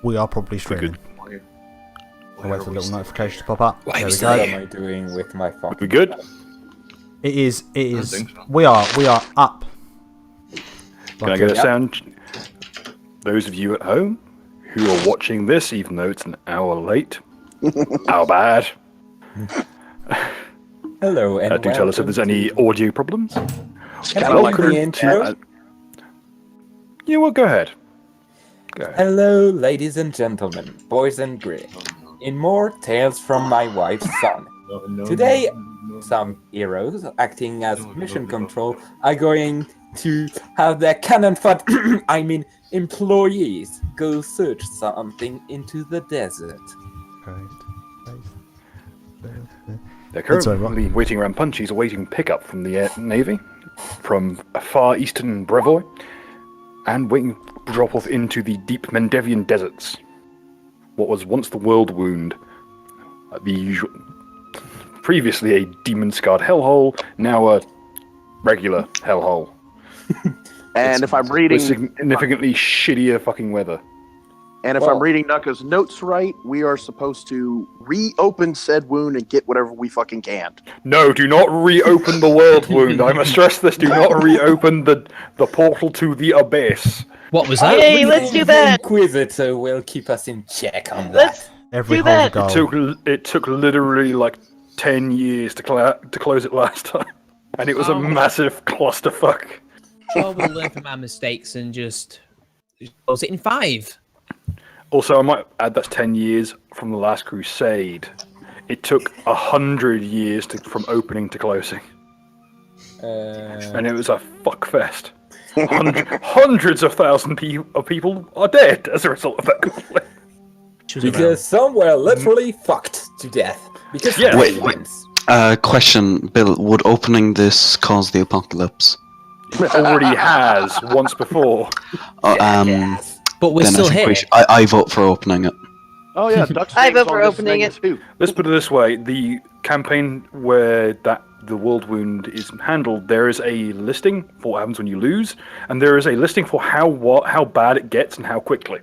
we are probably streaming. I'll wait for the little notification to pop up. What There we am go. I doing with my phone? We good? It is. think so. We are up. Can I get a sound? Those of you at home who are watching this, even though it's an hour late, how bad? Hello, and Do tell us if there's any audio problems. Can I like the intro? Yeah, well, go ahead. Hello, ladies and gentlemen, boys and girls. In more Tales from My Wife's Son. Today, some heroes acting as mission control are going to have their cannon fodder, I mean employees, go search something into the desert. They're currently waiting around Punchies, awaiting pickup from the Navy, from a far eastern Brevoy, and waiting to drop off into the deep Mendevian deserts. What was once the World Wound, previously a demon-scarred hellhole, now a regular hellhole. And if I'm reading significantly shittier fucking weather. And if I'm reading Nuka's notes right, we are supposed to reopen said wound and get whatever we fucking can. No, do not reopen the World Wound. I must stress this. Do not reopen the portal to the abyss. What was that? Hey, let's do that. The Inquisitor will keep us in check on that. Every do hole's a that. goal. It took literally like 10 years to close it last time, and it was a massive clusterfuck. Well, we'll learn from our mistakes and just close it in 5. Also, I might add that's 10 years from the last Crusade. It took 100 years from opening to closing, and it was a fuckfest. Hundreds of thousands of people are dead as a result of that conflict. Because some were literally fucked to death. Because Wait. Question, Bill. Would opening this cause the apocalypse? It already has once before. But we're Then still I think here. I vote for opening it. Oh yeah, Duck's I name's vote for on this opening thing it. too. Let's put it this way: the campaign where the World Wound is handled, there is a listing for what happens when you lose, and there is a listing for how bad it gets and how quickly,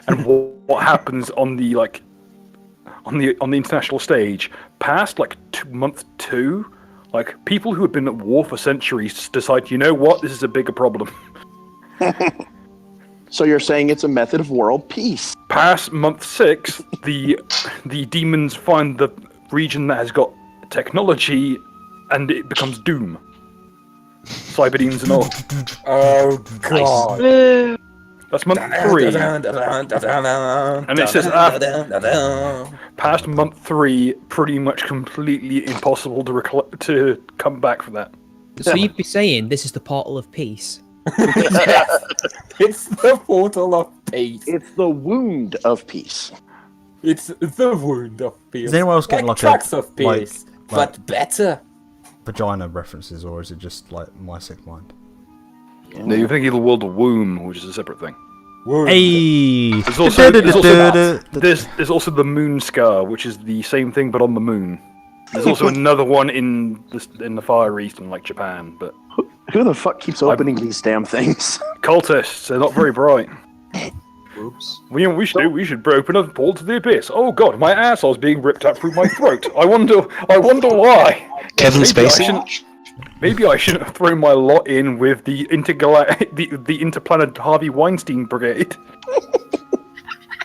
and what happens on the on the international stage past month 2. Like, people who have been at war for centuries decide, you know what, this is a bigger problem. So you're saying it's a method of world peace? Past month 6, the demons find the region that has got technology, and it becomes Doom. Cyber demons and all. Oh god. Blue. That's month 3. And it says past month 3, pretty much completely impossible to come back from that. So you'd be saying this is the portal of peace. It's the portal of peace. It's the wound of peace. It's the wound of peace. Is anyone else getting like tracks a of peace, but better. vagina references, or is it just like my sick mind? No, you're thinking of the World of Womb, which is a separate thing. Hey! There's also the Moon Scar, which is the same thing but on the moon. There's also another one in the Far East, in like Japan, but Who the fuck keeps opening these damn things? cultists, they're not very bright. Oops. We should open a portal to the abyss. Oh god, my asshole's being ripped out through my throat. I wonder why. Kevin Spacey. Maybe I shouldn't have thrown my lot in with the interplanet Harvey Weinstein Brigade.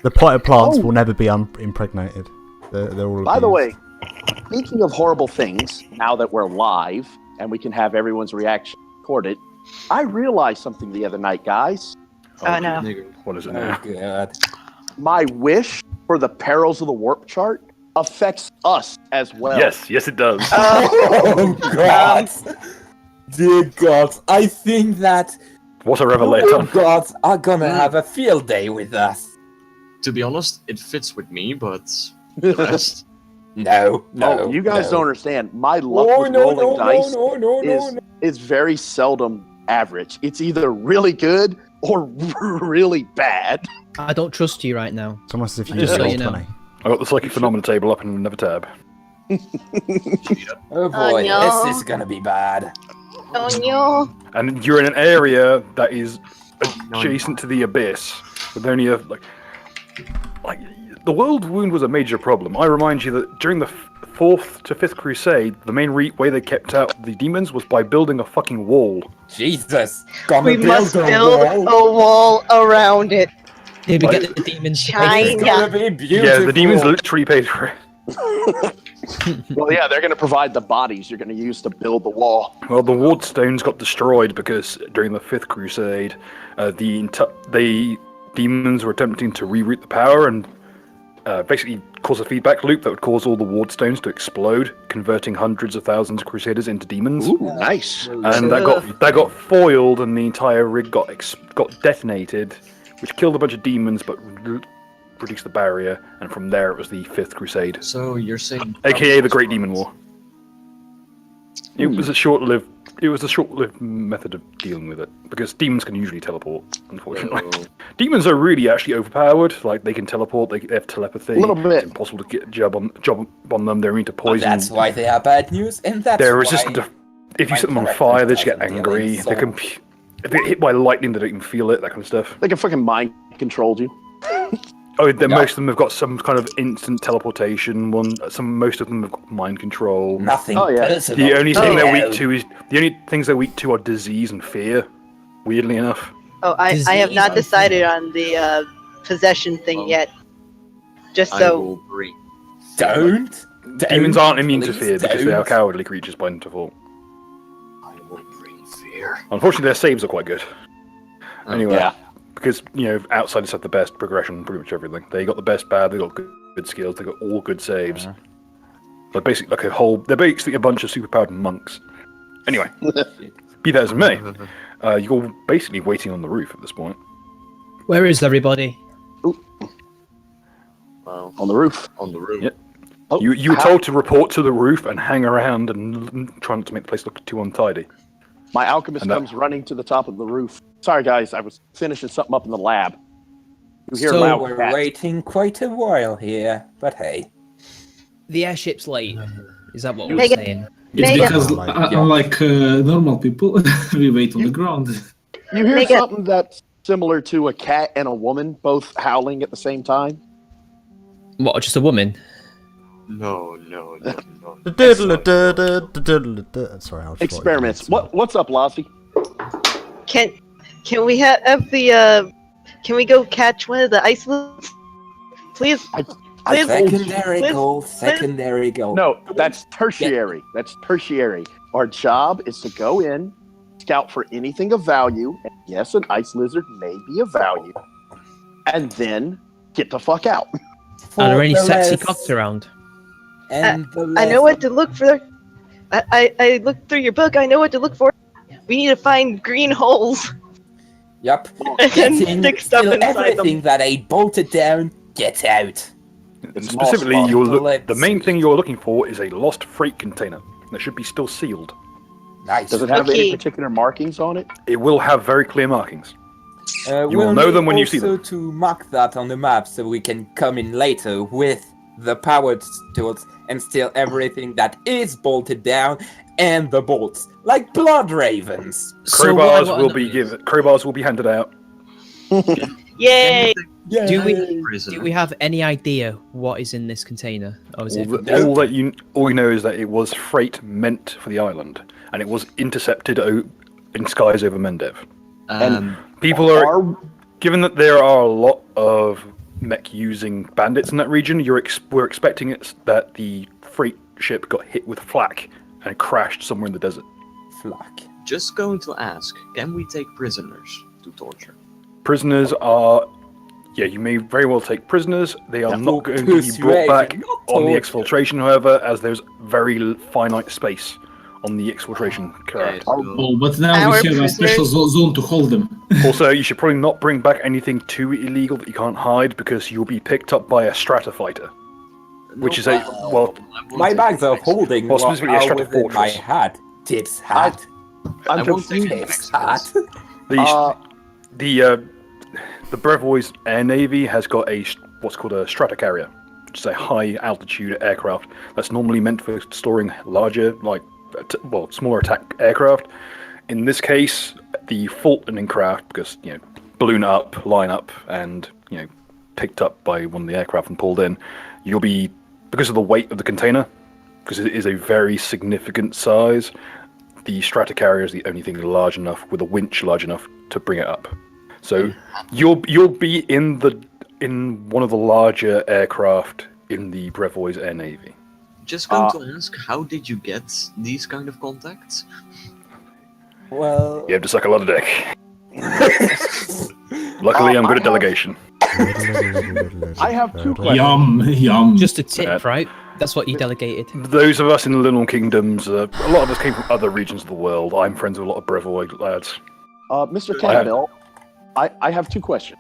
The potted plants will never be impregnated. They're all By the abused. way, speaking of horrible things, now that we're live and we can have everyone's reaction recorded, I realized something the other night, guys. Oh no. What is it Oh now? god. My wish for the perils of the warp chart affects us as well. Yes, it does. Oh god. Dear god, I think that What a the revelation. gods are gonna have a field day with us. To be honest, it fits with me, but the rest. No. Oh, you guys no. don't understand. My luck Oh, with no, rolling dice no. is very seldom average. It's either really good or really bad. I don't trust you right now. It's almost as if you Just just so rolled you know. 20. I got the psychic phenomena table up in another tab. Oh boy, no. this is gonna be bad. Oh no. And you're in an area that is adjacent to the abyss, with only like the world wound was a major problem. I remind you that during the 4th to 5th Crusade, the main way they kept out the demons was by building a fucking wall. Jesus, gonna We build must a build wall. a wall around it. Did we Like- get the demons to China. pay It's for it? gonna be beautiful. Yeah, the demons literally paid for it. Well, yeah, they're going to provide the bodies you're going to use to build the wall. Well, the ward stones got destroyed because during the 5th Crusade, the demons were attempting to reroute the power and basically cause a feedback loop that would cause all the ward stones to explode, converting hundreds of thousands of crusaders into demons. Ooh, nice. And that got foiled, and the entire rig got detonated, which killed a bunch of demons, but reduced the barrier. And from there, it was the 5th Crusade, So you're saying, aka the Great Demon War. It was a short-lived method of dealing with it, because demons can usually teleport, unfortunately. So, Demons are really actually overpowered. Like, they can teleport, they have telepathy. A little bit. It's impossible to get a job on them. They're immune to But poison. that's why they are bad news, and that's They're why resistant to... If you my set them on character fire, they just get doesn't angry. really They can... If they get hit by lightning, they don't even feel it, that kind of stuff. They can fucking mind control you. Oh, most of them have got some kind of instant teleportation. Most of them have got mind control. nothing Oh, yeah. personal. The only thing they're weak to. the only things they're weak to are disease and fear. Weirdly enough, Oh, I have Disease not and decided fear. on the possession thing yet. Just I so. will agree. Don't. demons aren't immune to please fear because they are don't. cowardly creatures by default. I will bring fear. Unfortunately, their saves are quite good. Anyway, Yeah. because outsiders have the best progression, pretty much everything. They got the best bad. They got good skills. They got all good saves. They're basically They're basically a bunch of superpowered monks. Anyway, be that as it may, you're basically waiting on the roof at this point. Where is everybody? Well, On the roof. on the roof. Yep. Oh, You were how- told to report to the roof and hang around and try not to make the place look too untidy. My alchemist And that- comes running to the top of the roof. Sorry, guys, I was finishing something up in the lab. You hear So loud We're cats. waiting quite a while here, but hey. The airship's late. Is that what we're Megan. saying? It's Mega. because, Yeah. unlike normal people, we wait on the ground. You hear Mega. something that's similar to a cat and a woman both howling at the same time? What, just a woman? No. Sorry, I was Experiments. What's up, Lassie? Can we have the can we go catch one of the ice lizards? Please. I Please. told you. Secondary Liz- goal, secondary goal. No, that's tertiary. That's tertiary. Our job is to go in, scout for anything of value, and yes, an ice lizard may be of value, and then get the fuck out. For Are there any the sexy less- cocks around? And the I know less- what to look for. I looked through your book. I know what to look for. We need to find green holes Yup. and Get in, stick stuff steal inside everything them. that ain't bolted down. Get out. And small specifically, spot. the main thing you're looking for is a lost freight container that should be still sealed. Nice. Does it have any Okay. particular markings on it? It will have very clear markings. You will we'll know need them when you see also them. to mark that on the map so we can come in later with the powered tools and steal everything that is bolted down and the bolts, like blood ravens. Crowbars what will be given. Crowbars will be handed out. Yay! Do we Prisoner. do we have any idea what is in this container? Or is it? All we know is that it was freight meant for the island, and it was intercepted in skies over Mendev. People are given that there are a lot of mech using bandits in that region. We're expecting that the freight ship got hit with flak and crashed somewhere in the desert. Flak. Just going to ask, can we take prisoners to torture? Prisoners are. Yeah, you may very well take prisoners. They are not going to be brought Persuasion, back not on the torture. exfiltration, however, as there's very finite space on the exfiltration craft. Oh, but now Our we have a prisoners- special zone to hold them. Also, you should probably not bring back anything too illegal that you can't hide, because you'll be picked up by a stratofighter. Which is a- well, My bags are holding Well, what specifically a are strata within my fortress. hat. Tips hat. I'm I won't take confused. any Tips hat. The Brevois Air Navy has got what's called a stratocarrier, which is a high altitude aircraft that's normally meant for storing larger, smaller attack aircraft. In this case, the Fultoning craft, because balloon up, line up, and picked up by one of the aircraft and pulled in, you'll be, because of the weight of the container, because it is a very significant size, the Stratocarrier is the only thing large enough with a winch large enough to bring it up. So you'll be in one of the larger aircraft in the Brevois Air Navy. Just going to ask, how did you get these kind of contacts? Well, You have to suck a lot of dick. Luckily, I'm good at delegation. I have two questions. Yum. Just a tip, right? That's what you delegated. Those of us in the Little Kingdoms, a lot of us came from other regions of the world. I'm friends with a lot of Brevois lads. Mr. Campbell, I have two questions.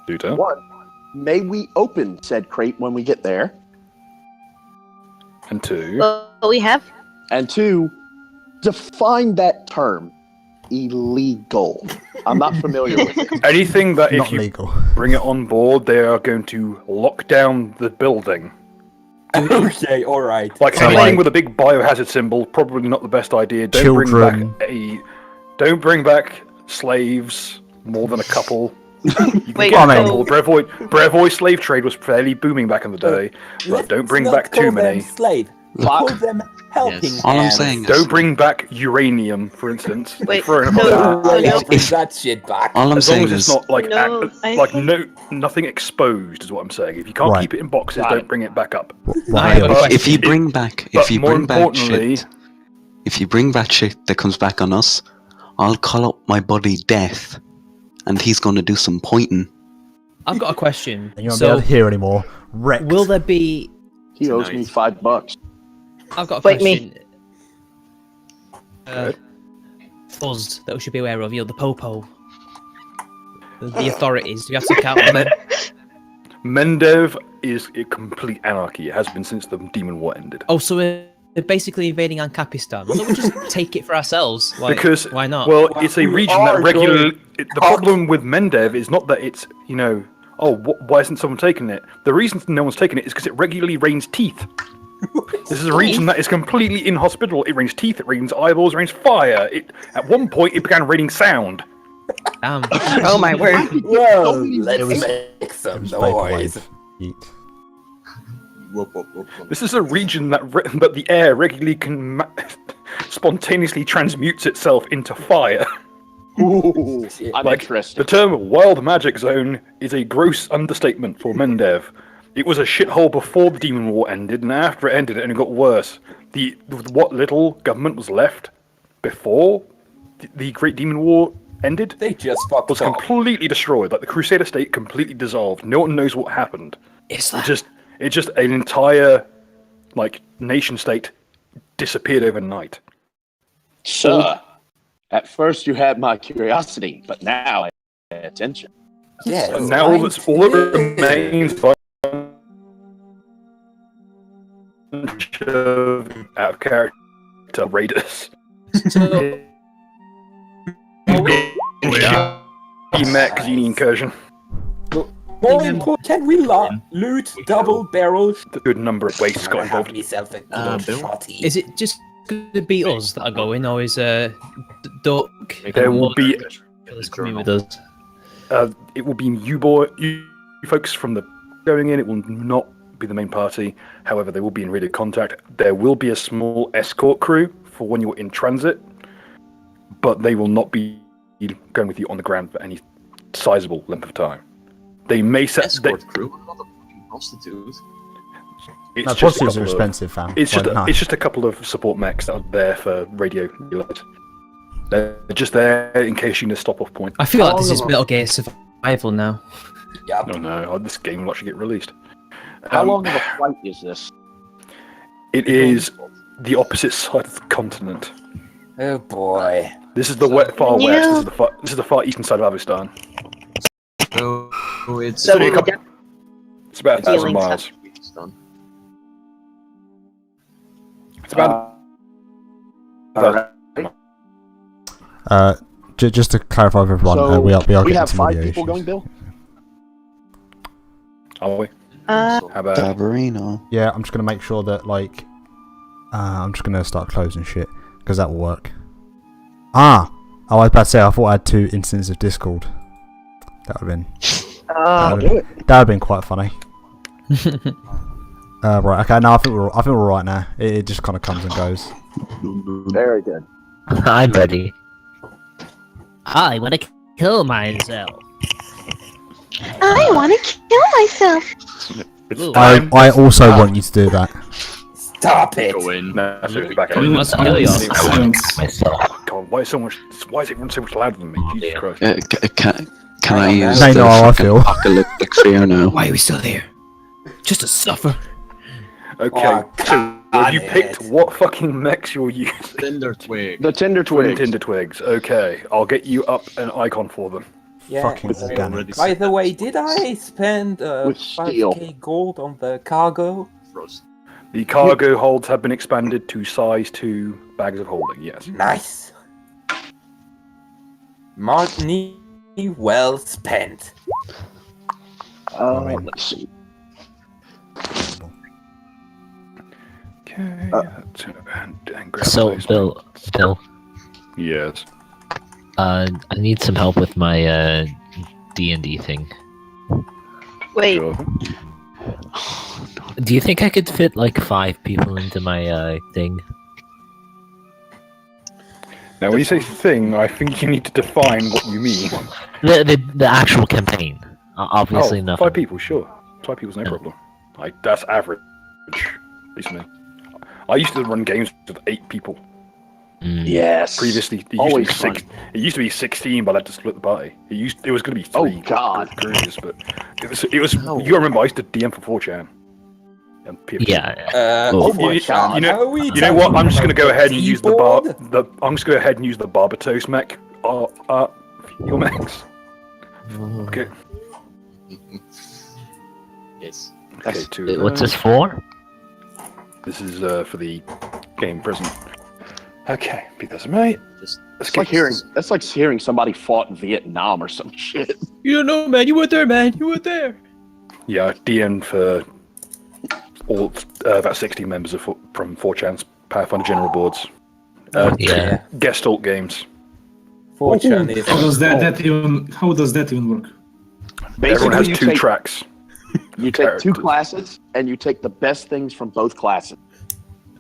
Do tell. One, may we open said crate when we get there? And two, Well, we have. And two, define that term, illegal. I'm not familiar with it. anything that if Not you legal. bring it on board, they are going to lock down the building. okay, all right. Like So, anything like- with a big biohazard symbol, probably not the best idea. Children. Don't bring back slaves, more than a couple. You can Wait, get a I mean- couple. Brevois slave trade was fairly booming back in the day, but Let's don't bring not back call too them many. Slave. Call them helping Yes. All I'm hands. saying is, Don't bring back uranium, for instance. Wait, Throwing no, it Ah, no, yeah, no. bring that shit back. all I'm as long saying as it's is, not like No, I like think- nothing exposed is what I'm saying. If you can't Right. keep it in boxes, Got don't it. bring it back up. I have a question. if you bring back, But more importantly, shit that comes back on us, I'll call up my buddy Death, and he's gonna do some pointing. I've got a question. And you won't be able So, to hear anymore. Wrecked. will there be? He owes me $5. I've got a Wait, question. Good. Fuzz that we should be aware of. The popo. The authorities. Do you have to count them? Mendev is a complete anarchy. It has been since the Demon War ended. Oh, so we're basically invading Ancapistan. Why don't we just take it for ourselves? Because why not? Well, it's a we region are that regularly. going- The problem with Mendev is not that it's why isn't someone taking it? The reason no one's taking it is because it regularly rains teeth. This is a region that is completely inhospitable. It rains teeth, it rains eyeballs, it rains fire. At one point, it began raining sound. Damn. Oh my word. Well, It let's was- make some It was noise. vaporwave. Yeet. This is a region that the air regularly can spontaneously transmutes itself into fire. Ooh, I'm Like, interested. The term wild magic zone is a gross understatement for Mendev. It was a shithole before the Demon War ended, and after it ended, it only got worse. What little government was left before the Great Demon War ended They just fucked was off. completely destroyed. Like the Crusader state completely dissolved. No one knows what happened. It's It's just an entire nation state disappeared overnight. Sir, at first you had my curiosity, but now I pay attention. Yes, And now all that remains is a bunch of out of character raiders. so. Mech Xeni incursion. More important, can we loot double barrels? A good number of wastes got Have involved. myself a Bill? good shotty. Is it just going to be us that are going, or is Duck? There will be coming with us. it will be you folks from the going in. It will not be the main party. However, they will be in radio contact. There will be a small escort crew for when you're in transit, but they will not be going with you on the ground for any sizable length of time. They may set. Escort crew, I'm not a fucking prostitute. It's No, just a prostitutes are couple of- expensive, fam. It's just, Like, no. it's just a couple of support mechs that are there for radio. They're just there in case you need a stop-off point. I feel like this is Metal Gear Survival now. Yep. No, this game will actually get released. How long of a flight is this? It is the opposite side of the continent. Oh boy. This is the far west. This is the far eastern side of Avestan. So it's So It's about it's about 1,000 Dealing miles. It's done. It's about. Just to clarify for everyone, So we are we getting have some 5 audio people issues. going, Bill? Are we? Uh, How about? Barbarino. Yeah, I'm just gonna make sure that I'm just gonna start closing shit because that will work. I was about to say I thought I had 2 instances of Discord. That would have been I'll do it. That would have been quite funny. Right. Okay. No, I think we're right now. It just kind of comes and goes. Very good. I'm ready. I want to kill myself. I want to kill myself. Ooh. I also want you to do that. Stop it! Go in. No, seriously, back Can we up. What's not- kill you? Silence. Myself. God, why is everyone so much louder than me? Jesus Christ. Can I use They the know how I fucking feel. apocalyptic fear now? Why are we still here? Just to suffer. Okay, Oh, so have you picked what fucking mechs you're using? Tinder twig. The Tinder Twin Twigs. Tinder Twigs. Okay, I'll get you up an icon for them. Yeah. Fucking so- organics. By the way, did I spend With steel. 5k gold on the cargo? Frost. The cargo holds have been expanded to size 2 bags of holding, yes. Nice. Money well spent. Let's see. Okay, and grab So, those. Bill, Yes. I need some help with my D&D thing. Wait, Sure. Do you think I could fit like 5 people into my thing? Now, when you say thing, I think you need to define what you mean. The actual campaign. Obviously Oh, nothing. 5 people, sure. 5 people's no problem. Like, that's average. At least me. I used to run games with 8 people. Mm. Yes. Previously, it Always used to be fun. It used to be 16, but I had to split the party. It was going to be 3 God. crews, but it was. You remember I used to DM for 4chan. And PvP. Yeah. Oh You- my you- god. you know- Are we You know what? I'm just going to go talking ahead and use the bar. keyboard? I'm just going to go ahead and use the Barbatos mech. Your mechs. Okay. Yes. Okay. Two. of What's those. this for? This is for the game present. Okay, beat those, mate. Just Let's That's like hearing somebody fought in Vietnam or some shit. You don't know, man. You weren't there, man. You weren't there. Yeah, DM for all about 60 members from 4chan's Pathfinder General boards. Yeah. Guest alt games. Fortune is. How does that even work? Basically, Everyone has you 2 take, tracks. You take 2 characters. classes and you take the best things from both classes.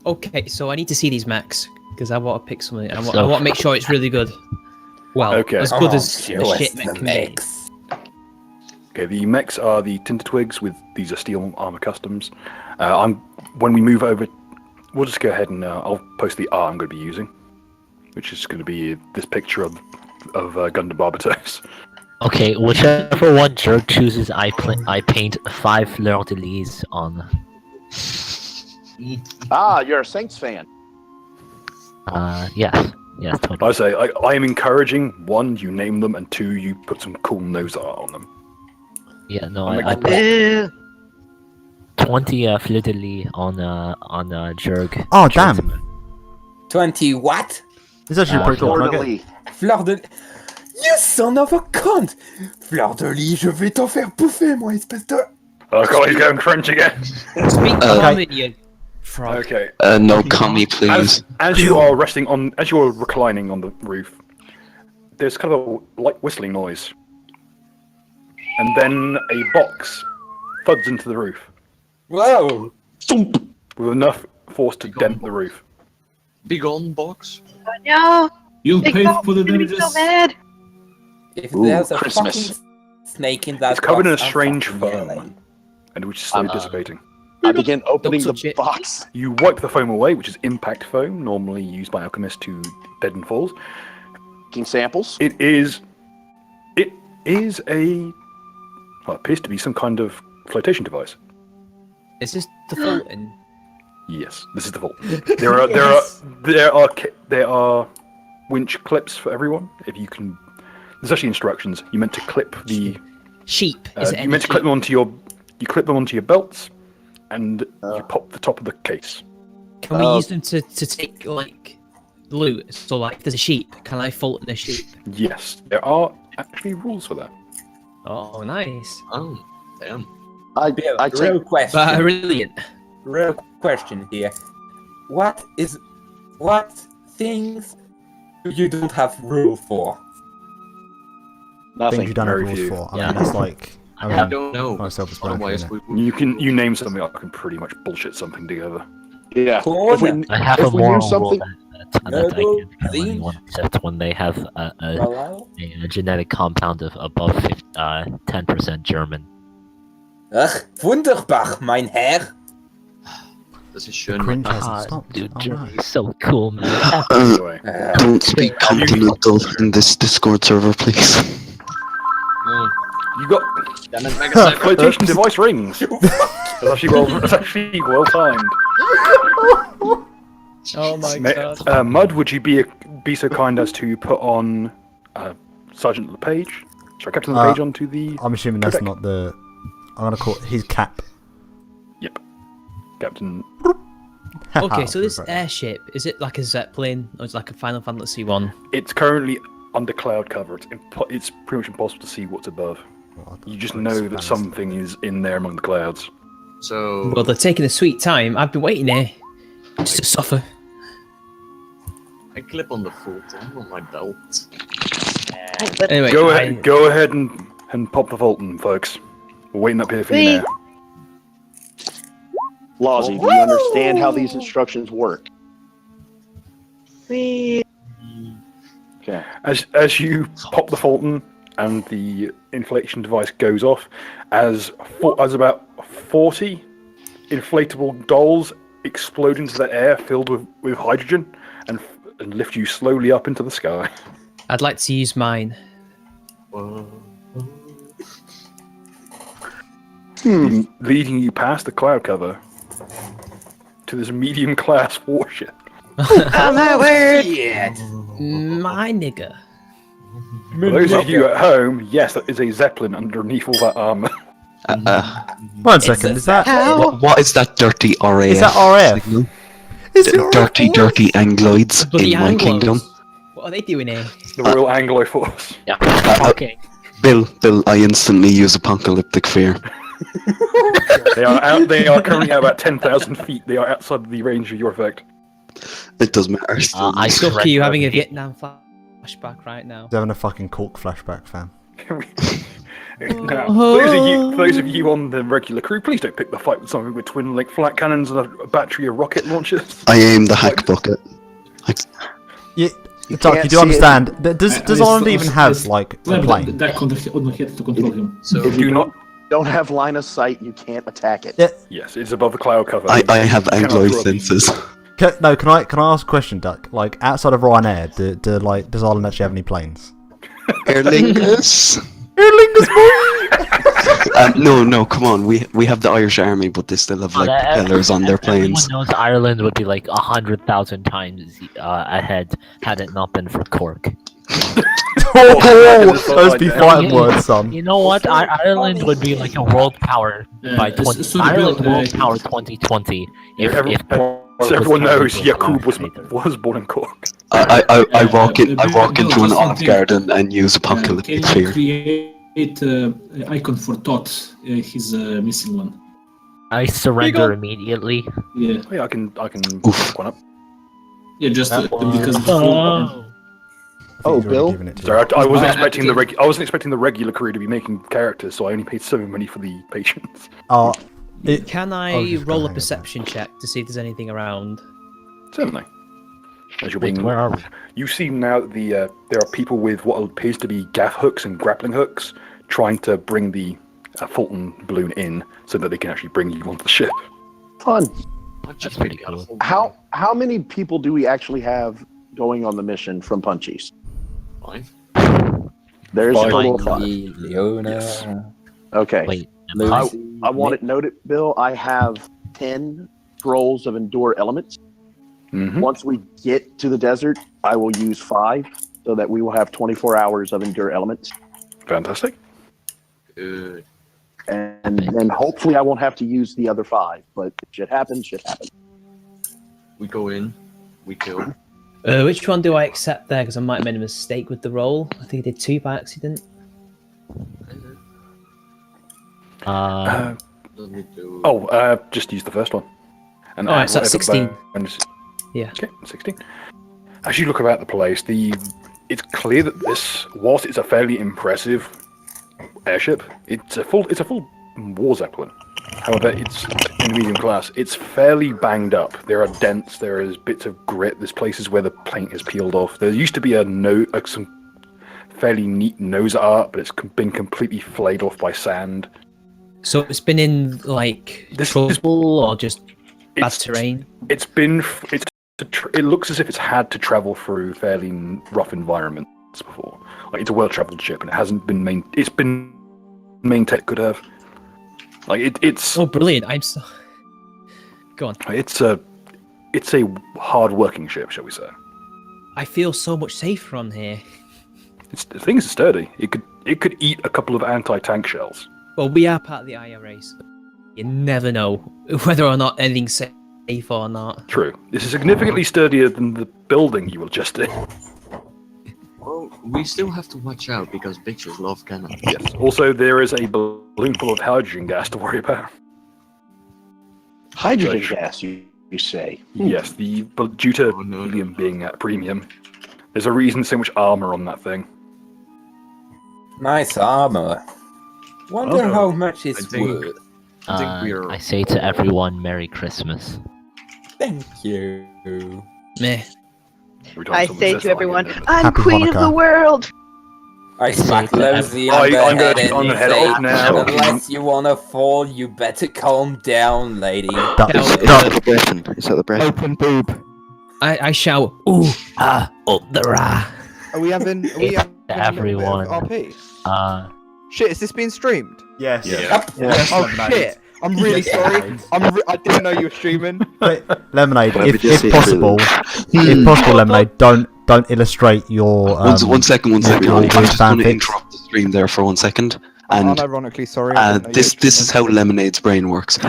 Okay, so I need to see these mechs because I want to pick something. I So- want to make sure it's really good. Well, Okay. as Come good on, as show the us shit the mech can be. mechs. Okay, the mechs are the Tinder Twigs with these are steel armor customs. When we move over, we'll just go ahead and I'll post the art I'm going to be using, which is going to be this picture of Gundam Barbatos. Okay, whichever one Jerk chooses, I paint 5 fleur-de-lis on. Ah, you're a Saints fan. Yes. Yes, totally. I say I am encouraging 1, you name them, and 2, you put some cool nose art on them. Yeah, no, I'm I like- put 20 fleur-de-lis on Jerk. Oh damn! 20 what? It's actually pretty cool. Can I get- Fleur-de-lis. Fleur de... You son of a cunt! Fleur de lis, je vais t'en faire bouffer, moi, espèce de... Oh god, he's going French again. Speak common, you frog. Okay. No commie, please. As you are reclining on the roof, there's kind of a light whistling noise, and then a box thuds into the roof Whoa! with enough force to dent the roof. Be gone, box. Oh, no. You'll Big pay Bob for the is gonna be damages. so mad. If Ooh, there's a Christmas. fucking snake in that It's covered in a box, I'm strange fucking foam, yelling. and which is slowly dissipating. I begin opening Don't the touch it. box. You wipe the foam away, which is impact foam, normally used by alchemists to deaden falls. Taking samples. It is a well, it appears to be some kind of flotation device. Is this the floating? Yes, this is the vault. There are winch clips for everyone. If you can, there's actually instructions. You meant to clip the. Sheep. Is it You meant to clip them onto your. You clip them onto your belts, and you pop the top of the case. Can we use them to take like loot? So like, if there's a sheep, can I float in a sheep? Yes, there are actually rules for that. Oh, nice. Oh, damn. I Real take question. Brilliant. Real question here. What things you don't have rule for? nothing. Things you don't have very rules few. for. I Yeah. mean, that's like I I mean, don't know. myself is blank, Otherwise, innit? You name something, I can pretty much bullshit something together. Yeah. Corn. I have if a we knew moral something- rule that I Noodle, can't kill zinc. anyone except when they have Hello? a genetic compound of above 10% German. Ach, wunderbar, mein Herr. Das ist The schön. cringe hasn't Ah, stopped. dude, Oh, Germany no. is so cool, man. Anyway, Don't speak continental in this Discord server, please. you got Damn it, Mega Cypher. flotation device rings. That's actually well timed. Oh my god. Mud, would you be so kind as to put on Sergeant LePage? Sorry, Captain LePage onto the. I'm assuming that's deck? not the. I'm gonna call his cap. Yep. Captain. Okay, so this airship, is it like a Zeppelin or is it like a Final Fantasy one? It's currently under cloud cover. It's pretty much impossible to see what's above. You just know that something is in there among the clouds. So, Well, they're taking a sweet time. I've been waiting here just to suffer. I clip on the Fulton on my belt. Anyway, Go ahead and pop the Fulton, folks. We're waiting up here for you now. Lawsy, do you understand how these instructions work? We Okay. As you pop the Fulton and the inflation device goes off, as about 40 inflatable dolls explode into the air filled with hydrogen and lift you slowly up into the sky. I'd like to use mine. Leading you past the cloud cover to this medium class warship. oh my word! My nigga. For those of you at home, yes, that is a Zeppelin underneath all that armor. 1 second, is that? How? What is that dirty RAF? Is that RF? signal? Is it Dirty, dirty Angloids Bloody in my Anglos. kingdom. What are they doing here? The Royal Anglo Force. Yeah. Okay. Bill, I instantly use apocalyptic fear. They are currently at about 10,000 feet. They are outside the range of your effect. It doesn't matter. I Stuck, are you having a surrender. Vietnam flashback right now? He's having a fucking cork flashback, fam. Now, for those of you on the regular crew, please don't pick the fight with something with twin link flat cannons and a battery of rocket launchers. I aim the hack bucket. Yeah, Doc, you do understand? Does Ireland even have like a plane? Deck on the head to control him. So, If you Don't have line of sight, you can't attack it. Yeah. yes, it's above the cloud cover. I have You cannot Angloid throw a beam. senses. Can I ask a question, Duck? Like outside of Ryanair, does Ireland actually have any planes? Aer Lingus? Aer Lingus, boy! No, come on. We have the Irish Army, but they still have like propellers on their planes. Everyone knows Ireland would be like 100,000 times ahead had it not been for Cork. Those be fighting words, son. You know what? Ireland would be like a world power by 20. sorry, Ireland Bill, world power 2020. If So everyone knows Cork was Yakub was born in Cork. I walk into an just Olive something. Garden and use apocalyptic Can you fear. create icon for Todd? He's missing one. I surrender immediately. Yeah, Yeah, I can Oof. pick one up. yeah, just because. Oh, Bill? Sorry, I wasn't expecting I wasn't expecting the regular crew to be making characters, so I only paid so money for the patients. Can I just roll gonna a hang perception check to see if there's anything around? Certainly. As you're Wait, being, where are we? you see now that there are people with what appears to be gaff hooks and grappling hooks trying to bring the Fulton balloon in so that they can actually bring you onto the ship. Fun. That's pretty cool. How many people do we actually have going on the mission from Punchies? 5. There's a Five. total of 5. Leona. Yes. Okay. Wait, Lucy. I want it noted, Bill. I have 10 scrolls of Endure Elements. Mhm. Once we get to the desert, I will use 5 so that we will have 24 hours of Endure Elements. Fantastic. Good. And then hopefully I won't have to use the other 5. But shit happens, shit happens. We go in. We kill. Which one do I accept there? Because I might have made a mistake with the roll. I think I did 2 by accident. Let me do. Just use the first one. And Alright, add so that's whatever 16. bonus- Yeah. Okay, 16. As you look about the place, it's clear that this, whilst it's a fairly impressive airship. It's a full war zeppelin. However, it's in medium class. It's fairly banged up. There are dents. There is bits of grit. There's places where the paint is peeled off. There used to be some fairly neat nose art, but it's been completely flayed off by sand. So it's been in like trouble or just bad terrain. It looks as if it's had to travel through fairly rough environments before. Like it's a well-traveled ship, and it hasn't been It's been maintained. Could have. Like it's. Oh, brilliant! I'm so. Go on. It's a hard-working ship, shall we say? I feel so much safer on here. The things are sturdy. It could eat a couple of anti-tank shells. Well, we are part of the IRA, so you never know whether or not anything's safe or not. True. This is significantly sturdier than the building you were just in. Well, we still have to watch out because bitches love cannons. Yes. Also, there is a balloon full of hydrogen gas to worry about. Hydrogen gas, you say? Yes, due to helium being at premium, there's a reason so much armor on that thing. Nice armor. Wonder how much it's worth. I say to everyone, Merry Christmas. Thank you. Meh. I say to everyone, I'm Happy queen of Hanukkah. the world. I smack Losey I'm on the gonna head take on and the head say, off now. unless you wanna fall, you better calm down, lady. Is that the breath? Open boob. I shout, ooh, ah, up the rah. Are we having a little bit of Everyone. RP? Shit, is this being streamed? Yes. Yep. Oh shit! I'm really sorry. I didn't know you were streaming. Lemonade, Let me if just see possible, if possible, Lemonade, don't illustrate your. One second. your I'm just going to fanfics. interrupt the stream there for 1 second. And Unironically sorry. I didn't know this is how Lemonade's brain works.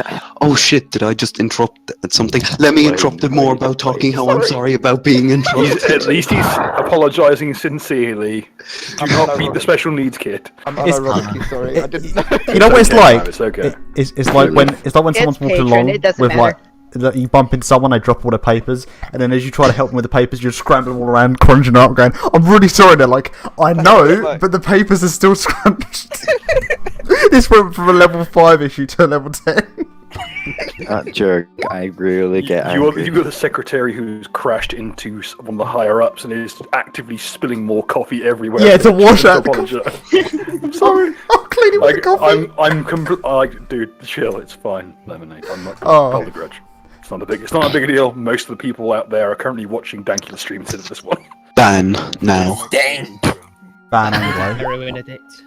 Oh shit! Did I just interrupt something? Let me interrupt it more about talking how I'm sorry about being interrupted. At least he's apologising sincerely. Do not beat the special needs kid. I'm unironically sorry. I didn't know. You know what it's like? No, it's okay. It's like when someone's walking patron, along it doesn't with matter. like you bump into someone, they drop all their papers, and then as you try to help them with the papers, you're scrambling all around, crunching up, going, "I'm really sorry." They're like, "I know, but the papers are still scrunched." This went from a level 5 issue to a level 10. That jerk, I really get angry. You got the secretary who's crashed into one of the higher ups and is actively spilling more coffee everywhere. Yeah, to wash out the coffee. I'm sorry, I'm cleaning with the coffee. I'm dude, chill. It's fine, Lemonade. I'm not gonna hold a grudge. It's not a big deal. Most of the people out there are currently watching Dankula stream instead of this one. Ban now. Dang. Ban anyway. Heroin addict.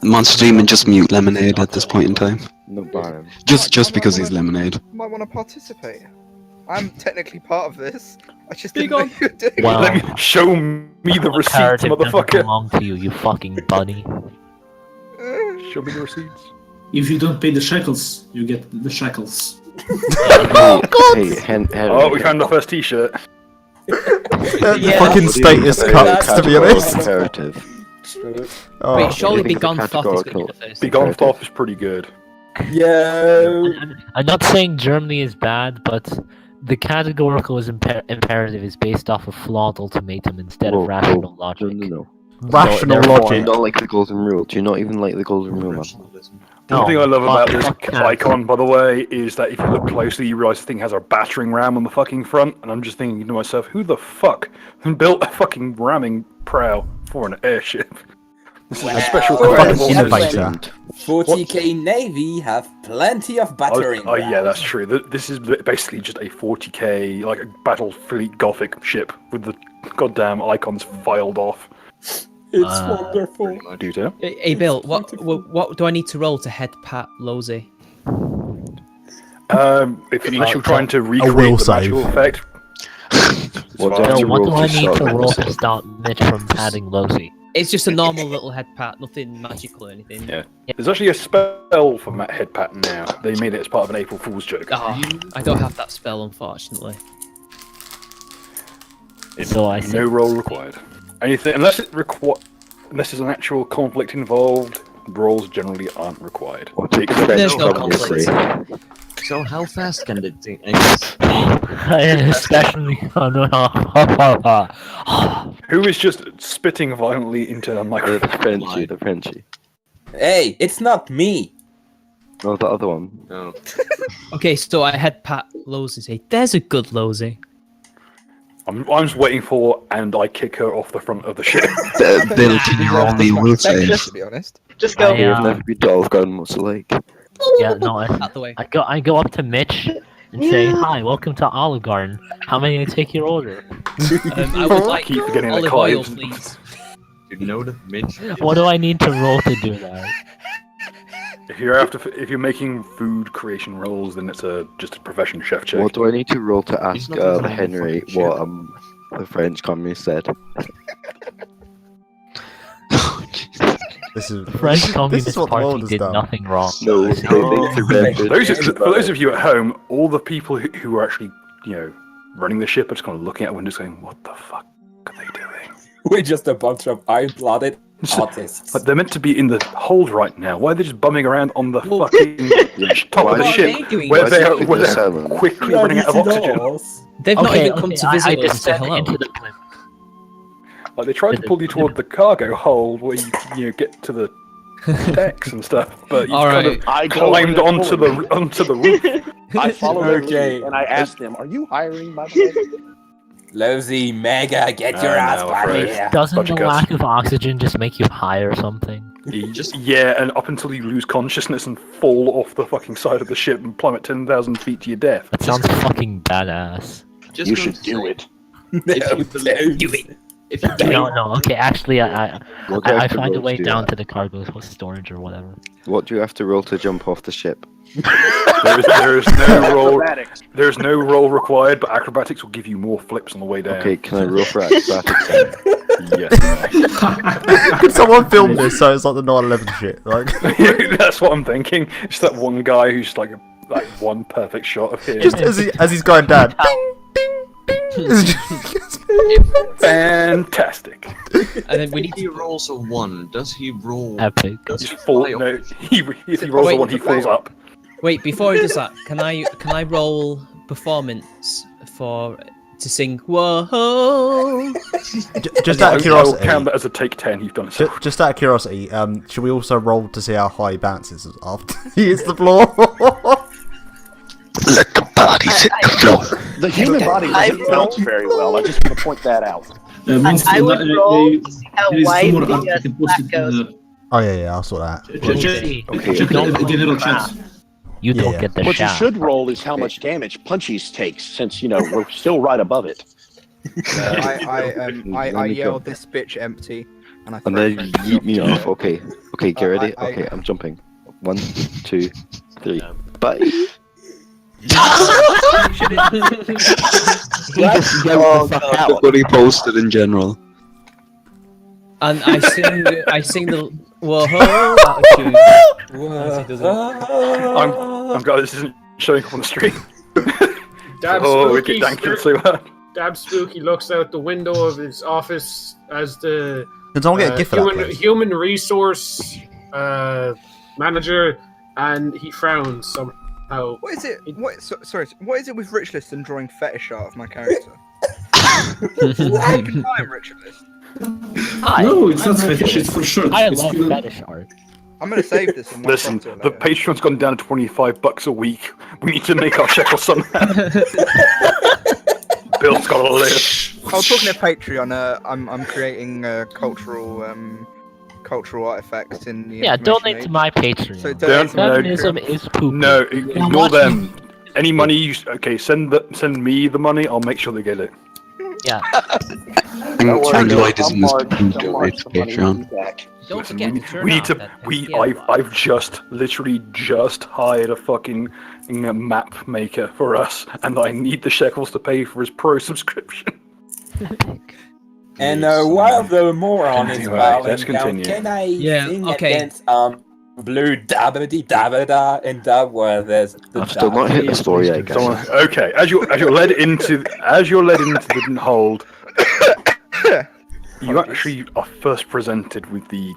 Monster Demon, just mute Lemonade at this point in time. No ban. Just because he's Lemonade. Might want to participate. I'm technically part of this. I just didn't know you were doing it. Well, Let me show me the receipts, Comparative doesn't motherfucker. belong to you, you fucking bunny. Show me the receipts. If you don't pay the shekels, you get the shackles. Oh God! Oh, we found the first T-shirt. Fucking status cuts, to be honest. Imperative. Oh. Wait, surely Anything Begone for Thoth is going to be categorical. the first. Begone Thoth is pretty good. Yo. I'm not saying Germany is bad, but the categorical is imperative is based off a flawed ultimatum instead of rational logic. No. Rational Do you logic. not like the golden rule? Do you not even like the golden rule, man? The thing I love about this fuck icon, by the way, is that if you look closely, you realise the thing has a battering ram on the fucking front, and I'm just thinking to myself, who the fuck built a fucking ramming prow for an airship? This is a special Well, kind of innovator. 40k Navy have plenty of battering. Oh yeah, that's true. This is basically just a 40k, like a battle fleet gothic ship with the goddamn icons filed off. It's wonderful. Do you too? Hey Bill, what do I need to roll to head Pat Losey? Unless you're trying to will recreate the save. magical effect. So what do I need to roll to stop Mitch from padding Losey? It's just a normal little head pat, nothing magical or anything. Yeah. There's actually a spell for Matt Head Pat now. They made it as part of an April Fool's joke. Oh, I don't have that spell, unfortunately. So I No think roll required. Anything unless there's an actual conflict involved, rolls generally aren't required. There's no conflict. So how fast can the thing? especially Who is just spitting violently into a microphone? The Frenchie. Hey, it's not me. No, the other one. No. Okay, so I had Pat Losey say, "There's a good Losey." I'm just waiting for, and I kick her off the front of the ship. Bill, can you roll me will save? To be honest. Just go. I've never been to Olive Garden. What's it like? Yeah, no, Out the way. I go up to Mitch and say, "Hi, welcome to Olive Garden. How may I take your order?" I would like Keep forgetting that olive Clive- oil, please. You know the Mitch. What do I need to roll to do that? If you're making food creation rolls, then it's just a profession chef check. What do I need to roll to ask not even on the Henry fucking ship. what the French communist said? This is French this Communist is what the world Party has did done. nothing wrong. No, they surrendered. For those of you at home, all the people who are actually, running the ship are just kind of looking out windows going, "What the fuck are they doing?" We're just a bunch of iron-blooded artists. But they're meant to be in the hold right now. Why are they just bumming around on the fucking top of the What are ship they doing? where Why they're, is it where the they're seven? quickly running out of oxygen? They've not Okay, even come to I visit us to say descend hello. into the plim. Like they tried to pull you toward the cargo hold where you get to the decks and stuff, but you All kind right. of I go climbed where they're onto the roof. I follow their Okay. lead, and I ask them, "Are you hiring, by the way?" Losey, Mega, get your I ass know, back right. here. Doesn't Bunch the of guts. lack of oxygen just make you high or something? Yeah, and up until you lose consciousness and fall off the fucking side of the ship and plummet 10,000 feet to your death. That sounds fucking badass. Just You going should to do say, it. If you believe, Do it. if you believe, No, okay, actually, I What do I have to find a roll way to do down that? to the cargo storage or whatever. What do you have to roll to jump off the ship? There is no roll. Acrobatics. There's no roll required, but acrobatics will give you more flips on the way down. Okay, can I roll for acrobatics then? Yes. Could someone film this so it's like the 9/11 shit? Like, That's what I'm thinking. It's that one guy who's like one perfect shot of him. just as he's going down. Fantastic. And then we need if he rolls a 1, does he roll? Epic. Does Just he fall. fly No, off? if he rolls a Wait, one, he falls up. wait before he does that. Can I roll performance to sing? Whoa! Just out of I'll curiosity. count that as a take 10. You've done it. Just out of curiosity, should we also roll to see how high he bounces after he hits the floor? Let the bodies hit the floor. The human body doesn't bounce very well. I just want to point that out. I would roll to see how there is wide more the art, I can post flat it in goes. the Oh yeah, I saw that. check the general chat. You don't Yeah. get the What you shot. should roll is how much damage Punchies takes, since we're still right above it. I yell, "This bitch empty," and I And throw then French yeet me off. off. Okay, get ready. I- Okay, I'm jumping. 1, 2, 3. Bye. What he posted in general. And I sing the whoa attitude. As he does it. I'm glad this isn't showing up on the stream. Dab Oh, we Spooky, get dank so hard. Dab Spooky looks out the window of his office as the Can someone get a gift for that, please? human resource manager, and he frowns somehow. What is it? Sorry. What is it with Rich List and drawing fetish art of my character? Every time, Rich List. No, it's not fetish, it's for sure. I It's love still- fetish art. I'm gonna save this. And Listen, the Patreon's gone down to $25 a week. We need to make our shekel somehow. Bill's got to live. I was talking to Patreon. I'm creating cultural artifacts in the Yeah, information donate to age. my Patreon. So donate to my Feminism Patreon. is poop. No, ignore them. Any money you send me the money. I'll make sure they get it. Yeah. Lloyd is Mr. Punto, it's Patreon. Don't Listen, forget we, to turn we need off to. that I've just literally hired a fucking map maker for us, and I need the shekels to pay for his pro subscription. And while the moron is Anyway, bowing let's down, continue. can I Yeah, sing okay. against Blue Dabbity Dabbada and Dub where there's the I've still not hit the story yet, guys. Okay, as you're led into the hold, you actually are first presented with the,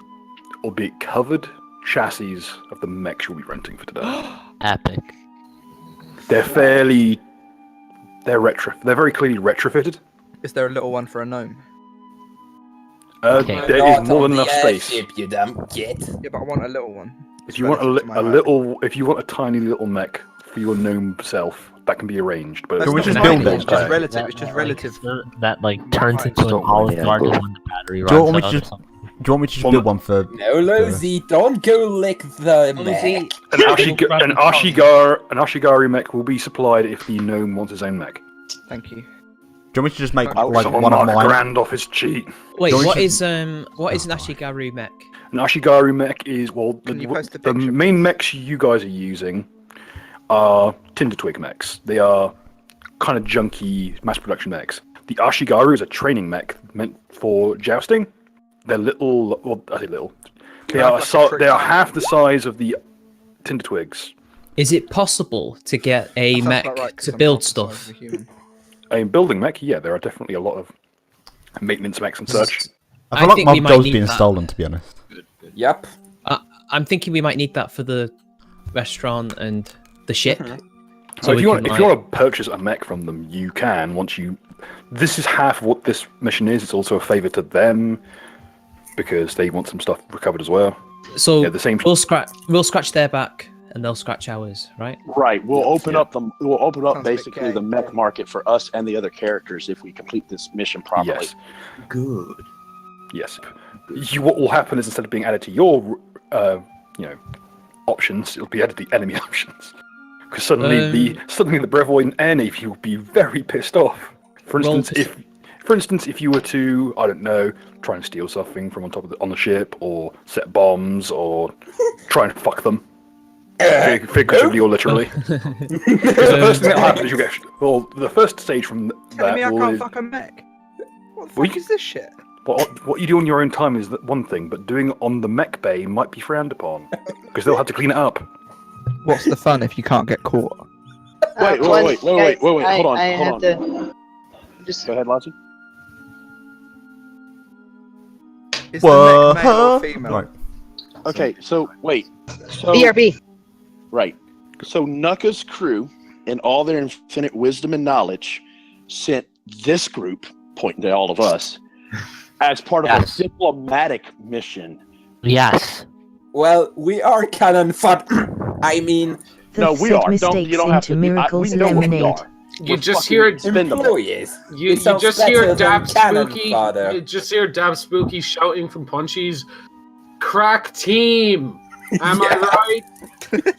albeit covered, chassis of the mechs you'll be renting for today. Epic. They're very clearly retrofitted. Is there a little one for a gnome? There is more than enough space. You dumb git. Yeah, but I want a little one. If you want if you want a tiny little mech for your gnome self, that can be arranged. But Can we just build it? It's just relative. It's just relative. That turns into an Olive Garden when the battery Do you want me runs to out. just? Do you want me to just build one for? No, Losey, don't go lick the mech. An Ashigari mech will be supplied if the gnome wants his own mech. Thank you. Do you want me to just make Someone one of mark mine? grand off his cheat. Wait, Don't what you- is an Ashigaru mech? An Ashigari mech is Can you post a the picture? main mechs you guys are using are Tinder Twig mechs. They are kind of junky mass production mechs. The Ashigaru is a training mech meant for jousting. They're little. Well, I say little. They are half the size of the Tinder Twigs. Is it possible to get a Sounds mech about right, 'cause to I'm build half the size stuff? of a human. A building mech, yeah, there are definitely a lot of maintenance mechs and such. I feel I like think my we might goal's need being that. stolen, to be honest. Yep. I'm thinking we might need that for the restaurant and the ship. So if we you can, want to purchase a mech from them, you can. Once you, this is half of what this mission is. It's also a favor to them because they want some stuff recovered as well. So Yeah, the same. we'll scratch their back and they'll scratch ours, right? Right. We'll open up Sounds a bit basically gay. the mech market for us and the other characters if we complete this mission properly. Yes. Good. Yes. What will happen is instead of being added to your, options, it'll be added to the enemy options. Because suddenly the Brevoid air navy will be very pissed off. For instance, if you were to, I don't know, try and steal something from on the ship, or set bombs, or try and fuck them, figuratively or literally. Because the first thing that happens is you get. Well, the first stage from Telling that me I will can't is, fuck a mech? What the Well, fuck is this shit? what you do on your own time is one thing, but doing it on the mech bay might be frowned upon because they'll have to clean it up. What's the fun if you can't get caught? Wait, hold on. I have to just Go ahead, Lassie. Is the mech male or female? Right. Okay, so wait. So BRB. right. So Nuka's crew, in all their infinite wisdom and knowledge, sent this group, pointing to all of us, as part of Yes. a diplomatic mission. Yes. Well, we are cannon fun. I mean, No, we are. You don't have to. We know what we are. You We're just fucking hear expendable. employees. You It sounds just better hear than Dab cannon Spooky. fodder. You just hear Dab Spooky shouting from Punchies, "Crack team! Am I right?"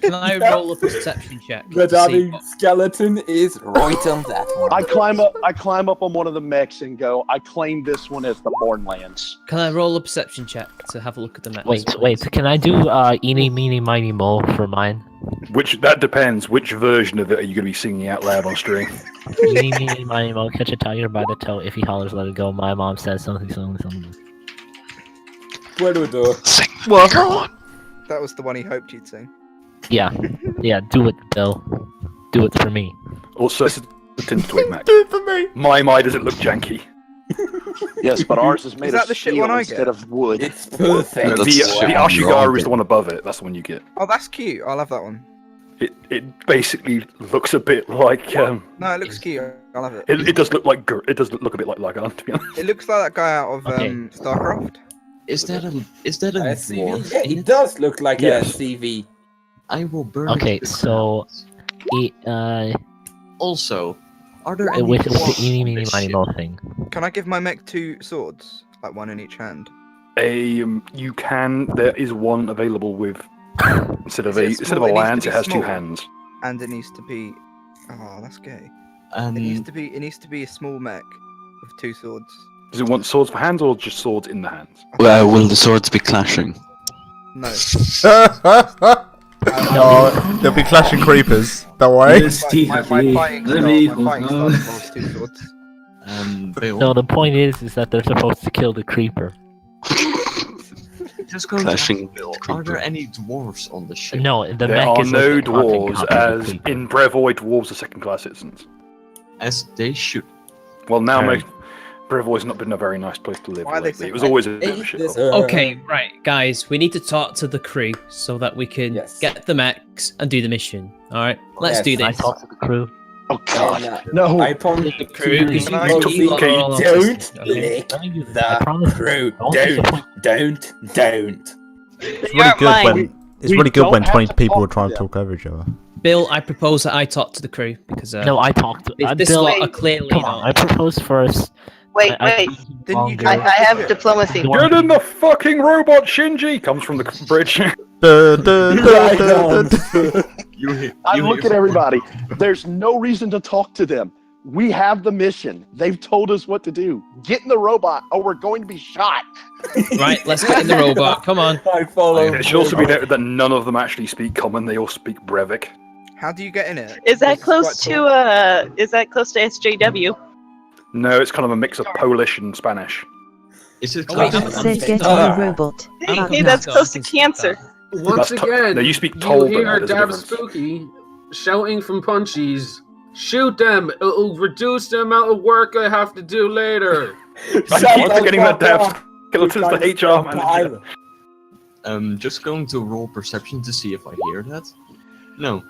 Can I roll a perception check? The to see dabbing what- skeleton is right on that one. I climb up on one of the mechs and go, I claim this one as the Bornlands. Can I roll a perception check to have a look at the map? Wait. Can I do eeny, meeny, miny, mo for mine? That depends. Which version of it are you going to be singing out loud on stream? Eeny, meeny, miny, mo. Catch a tiger by the toe. If he hollers, let it go. My mom says something. What do we do? Sing What? That was the one he hoped you'd sing. Yeah. Do it, Bill. Do it for me. Also, this is the Tinder Twig mech. Do it for me. My, does it look janky? Yes, but ours is made Is of that the shit steel one I instead get? of wood. It's perfect. The Ashigaru is the one above it. That's the one you get. Oh, that's cute. I'll have that one. It basically looks a bit like No, it looks cute. I'll have it. it does look like it does look a bit like Lagan, to be honest. It looks like that guy out of Okay. StarCraft. Is that a CV? dwarf? Yeah, he does look like Yes. a CV. I will burn. Okay, the so Also, are there any with the dwarves eeny, on meeny, this miny, ship? mo thing. Can I give my mech 2 swords? Like one in each hand? You can. There is one available with instead of Is it a small? It needs to lance, be it has two small. hands. And it needs to be... Oh, that's gay. It needs to be a small mech with 2 swords. Does it want swords for hands or just swords in the hands? Well, will the swords be clashing? No. No, there'll be clashing creepers. Don't worry. My fighting style involves 2 swords. Bill, No, the point is that they're supposed to kill the creeper. just going Clashing to Bill, are there any dwarves on the ship? No, the There mech are is no like a carbon dwarves, copy of the as creeper. in Brevoid, dwarves are second-class citizens. As they should. Well, now Alright. Brevoid's not been a very nice place to live Why are they lately. It was second- always a bit of a shit. Okay, right, guys, we need to talk to the crew so that we can Yes. get the mechs and do the mission. All right, let's Yes. do Can I this. talk to the crew? Oh God, And, no! I promise the crew. Okay, Don't lick the crew. Don't. It's really good when really good when 20 people are trying to talk over each other. Bill, I propose that I talk to the crew because No, I talked. this Bill, lot are clearly come on. not. I proposed first. Wait. Longer. I have diplomacy. Get in the fucking robot, Shinji! Comes from the bridge. I look at everybody. There's no reason to talk to them. We have the mission. They've told us what to do. Get in the robot, or we're going to be shot. Right, let's get in the robot. Come on. I follow. It should also be noted that none of them actually speak common. They all speak Brevik. How do you get in it? Is that close to SJW? No, it's kind of a mix of Polish and Spanish. Is it wait, close? said get on the robot. Hey, that's close to cancer. Once again, no, you speak you Tolbert, hear there's a Dab difference. Spooky shouting from Punchies. Shoot them! It'll reduce the amount of work I have to do later. Once getting that Dab Skeleton's the HR manager. Just going to roll perception to see if I hear that. No.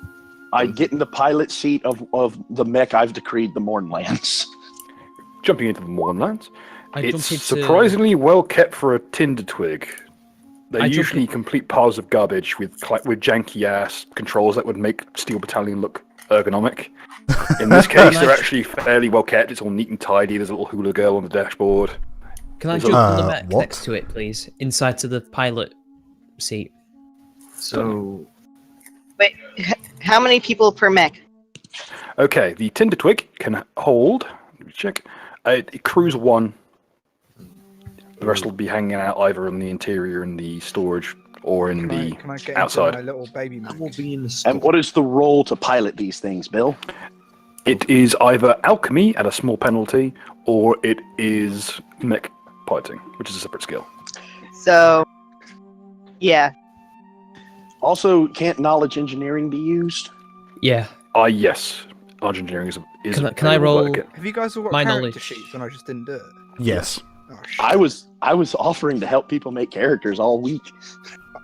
I get in the pilot seat of the mech I've decreed the Mornlands. Jumping into the Mornlands. I It's jump into- surprisingly well kept for a Tinder twig. They're I jump usually complete piles of garbage with janky ass controls that would make Steel Battalion look ergonomic. In this case, they're actually fairly well kept. It's all neat and tidy. There's a little hula girl on the dashboard. Can I There's jump on the mech what? next to it, please? Inside to the pilot seat. So. Wait, how many people per mech? Okay, the Tinder twig can hold. Let me check. It crews one. The rest will be hanging out either in the interior, in the storage, or in Can I the get outside. into my little baby mech? Will be in the And what is the role to pilot these things, Bill? It is either alchemy at a small penalty, or it is mech piloting, which is a separate skill. So, yeah. Also, can't knowledge engineering be used? Yeah. Yes. Engineering is Can I available, roll but again- Have you guys all got my character knowledge? sheets and I just didn't do it? Yes. Oh, shit. I was offering to help people make characters all week.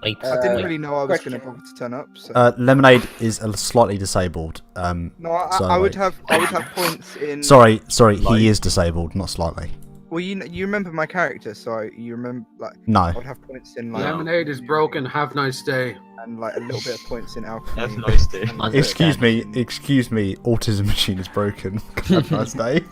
Wait. I didn't really know I was going to bother to turn up. So. Lemonade is slightly disabled. No, so, I would like- have points in. Sorry, he is disabled, not slightly. Well, you remember my character, so you remember like. No. I would have points in like. Lemonade is broken. Have nice day. And like a little bit of points in alchemy. Have nice day. Excuse me, autism machine is broken. Have a nice day.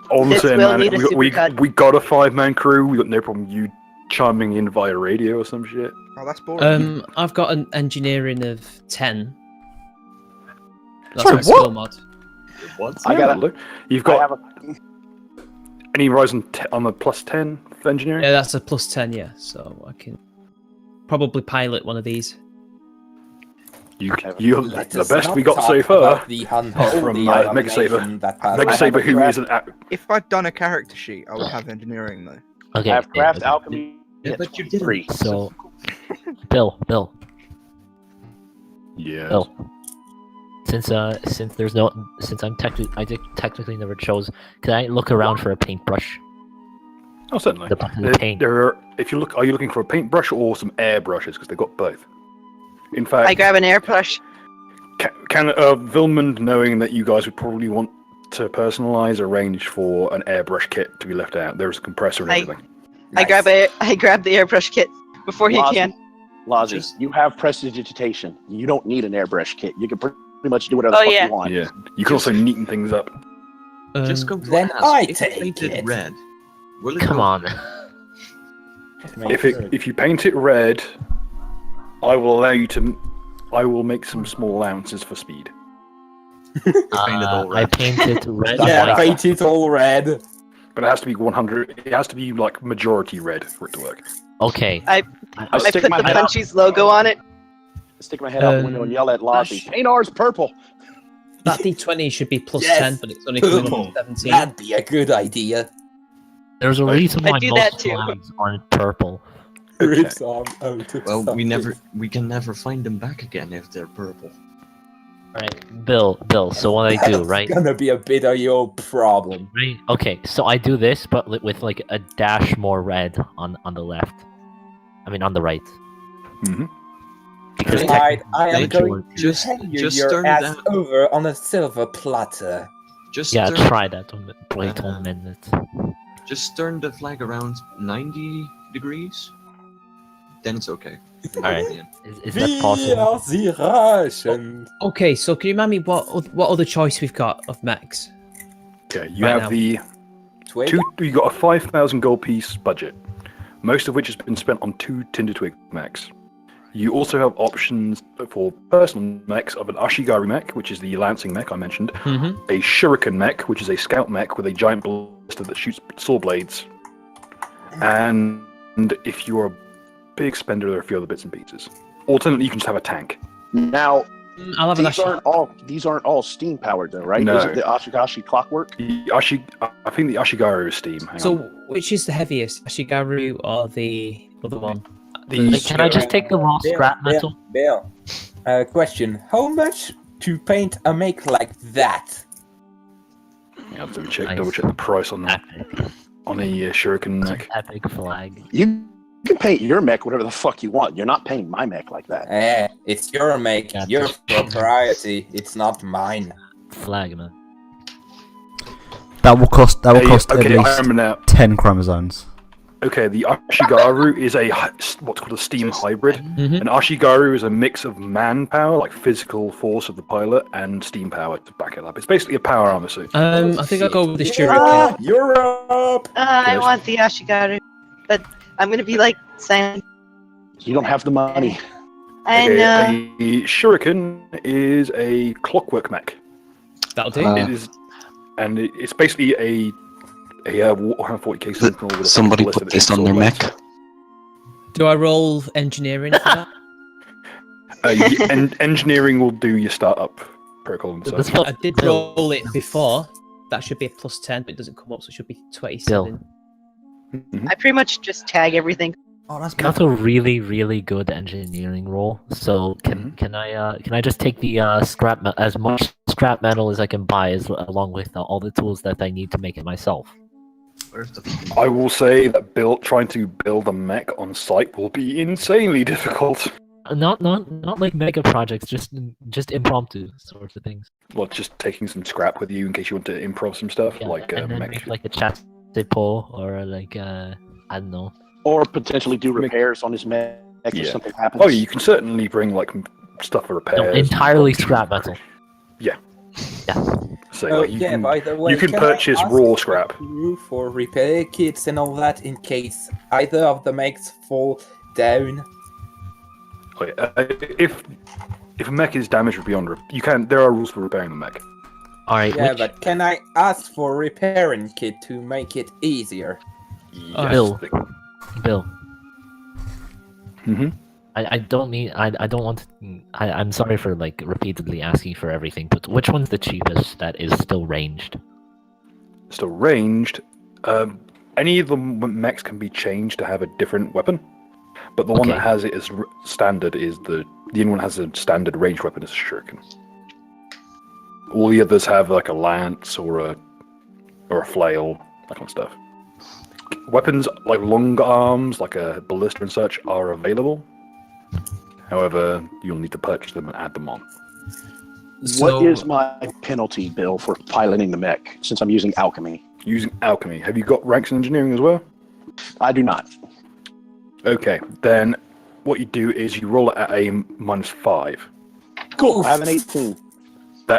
All I'm This saying, will man, need a we supercut. got a 5-man crew. We got no problem you chiming in via radio or some shit. Oh, that's boring. I've got an engineering of 10. That's Sorry, my skill what? mod. What? I got look. You've I got have a any rise on the plus 10 for engineering? Yeah, that's a plus 10, yeah. So I can probably pilot one of these. You Let the us best not we got talk so far about the hunt from the Mega Saber. abomination that passed Mega by. Saber, who is an If I'd done a character sheet, I would have engineering though. Okay. I have yeah, craft okay. alchemy. Yeah, but you didn't. 3. So, Bill, yeah. Bill. Since I'm technically never chose, can I look around for a paintbrush? Oh, certainly. The paint. Are you looking for a paintbrush or some airbrushes? Because they've got both. In fact, I grab an airbrush. Can Vilmond, knowing that you guys would probably want to personalize, arrange for an airbrush kit to be left out? There's a compressor and everything. I grab the airbrush kit before he can. Lazi, you have prestidigitation. You don't need an airbrush kit. You can pretty much do whatever Oh, the fuck yeah. you want. Yeah, you can also neaten things up. Just go to then ask, I if take painted it. red. Will it Come go- on. If you paint it red, I will allow you to. I will make some small allowances for speed. I painted red. Yeah, white. paint it all red. But it has to be 100. It has to be like majority red for it to work. Okay. I stick put my the head out. Punchies logo on it. Stick my head out the window and yell at Lazi. Paint ours purple. That D20 should be plus Yes, 10, but it's only coming purple. up to 17. That'd be a good idea. There's a reason I why do most that too. flags aren't purple. It's out of Well, something. we can never find them back again if they're purple. Right, Bill. So what I do, That's right? gonna be a bit of your problem. Right. Okay, so I do this, but with like a dash more red on the left. I mean, on the right. Mm-hmm. Because Tonight, I am Nature, going to just hand you turn your it ass down. over on a silver platter. Just Yeah, turn, try that. Wait 1 minute. just turn the flag around 90 degrees. Then it's okay. Alright. Yeah. Is that possible? the Russians. Okay, so can you remind me what other choice we've got of mechs? Okay, you Right have now. the Twig? you got a 5,000 gold piece budget, most of which has been spent on 2 Tinder Twig mechs. You also have options for personal mechs of an Ashigaru mech, which is the lancing mech I mentioned, a Shuriken mech, which is a scout mech with a giant ballista that shoots saw blades, and if you're a big spender, there are a few other bits and pieces. Alternately, you can just have a tank. Now, I'll have an these aren't all steam powered though, right? No. Is it the Ashigashi clockwork? I think the Ashigaru is steam. Hang So, on. which is the heaviest, Ashigaru or the other one? Can I just take the raw scrap metal? Bill, question. How much to paint a make like that? You have to double check the price on that. On a Shuriken mech. Epic flag. You can paint your mech whatever the fuck you want. You're not painting my mech like that. It's your make, your propriety. It's not mine. Flag, man. That will cost at I remember least now. 10 chromosomes. Okay, the Ashigaru is what's called a steam hybrid. An Ashigaru is a mix of manpower, like physical force of the pilot, and steam power to back it up. It's basically a power armor suit. I think I'll go with the Shuriken. Europe! I want the Ashigaru, but I'm gonna be like saying. You don't have the money. I Okay, know. a Shuriken is a clockwork mech. That'll do. It is, and it's basically a 140k sentinel with a Somebody ballista put that this shoots on saw their blades. mech. Do I roll engineering for that? Engineering will do your startup protocol and stuff. I did roll it before. That should be a +10, but it doesn't come up, so it should be 27. I pretty much just tag everything. Oh, that's That's a really, really good engineering roll. So can I just take the as much scrap metal as I can buy, along with all the tools that I need to make it myself? I will say that trying to build a mech on site will be insanely difficult. Not like mega projects, just impromptu sorts of things. Well, just taking some scrap with you in case you want to improv some stuff, like and then mech. make like a chassis pull or like I don't know. Or potentially do repairs on his mech if Yeah. something happens. Oh, you can certainly bring like stuff for repairs. No, entirely scrap metal. Yeah. Yeah. So Oh, like, you yeah, can, by the way, you can can I purchase ask raw scrap. you for repair kits and all that in case either of the makes fall down? Oh, yeah. If a mech is damaged beyond, there are rules for repairing the mech. All right. Yeah, but can I ask for a repairing kit to make it easier? Yes, Bill. Mm-hmm. I don't mean I don't want to, I'm sorry for like repeatedly asking for everything, but which one's the cheapest that is still ranged? Still ranged. Any of the mechs can be changed to have a different weapon, but the one that has it as standard is the only one that has a standard ranged weapon is a Shuriken. All the others have like a lance or a flail, that kind of stuff. Weapons like long arms, like a ballista and such, are available. However, you'll need to purchase them and add them on. What is my penalty, Bill, for piloting the mech since I'm using alchemy? Using alchemy. Have you got ranks in engineering as well? I do not. Okay, then what you do is you roll it at a -5. Cool. I have an 18.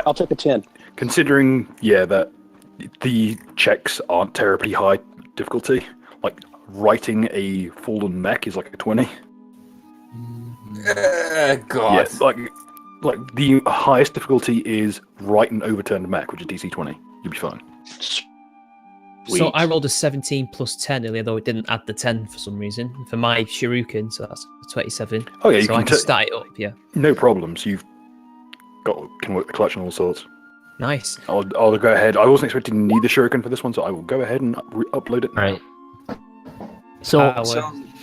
I'll take a 10. Considering, that the checks aren't terribly high difficulty, like writing a fallen mech is like a 20. God. Yeah, like the highest difficulty is write an overturned mech, which is DC 20. You'll be fine. So I rolled a 17 plus 10 earlier, though it didn't add the 10 for some reason for my Shuriken, so that's 27. Oh yeah, you so can I can start it up. Yeah. No problems. You've can work the clutch and all sorts. Nice. I'll go ahead. I wasn't expecting to need the Shuriken for this one, so I will go ahead and upload it now. Right. So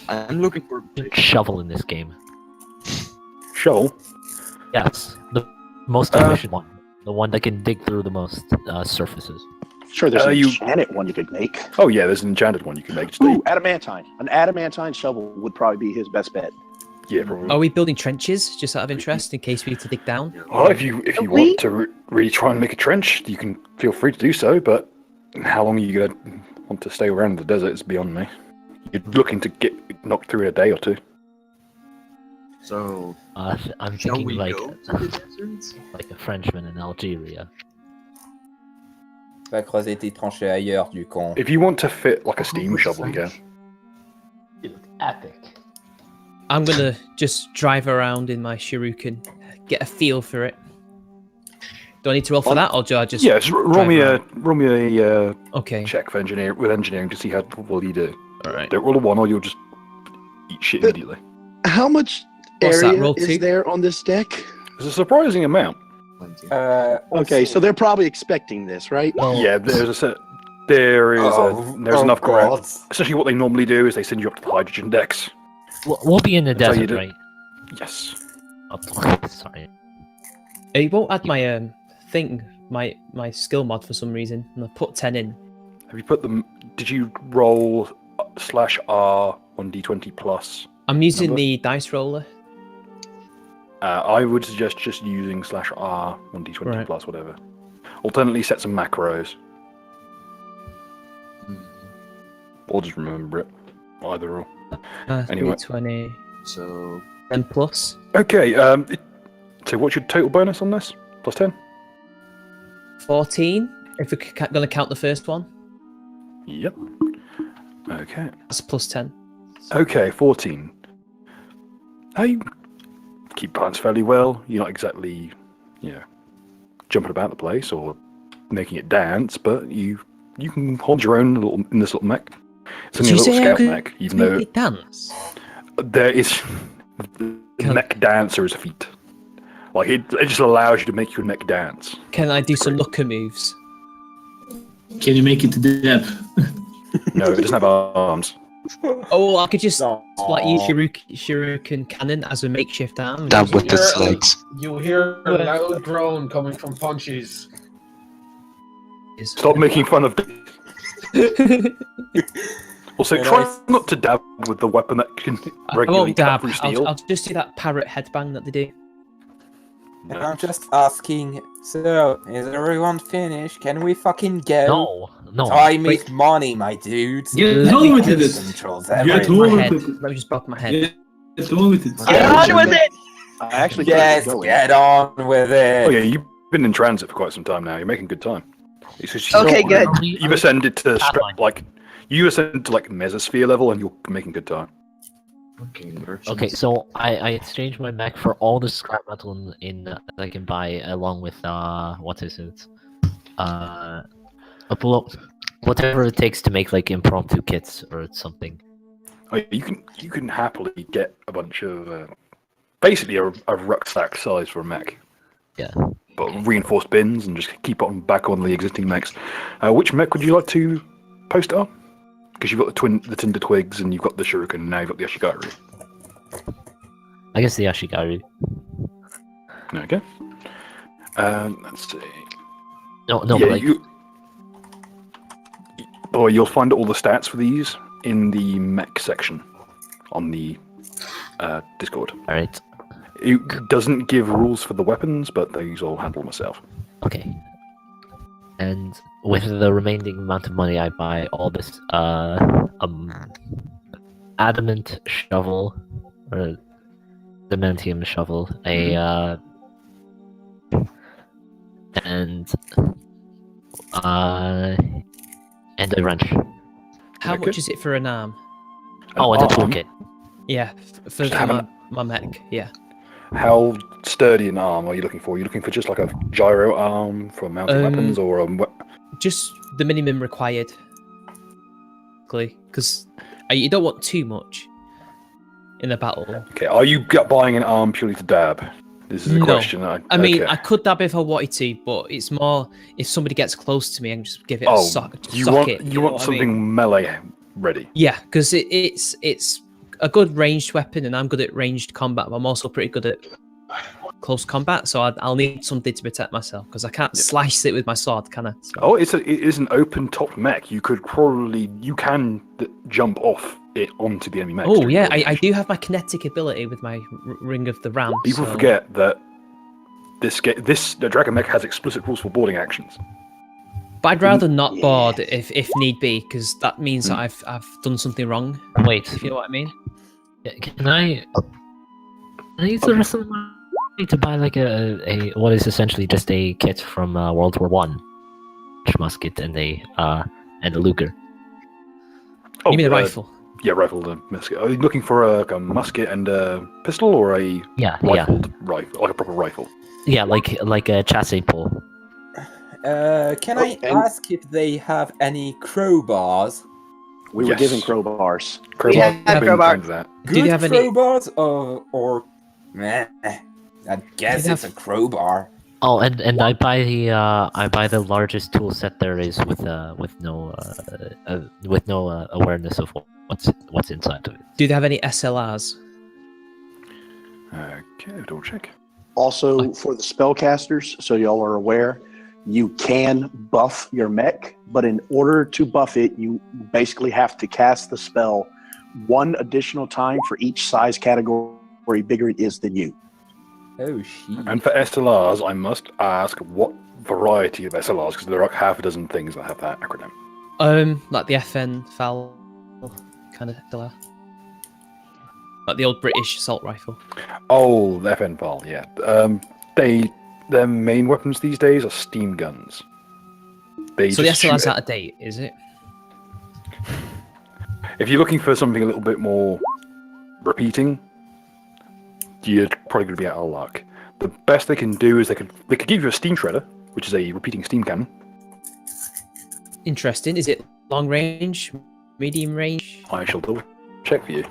I'm looking for a shovel in this game. Shovel? Yes, the most efficient one, the one that can dig through the most surfaces. Sure, there's an enchanted one you could make. Oh yeah, there's an enchanted one you can make. Ooh, adamantine. An adamantine shovel would probably be his best bet. Yeah, probably. Are we building trenches just out of interest in case we need to dig down? Well, if you want to really try and make a trench, you can feel free to do so. But how long are you gonna want to stay around the desert is beyond me. You're looking to get knocked through in a day or two. So, I'm shall thinking we like go to the desert? like a Frenchman in Algeria. Va creuser tes tranchées ailleurs, du con. If you want to fit like a steam shovel, you can. It's epic. I'm gonna just drive around in my Shuriken, get a feel for it. Do I need to roll for that, or do I just? Yes, roll me a okay check for engineering to see how well you do. All right. Don't roll a 1 or you'll just eat shit immediately. How much What's that, area roll is 2? there on this deck? There's a surprising amount. Okay, so they're probably expecting this, right? Yeah, there's enough ground. Essentially, what they normally do is they send you up to the hydrogen decks. We'll be in the That's how you desert, do- right? Yes. Oh, sorry. It won't add my thing, my skill mod for some reason, and I put 10 in. Have you put them? Did you roll /R on D20 plus? I'm using number? the dice roller. I would suggest just using /R on D20 Right. plus whatever. Alternately, set some macros. Or just remember it. Either or. Anyway. 20. So 10 plus. Okay. So what's your total bonus on this? Plus 10. 14. If we're gonna count the first one, Yep. Okay. that's plus 10. Okay, 14. You keep balance fairly well. You're not exactly, jumping about the place or making it dance, but you can hold your own in this little mech. It's only a little scout mech, even though it dance. there is the mech dancer is a feat. Like it just allows you to make your mech dance. Can I do some looker moves? Can you make it dab? No, it doesn't have arms. Oh, I could just like use Shuriken cannon as a makeshift arm. Dab with the legs. You hear a loud groan coming from Punchies. Stop making fun of. Also, try not to dab with the weapon that can I regularly won't cut dab. through steel. I'll just do that parrot headbang that they do. And I'm just asking, so, is everyone finished? Can we fucking go? No. Time is money, my dudes. Get on with it. Get on with it. Let me just block my head. Get on with it. Get on with it! I actually Yes, get on with it. Oh yeah, you've been in transit for quite some time now. You're making good time. Okay, good. You've ascended to mesosphere level, and you're making good time. Okay, so I exchanged my mech for all the scrap metal in that I can buy, along with what is it? Whatever it takes to make like impromptu kits or something. Oh, you can happily get a bunch of basically a rucksack size for a mech. Yeah. But reinforced bins and just keep on back on the existing mechs. Which mech would you like to post it on? Because you've got the Tinder Twigs and you've got the Shuriken and now you've got the Ashigaru. I guess the Ashigaru. Okay. Let's see. No, yeah, but like... you'll find all the stats for these in the mech section on the Discord. Alright. It doesn't give rules for the weapons, but these I'll handle myself. Okay. And with the remaining amount of money, I buy all this adamant shovel or adamantium shovel, and a wrench. How much is it for an arm? Oh, and a toolkit. Yeah, for my mech. Yeah. How sturdy an arm are you looking for? Are you looking for just like a gyro arm for mounting weapons, or just the minimum required? Because you don't want too much in a battle. Okay, are you buying an arm purely to dab? This is a question. I mean, I could dab if I wanted to, but it's more if somebody gets close to me, I can just give it a socket. You want something melee ready? Yeah, because it's a good ranged weapon, and I'm good at ranged combat. But I'm also pretty good at close combat, so I'll need something to protect myself because I can't slice it with my sword, can I? So. Oh, it is an open-top mech. You can jump off it onto the enemy mech. Oh yeah, I do have my kinetic ability with my Ring of the Ram. People forget that the Dragon mech has explicit rules for boarding actions. But I'd rather not board if need be, because that means that I've done something wrong. Wait, if you know what I mean. Can I use the rest of the money to buy like a what is essentially just a kit from World War One, musket and a Luger. Oh, you mean a rifle? Yeah, rifle and musket. Are you looking for a musket and a pistol, or a rifled rifle, like a proper rifle? Yeah, like a chassis pull. Can I ask if they have any crowbars? We were given crowbars. Good Do you have any? crowbars or meh? I guess it's a crowbar. Oh, and I buy the largest tool set there is with no awareness of what's inside of it. Do they have any SLRs? Okay, double check. Also, for the spellcasters, so y'all are aware, you can buff your mech, but in order to buff it, you basically have to cast the spell one additional time for each size category bigger it is than you. Oh, shit. And for SLRs, I must ask what variety of SLRs, because there are like half a dozen things that have that acronym. Like the FN FAL kind of SLR. Like the old British assault rifle. Oh, the FN FAL, yeah. Their main weapons these days are steam guns. So the SLR's out of date, is it? If you're looking for something a little bit more repeating, you're probably going to be out of luck. The best they can do is they could give you a steam shredder, which is a repeating steam cannon. Interesting. Is it long range, medium range? I shall double check for you.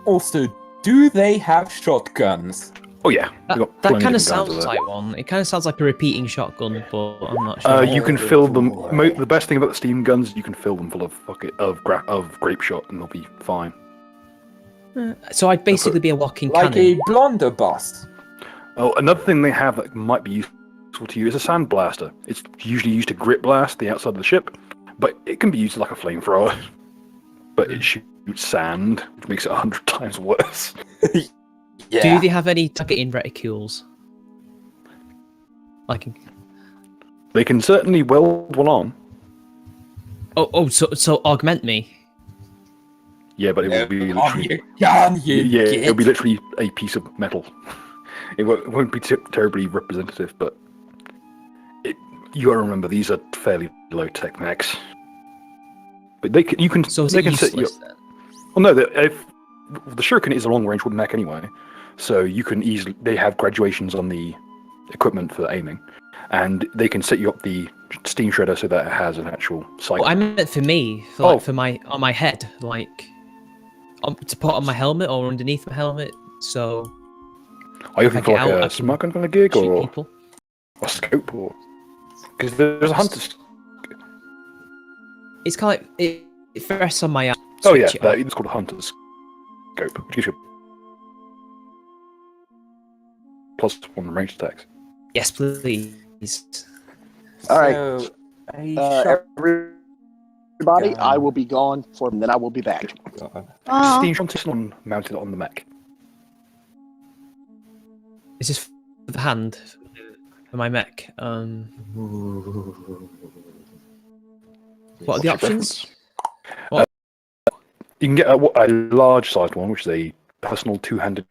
Also, do they have shotguns? Oh yeah, That kind of sounds like one. It kind of sounds like a repeating shotgun, but I'm not sure. You can fill them. The best thing about the steam guns, you can fill them full of grape shot, and they'll be fine. So I'd basically be a walking like cannon. a blunderbuss. Oh, another thing they have that might be useful to you is a sand blaster. It's usually used to grip blast the outside of the ship, but it can be used like a flamethrower. But it shoots sand, which makes it 100 times worse. Yeah. Do they have any targeting reticules? They can certainly weld one on. So augment me. Yeah, but it will be literally. It'll be literally a piece of metal. It won't be terribly representative, but you got to remember these are fairly low tech mechs. But you can. So is they it can useless set you. then? Well, no, the Shuriken is a long range mech anyway, so you can easily. They have graduations on the equipment for aiming, and they can set you up the steam shredder so that it has an actual cycle. Well, I meant for me, for my on my head, to put on my helmet or underneath my helmet. So. Are you looking for like a smug kind of gig or a scope or? Because there's a hunter's. It's kind of like it rests on my arm. Oh yeah, it's called a hunter's scope, which gives you +1 range attacks. Yes, please. All right, everybody, I will be gone and then I will be back. Steam shredder mounted on the mech. Is this for the hand for my mech? What are the options? You can get a large-sized one, which is a personal two-handed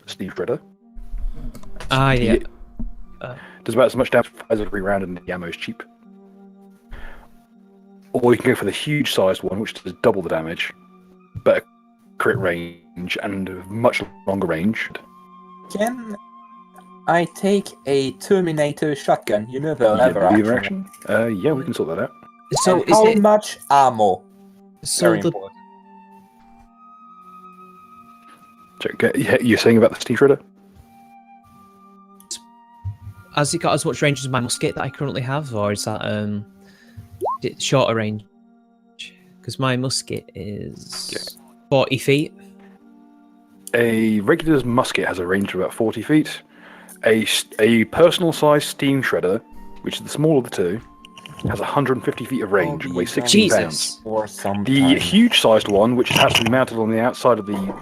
steam shredder. Yeah. Does about as much damage as every round, and the ammo is cheap. Or you can go for the huge-sized one, which does double the damage, better crit range, and much longer range. Can I take a Terminator shotgun? You know the lever action. Yeah, we can sort that out. So and how much ammo? So You're saying about the steam shredder? Has it got as much range as my musket that I currently have, or is that shorter range? Because my musket is 40 feet. A regular musket has a range of about 40 feet. a personal-sized steam shredder, which is the smaller of the two, has 150 feet of range and weighs 16 pounds. Or some The huge-sized one, which has to be mounted on the outside of the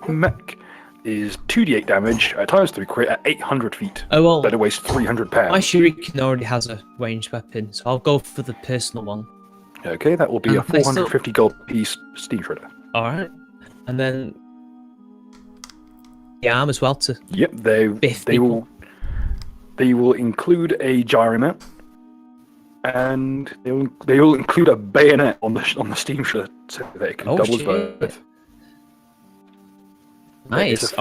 mech, is 2d8 damage at ×3 crit at 800 feet. Oh well. But it weighs 300 pounds. My shuriken already has a ranged weapon, so I'll go for the personal one. Okay, that will be a 450 gold piece steam shredder. All right, and then the arm as well to. Yep, they will include a gyro mount, and they will include a bayonet on the steam shredder so that it can double as both. Nice.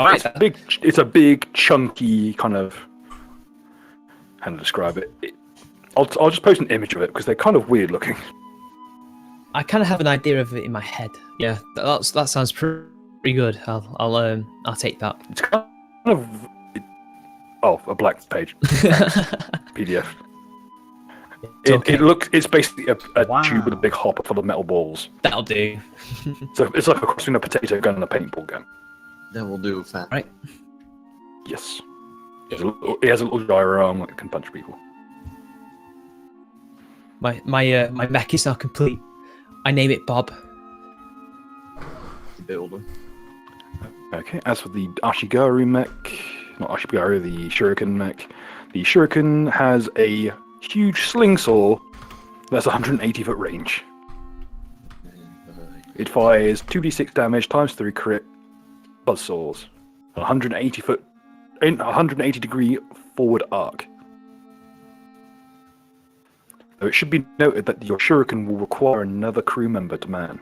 It's a big, chunky kind of. How to describe it? I'll just post an image of it because they're kind of weird looking. I kind of have an idea of it in my head. Yeah, that sounds pretty good. I'll take that. It's kind of a black page PDF. It's basically a tube with a big hopper full of metal balls. That'll do. So it's like a cross between a potato gun and a paintball gun. That will do, fat. Right. Yes. It has a little gyro arm that can punch people. My mech is now complete. I name it Bob. Builder. Okay, as for the Ashigaru mech, not Ashigaru, the Shuriken mech, the Shuriken has a huge sling saw that's 180 foot range. It fires 2d6 damage ×3 crit buzzsaws, 180 degree forward arc. So it should be noted that your shuriken will require another crew member to man.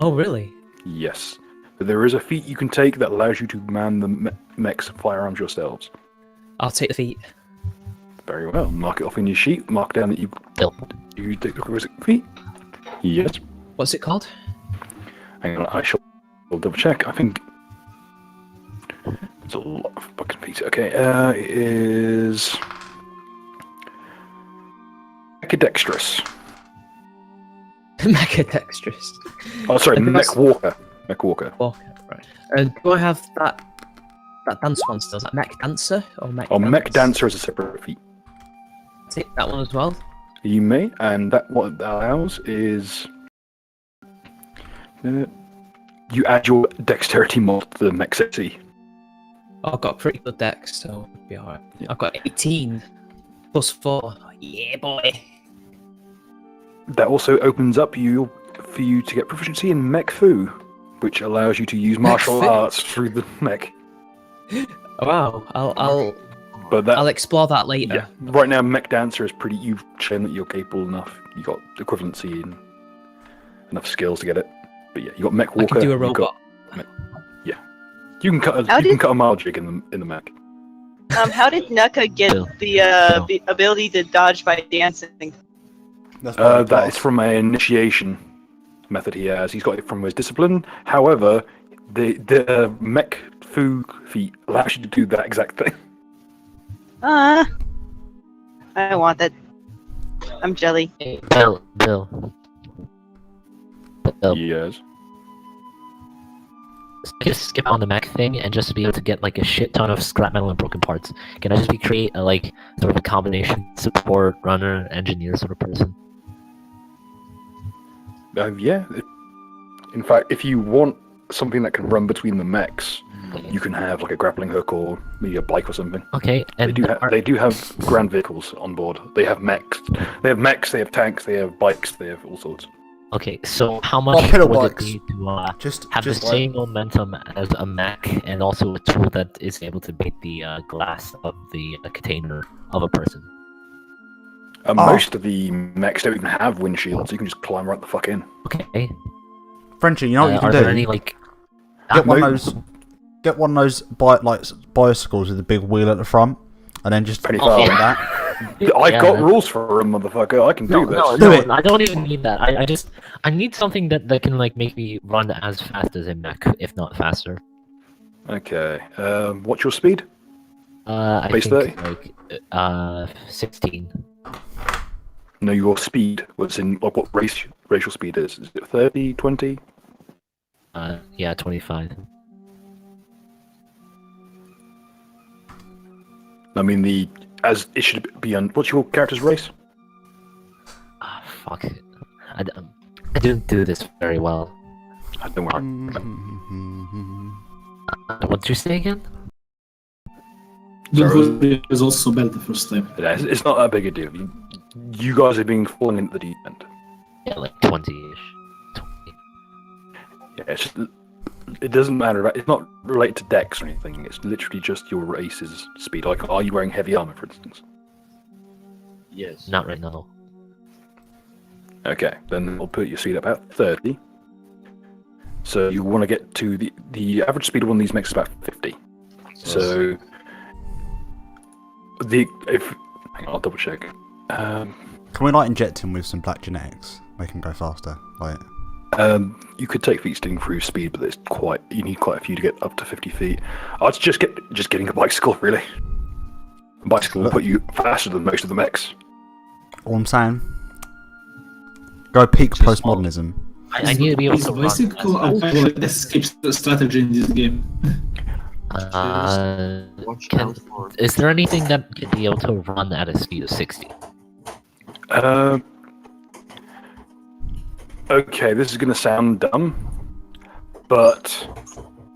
Oh really? Yes. But there is a feat you can take that allows you to man the mech's firearms yourselves. I'll take the feat. Very well. Mark it off in your sheet. Mark down that you take the requisite feat. Yes. What's it called? Hang on, I shall double check. I think it's a lot of fucking feet. Okay, it is Mechadextrous. Mechadextrous. Oh, sorry, Mech Walker. Mech Walker. Walker, right. Do I have that dance one still? Is that Mech Dancer or Mech? Oh, Mech Dancer is a separate feat. Take that one as well. You may, and that what that allows is you add your dexterity mod to the Mech sexy. Oh, I've got pretty good dex, so it'll be alright. Yeah. I've got 18 plus 4. Yeah, boy. That also opens up for you to get proficiency in Mech Fu, which allows you to use martial arts through the mech. Wow, I'll explore that later. Yeah. Right now, Mech Dancer is pretty. You've shown that you're capable enough. You got equivalency and enough skills to get it. But yeah, you got Mech Walker. I can do a robot. Yeah, you can cut a mile jig in the mech. How did Nuka get the ability to dodge by dancing? That is from an initiation method he has. He's got it from his discipline. However, the Mech Fu feat allows you to do that exact thing. I want that. I'm jelly. Bill. Yes. Just skip on the mech thing and just be able to get like a shit ton of scrap metal and broken parts. Can I just create a sort of a combination support, runner, engineer sort of person? Yeah. In fact, if you want something that can run between the mechs, you can have like a grappling hook or maybe a bike or something. Okay, and they do have ground vehicles on board. They have mechs. They have mechs. They have tanks. They have bikes. They have all sorts. Okay, so how much would it be to have the same momentum as a mech and also a tool that is able to beat the glass of the container of a person? Most of the mechs don't even have windshields. You can just climb right the fuck in. Okay. Frenchie, you know what you can are do? There any, get one of those bicycles with a big wheel at the front, and then just Penny follow farthing. that. I've got rules for a motherfucker. I can do this. No, I don't even need that. I need something that can make me run as fast as a mech, if not faster. Okay. What's your speed? I Base think 30? 16. No, your speed. What's in what racial speed is? Is it 30, 20? Yeah, 25. I mean, as it should be on. What's your character's race? Ah, fuck it. I didn't do this very well. Don't worry. What did you say again? It was also bad the first time. Yeah, it's not that big a deal. You guys are being falling into the deep end. Yeah, like 20-ish. Yeah, it doesn't matter. It's not related to dex or anything. It's literally just your race's speed. Like, are you wearing heavy armor, for instance? Yes. Not right now. Okay, then I'll put your speed up at 30. So you want to get to the average speed of one of these mechs is about 50. So hang on, I'll double check. Can we like inject him with some black genetics? Make him go faster. Like. You could take feet sitting through speed, but you need quite a few to get up to 50 feet. I'd suggest getting a bicycle, really. A bicycle will put you faster than most of the mechs. All I'm saying, go peak postmodernism. I need to be able to run. Bicycle escape strategy in this game. Is there anything that can be able to run at a speed of 60? Okay, this is going to sound dumb, but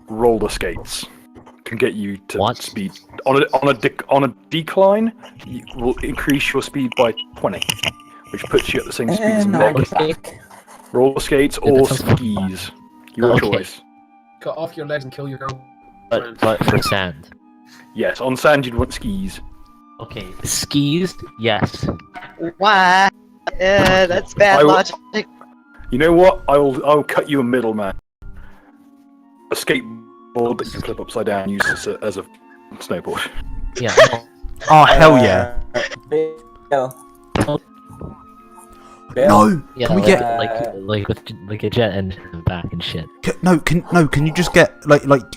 roller skates can get you to speed on a decline. You will increase your speed by 20, which puts you at the same speed as a mech. Roller skates or skis, your choice. Cut off your legs and kill your girl. But for sand. Yes, on sand you'd want skis. Okay, skis, yes. Why? That's bad logic. You know what? I'll cut you a middleman. A skateboard that you flip upside down and use as a snowboard. Yeah. Oh hell yeah! No, Yeah, can we get like with like a jet engine in the back and shit. Can you just get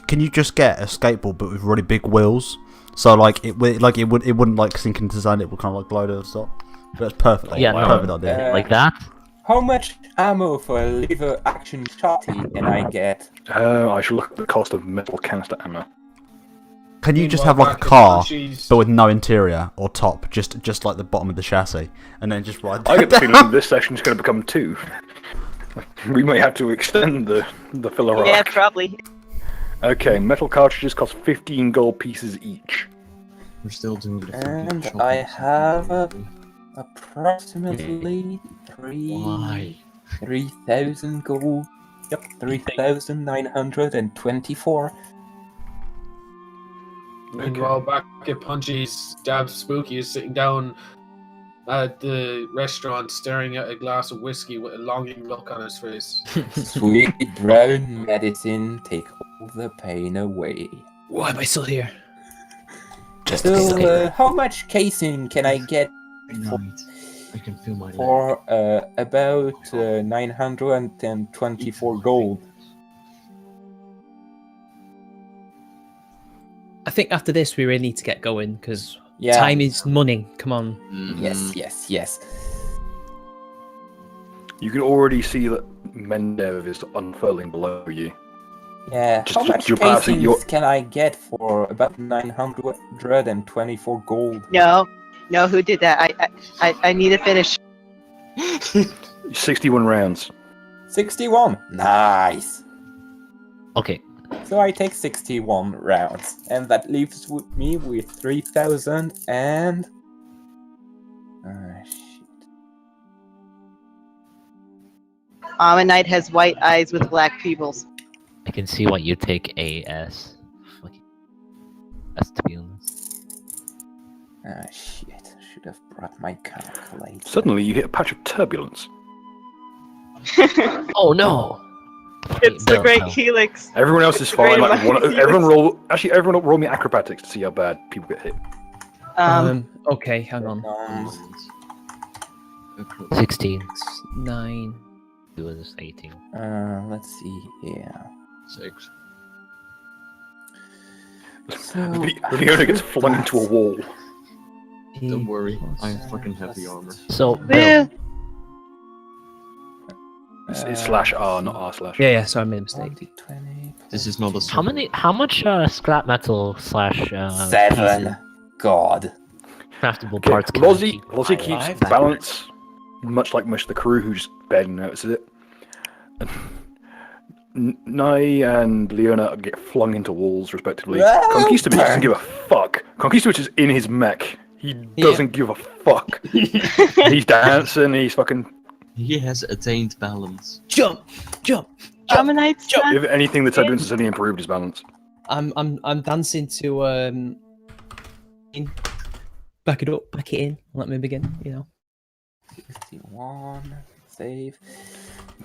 can you just get a skateboard but with really big wheels? So it wouldn't like sink into sand. It would kind of like blow to the stop. That's perfect. Yeah, perfect idea. Like that. How much ammo for a lever action shotty can I get? I should look at the cost of metal canister ammo. Can you just have like a car, but with no interior or top, just like the bottom of the chassis, and then just ride? I get the feeling this section is going to become 2. We may have to extend the filler arc. Yeah, probably. Okay, metal cartridges cost 15 gold pieces each. We're still doing the And I have approximately 3,000 gold. Yep, 3,924. Meanwhile, back at Punchy's, Dab Spooky is sitting down at the restaurant staring at a glass of whiskey with a longing look on his face. Sweet brown medicine, take all the pain away. Why am I still here? So, how much casing can I get I can feel my for about 924 gold? I think after this we really need to get going because Yeah. time is money. Come on. Yes. You can already see that Mendev is unfurling below you. Yeah. Just- How much you're passing casings your- can I get for about 924 gold? No, who did that? I need to finish. 61 rounds. 61. Nice. Okay. So I take 61 rounds, and that leaves me with 3,000 and... shit. Ammonite has white eyes with black pupils. I can see what you take AS. Fucking S to be honest. Shit. Should have brought my calculator. Suddenly you hit a patch of turbulence. Oh no! It's the No, Great no. Helix. Everyone else is fine. Like, everyone roll me acrobatics to see how bad people get hit. Okay, hang on. 16. 9. It was 18. Let's see here. 6. So, Leona gets flung into a wall. Don't worry, I fucking have the armor. So, Yeah. It's slash R, not R slash. Yeah, so I made a mistake. 20, This is not a how much scrap metal slash 7. God. Craftable parts. Lozzie keeps balance, much like most of the crew who just barely notices it. Nai and Leona get flung into walls, respectively. Conquistador doesn't give a fuck. Conquistador is in his mech. He doesn't give a fuck. He's dancing, he's fucking... He has attained balance. Jump! Ammonite jump. If anything, the turbulence has only improved his balance. I'm dancing to back it up, back it in. Let me begin. 51 save.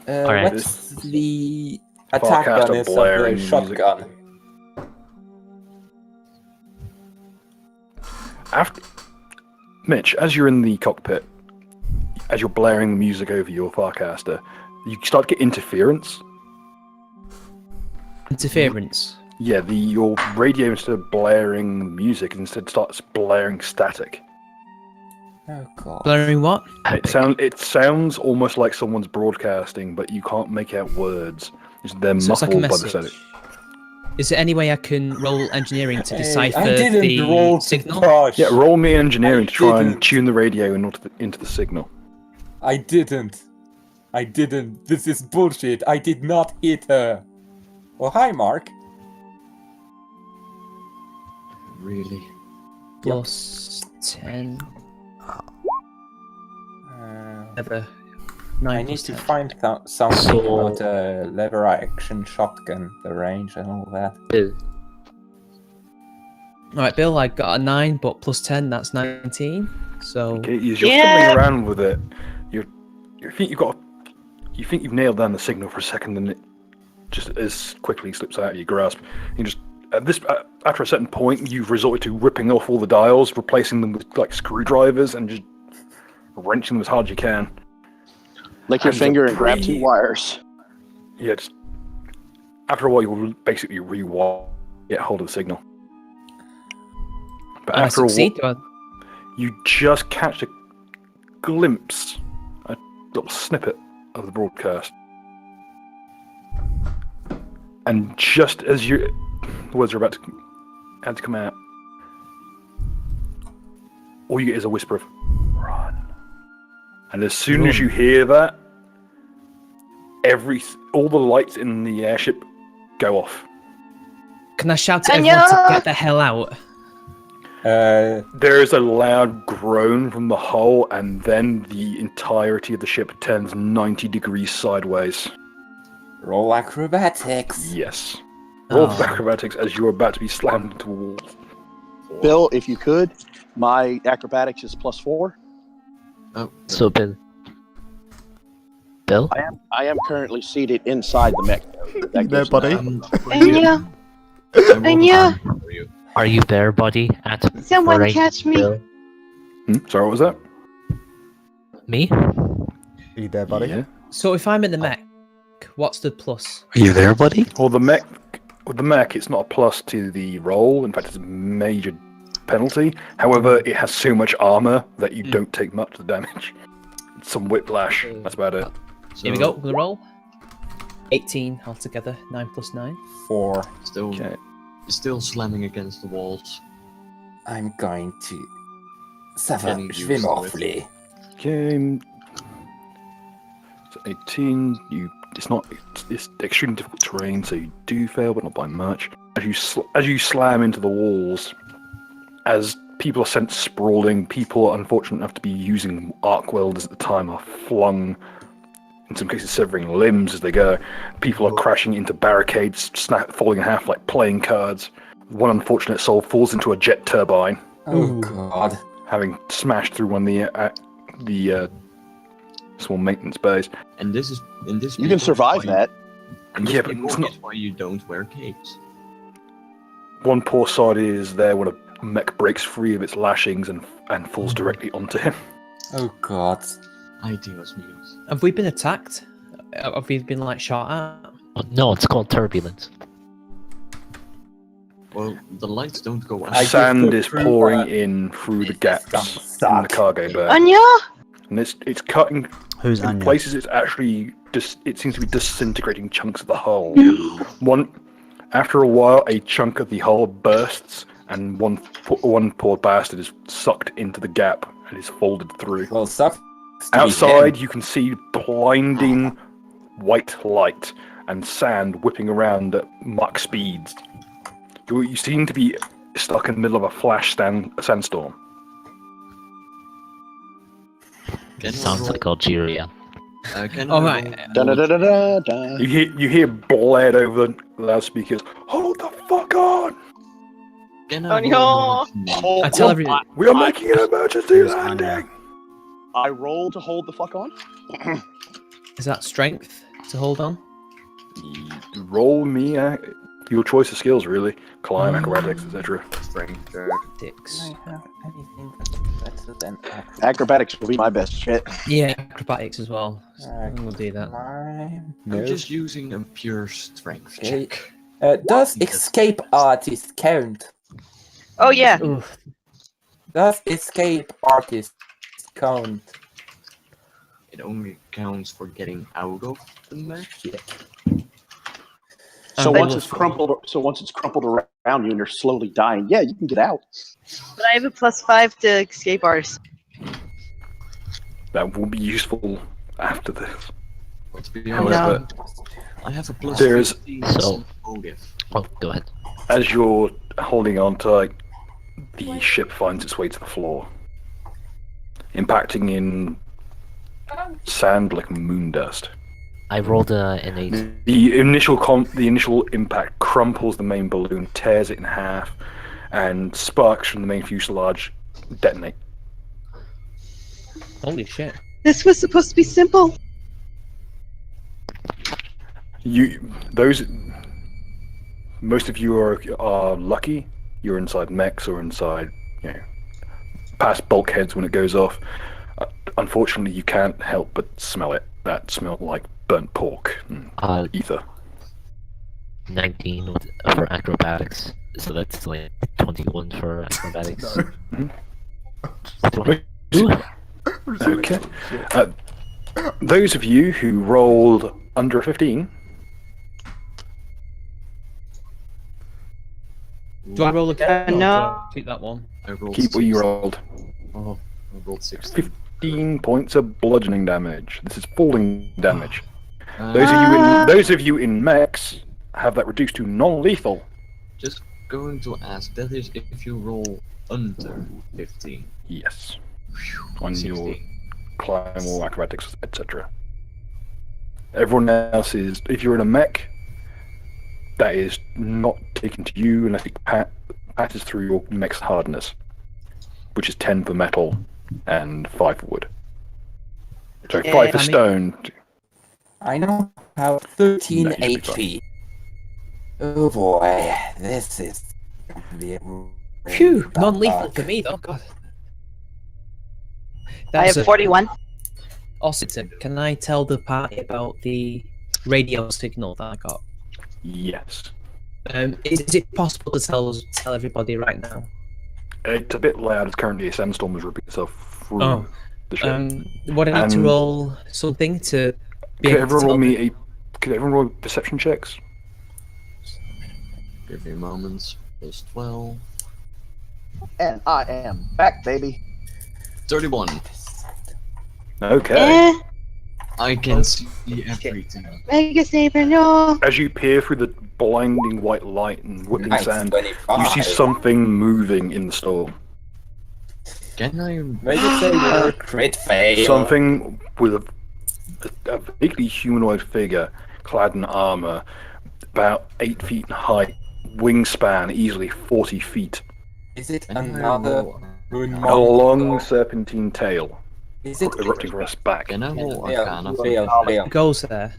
Alright. What's the attack gun is of the shotgun? Mitch, as you're in the cockpit, as you're blaring the music over your Farcaster, you start to get interference. Interference? Yeah, your radio, instead of blaring music, instead starts blaring static. Oh god. Blaring what? It sounds almost like someone's broadcasting, but you can't make out words. They're So it's like a muffled by the message. static. Is there any way I can roll engineering to decipher I didn't the roll to signal? push. Yeah, roll me engineering to try and didn't. tune the radio into the signal. I didn't. This is bullshit. I did not hit her. Oh, hi, Mark. Really? Plus 10. Ever. I need to find something about a lever action shotgun, the range and all that. Alright, Bill, I got a 9, but plus 10, that's 19. So. Okay, you're fiddling around with it. You think you've nailed down the signal for a second, and it just as quickly slips out of your grasp. You just after a certain point, you've resorted to ripping off all the dials, replacing them with like screwdrivers, and just wrenching them as hard as you can. Lick your finger and grab 2 wires. Yeah, just after a while, you'll basically get hold of the signal. But after a while, you just catch a glimpse, a little snippet of the broadcast. And just as the words are about to come out, all you get is a whisper of "run." And as soon as you hear that, all the lights in the airship go off. Can I shout to everyone to get the hell out? There is a loud groan from the hull, and then the entirety of the ship turns 90 degrees sideways. Roll acrobatics. Yes. Roll acrobatics as you're about to be slammed into a wall. Bill, if you could, my acrobatics is +4. Oh, so Bill. I am currently seated inside the mech. There, buddy. Anya, Are you there, buddy? someone Alright, catch me. Bill? Sorry, what was that? Me? Are you there, buddy? Yeah. So if I'm in the mech, what's the plus? Are you there, buddy? Well, the mech, it's not a plus to the roll. In fact, it's a major penalty. However, it has so much armor that you don't take much of the damage. Some whiplash. That's about it. Here we go. We'll roll. 18 altogether. 9 plus 9. 4. Still slamming against the walls. I'm going to swim awfully. Okay. So 18. It's extremely difficult terrain, so you do fail, but not by much. As you slam into the walls, as people are sent sprawling, people unfortunate enough to be using arc welders at the time are flung, in some cases severing limbs as they go. People are crashing into barricades, falling in half like playing cards. One unfortunate soul falls into a jet turbine. Oh god. Having smashed through one of the small maintenance bays. And this is You can survive that. Yeah, but it's not why you don't wear capes. One poor sod is there when a mech breaks free of its lashings and falls directly onto him. Oh god. Ideas meals. Have we been attacked? Have we been like shot at? No, it's called turbulence. Well, the lights don't go out. Sand is pouring in through the gaps in the cargo bay. Anya? And it's cutting. Who's in Anya? places it's actually it seems to be disintegrating chunks of the hull. After a while, a chunk of the hull bursts and one poor bastard is sucked into the gap and is folded through. Well, sucks. Outside, you can see blinding white light and sand whipping around at Mach speeds. You seem to be stuck in the middle of a flash sandstorm. It sounds like Algeria. Alright. You hear bled over the loudspeakers. Hold the fuck on! Oh no! I tell everyone. We are making an emergency landing! I roll to hold the fuck on. Is that strength to hold on? Roll me your choice of skills, really. Climb, acrobatics, etc. Strength. Acrobatics will be my best shit. Yeah, acrobatics as well. So we'll do that. I'm just using a pure strength check. Does escape artist count? Oh yeah. Oof. Does escape artist count? It only counts for getting out of the mech. So once it's crumpled around you and you're slowly dying, yeah, you can get out. But I have a +5 to escape artist. That will be useful after this. Let's be honest, honest, I have a plus There's 15. So, oh, go ahead. As you're holding on tight, the ship finds its way to the floor, impacting in sand like moon dust. I rolled an 8. The initial impact crumples the main balloon, tears it in half, and sparks from the main fuselage detonate. Holy shit. This was supposed to be simple. Most of you are lucky. You're inside mechs or inside, past bulkheads when it goes off. Unfortunately, you can't help but smell it. That smelled like burnt pork and ether. 19 for acrobatics, so that's like 21 for acrobatics. Okay. Those of you who rolled under a 15. Do I roll again? No. Keep that one. Keep what you rolled. Oh, I rolled 16. 15 points of bludgeoning damage. This is falling damage. Those of you in mechs have that reduced to non-lethal. Just going to ask, that is if you roll under 15. Yes. On your climb or acrobatics, etc. Everyone else is, if you're in a mech, that is not taken to you unless it passes through your mech's hardness, which is 10 for metal and 5 for wood. So 5 for stone. I now have 13 HP. Oh boy, this is... Phew, non-lethal for me though, god. I have 41. Also, can I tell the party about the radio signal that I got? Yes. Is it possible to tell everybody right now? It's a bit loud. It's currently a sandstorm is ripping itself through the ship. Would I need to roll something to be Could able to everyone tell could everyone roll perception checks? Give me moments. Plus 12. And I am back, baby. 31. Okay. I can see everything. Mega Saber, no. As you peer through the blinding white light and whipping Nice, sand, 25. you see something moving in the storm. Can I... Mega Saber, crit fail. Something with a vaguely humanoid figure, clad in armor, about 8 feet in height, wingspan easily 40 feet. Is it another moon A monster? long serpentine tail. Is it erupting from its back? Can I roll Fail, Arcana? fail, fail. who goes there?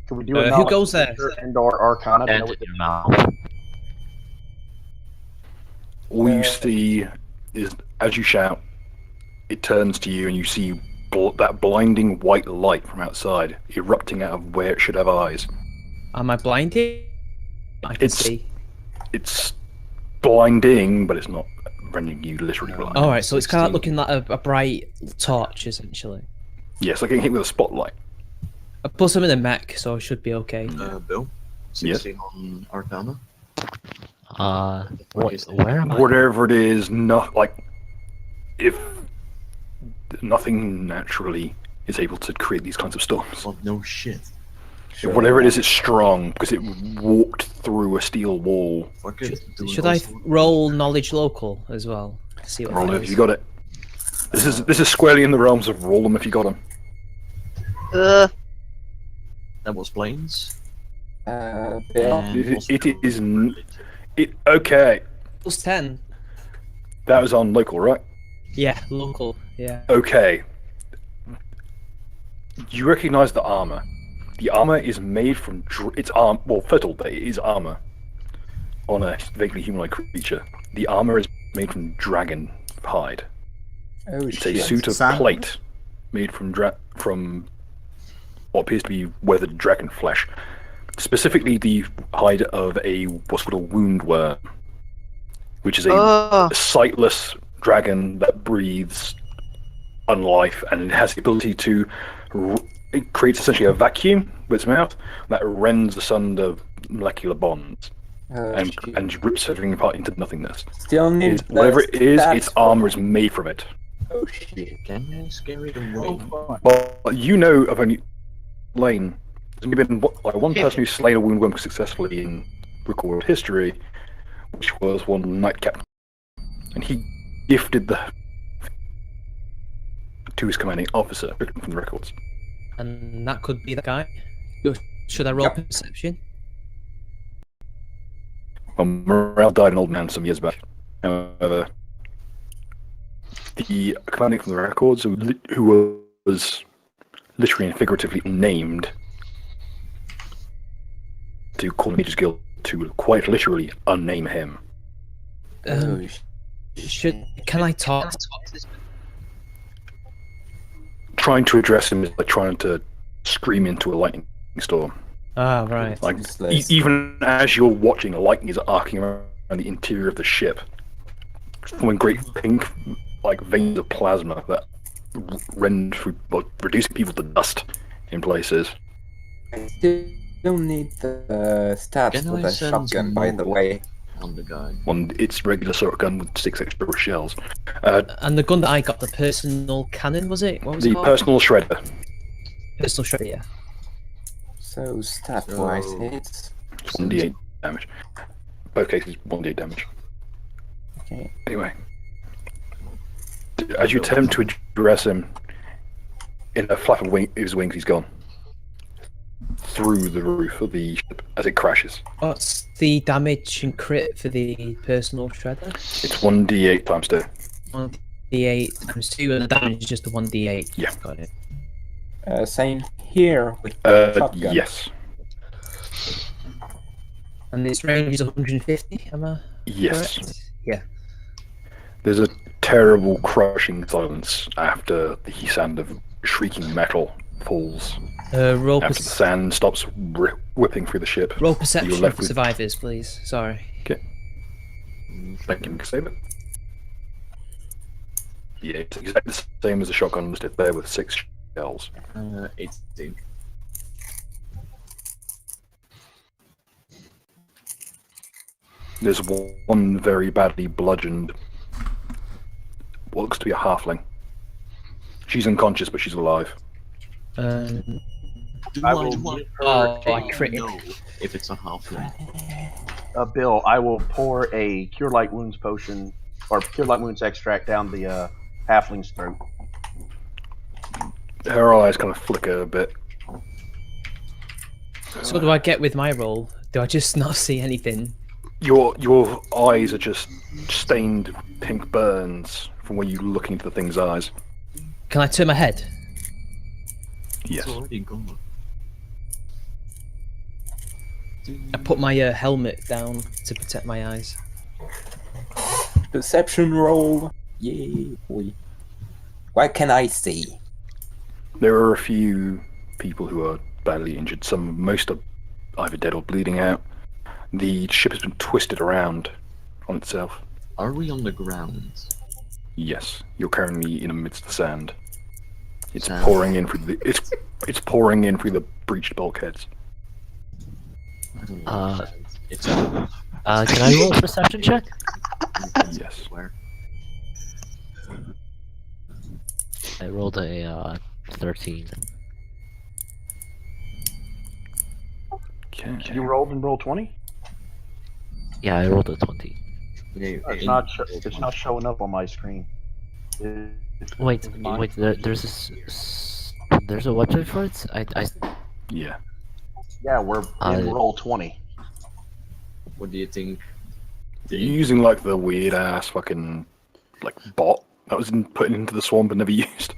Can we do Who goes there? And/or Arcana? To know what All you see is, as you shout, it turns to you and you see that blinding white light from outside erupting out of where it should have eyes. Am I blinded? I can see. It's blinding, but it's not rendering you literally blind. Alright, so it's kind of looking like a bright torch, essentially. Yes, like getting hit with a spotlight. Plus I'm in a mech, so I should be okay. Bill? 16 on Arcana? Where am I? Whatever it is, if nothing naturally is able to create these kinds of storms. Well, no shit. Whatever it is, it's strong because it walked through a steel wall. Should I roll knowledge local as well? See what Roll that it if is? you got it. This is squarely in the realms of roll them if you got them. That was planes. Okay. Plus 10. That was on local, right? Yeah, local. Yeah. Okay. You recognize the armor. The armor is made from it's well, first of all, it is armor on a vaguely humanoid creature. The armor is made from dragon hide. Oh, it's shit. a suit of plate made from what appears to be weathered dragon flesh. Specifically, the hide of what's called a wound worm, which is a sightless dragon that breathes unlife, and it has the ability to. It creates essentially a vacuum with its mouth that rends asunder molecular bonds and rips everything apart into notothingness. Still need whatever it is, its armor is made from it. Oh shit! Scary to roll. Well, you know of only Lane. There's only been one person who's slain a wound worm successfully in recorded history, which was one Knight Captain, and he gifted to his commanding officer from the records. And that could be the guy. Should I roll perception? Well, Morale died an old man some years back. However, the commanding from the records, who was literally and figuratively named to call the Mage's Guild to quite literally unname him. Can I talk? Trying to address him is like trying to scream into a lightning storm. Ah, right. Like even as you're watching, lightning is arcing around the interior of the ship, forming great pink veins of plasma that rend through, reducing people to dust in places. I still need the stats for the shotgun, by the way. On the gun. It's regular sort of gun with 6 extra shells. And the gun that I got, the personal cannon, was it? What was it called? Personal shredder. Personal shredder, yeah. So stat-wise, it's 1d8 damage. Both cases, 1d8 damage. Okay. Anyway, as you attempt to address him, in a flap of his wings, he's gone through the roof of the ship as it crashes. What's the damage and crit for the personal shredder? It's 1d8 times 2. 1d8 times 2, and the damage is just a 1d8. Yeah. Got it. Same here with the shotgun. Yes. And its range is 150, am I Yes. correct? Yeah. There's a terrible crushing silence after the sound of shrieking metal falls. Roll after the sand stops whipping through the ship. Roll You're perception left for with- survivors, please. Sorry. Okay. Thank you, save it. Yeah, it's exactly the same as the shotgun listed there with 6 shells. 18. There's one very badly bludgeoned, what looks to be a halfling. She's unconscious, but she's alive. I will I crit. If it's a halfling. Bill, I will pour a Cure Light Wounds potion or Cure Light Wounds extract down the halfling's throat. Her eyes kind of flicker a bit. So what do I get with my roll? Do I just not see anything? Your eyes are just stained pink burns from when you look into the thing's eyes. Can I turn my head? Yes. It's already gone. I put my helmet down to protect my eyes. Perception roll. Yay, boy. What can I see? There are a few people who are badly injured. Most are either dead or bleeding out. The ship has been twisted around on itself. Are we on the ground? Yes, you're currently in amidst the sand. It's Sand. pouring in through the it's pouring in through the breached bulkheads. I don't know. It's Can I roll a perception check? Yes. I rolled a 13. Okay. You rolled in roll 20? Yeah, I rolled a 20. It's not showing up on my screen. Wait, Is mine? wait. There's a website for it. Yeah. Yeah, we're in roll 20. What do you think? You're using like the weird ass fucking like bot that was put into the swamp and never used.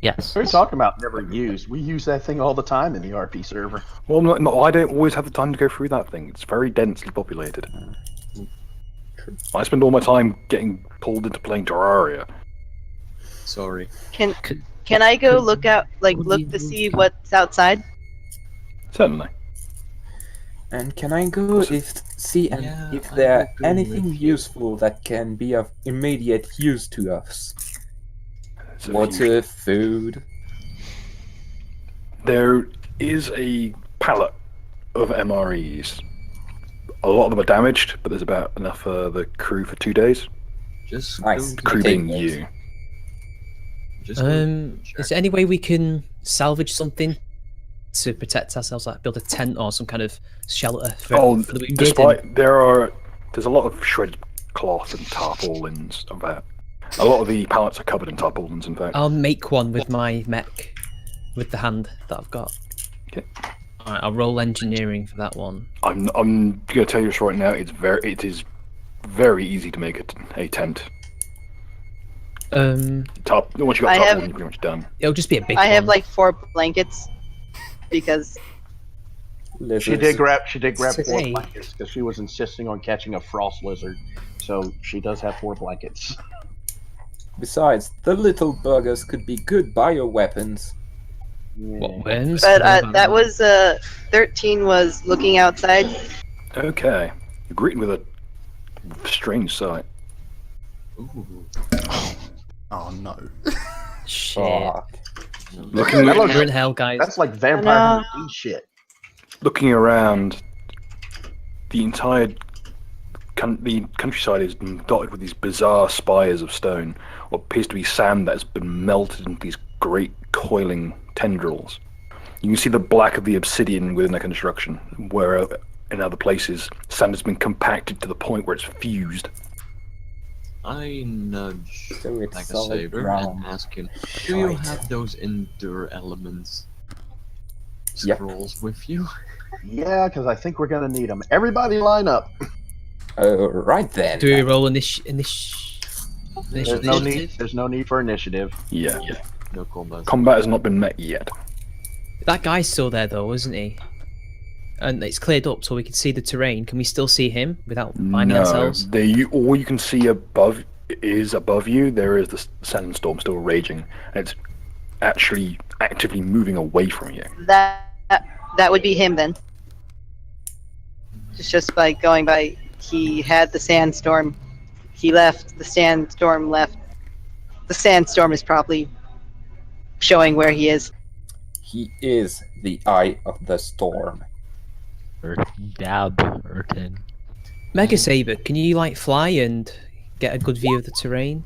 Yes. What are you talking about? Never used. We use that thing all the time in the RP server. Well, no, I don't always have the time to go through that thing. It's very densely populated. I spend all my time getting pulled into playing Terraria. Sorry. Can I go look to see what's outside? Certainly. And can I go if there anything useful that can be of immediate use to us? Water, food. There is a pallet of MREs. A lot of them are damaged, but there's about enough for the crew for 2 days. Just nice. The crew being you. Is there any way we can salvage something to protect ourselves, like build a tent or some kind of shelter for the wounded? There's a lot of shredded cloth and tarpaulins of that. A lot of the pallets are covered in tarpaulins, in fact. I'll make one with my mech, with the hand that I've got. Okay. Alright, I'll roll engineering for that one. I'm gonna tell you this right now. It is very easy to make a tent. Once you got tarpaulin, you're pretty much done. It'll just be a big I one. have like 4 blankets because She did grab 4 blankets because she was insisting on catching a frost lizard. So she does have 4 blankets. Besides, the little buggers could be good bioweapons. What wins? But that was 13 was looking outside. Okay. You're greeted with a strange sight. Ooh. Oh no. Shit. Looking You're in hell, guys. That's like vampire hunting shit. Looking around, the entire the countryside is dotted with these bizarre spires of stone, what appears to be sand that has been melted into these great coiling tendrils. You can see the black of the obsidian within the construction, where in other places sand has been compacted to the point where it's fused. I nudge So it's like a solid saber ground. and ask him, do you have those endure elements scrolls with you? Yeah, because I think we're gonna need them. Everybody line up. Right then. Do we roll initiative? There's no need. There's no need for initiative. Yeah. No combat. Combat has not been met yet. That guy's still there though, isn't he? And it's cleared up so we can see the terrain. Can we still see him without finding ourselves? All you can see above you. There is the sandstorm still raging, and it's actually actively moving away from you. That would be him then. It's just by going by. He had the sandstorm. He left. The sandstorm left. The sandstorm is probably showing where he is. He is the eye of the storm. Urton. Mega Saber, can you like fly and get a good view of the terrain?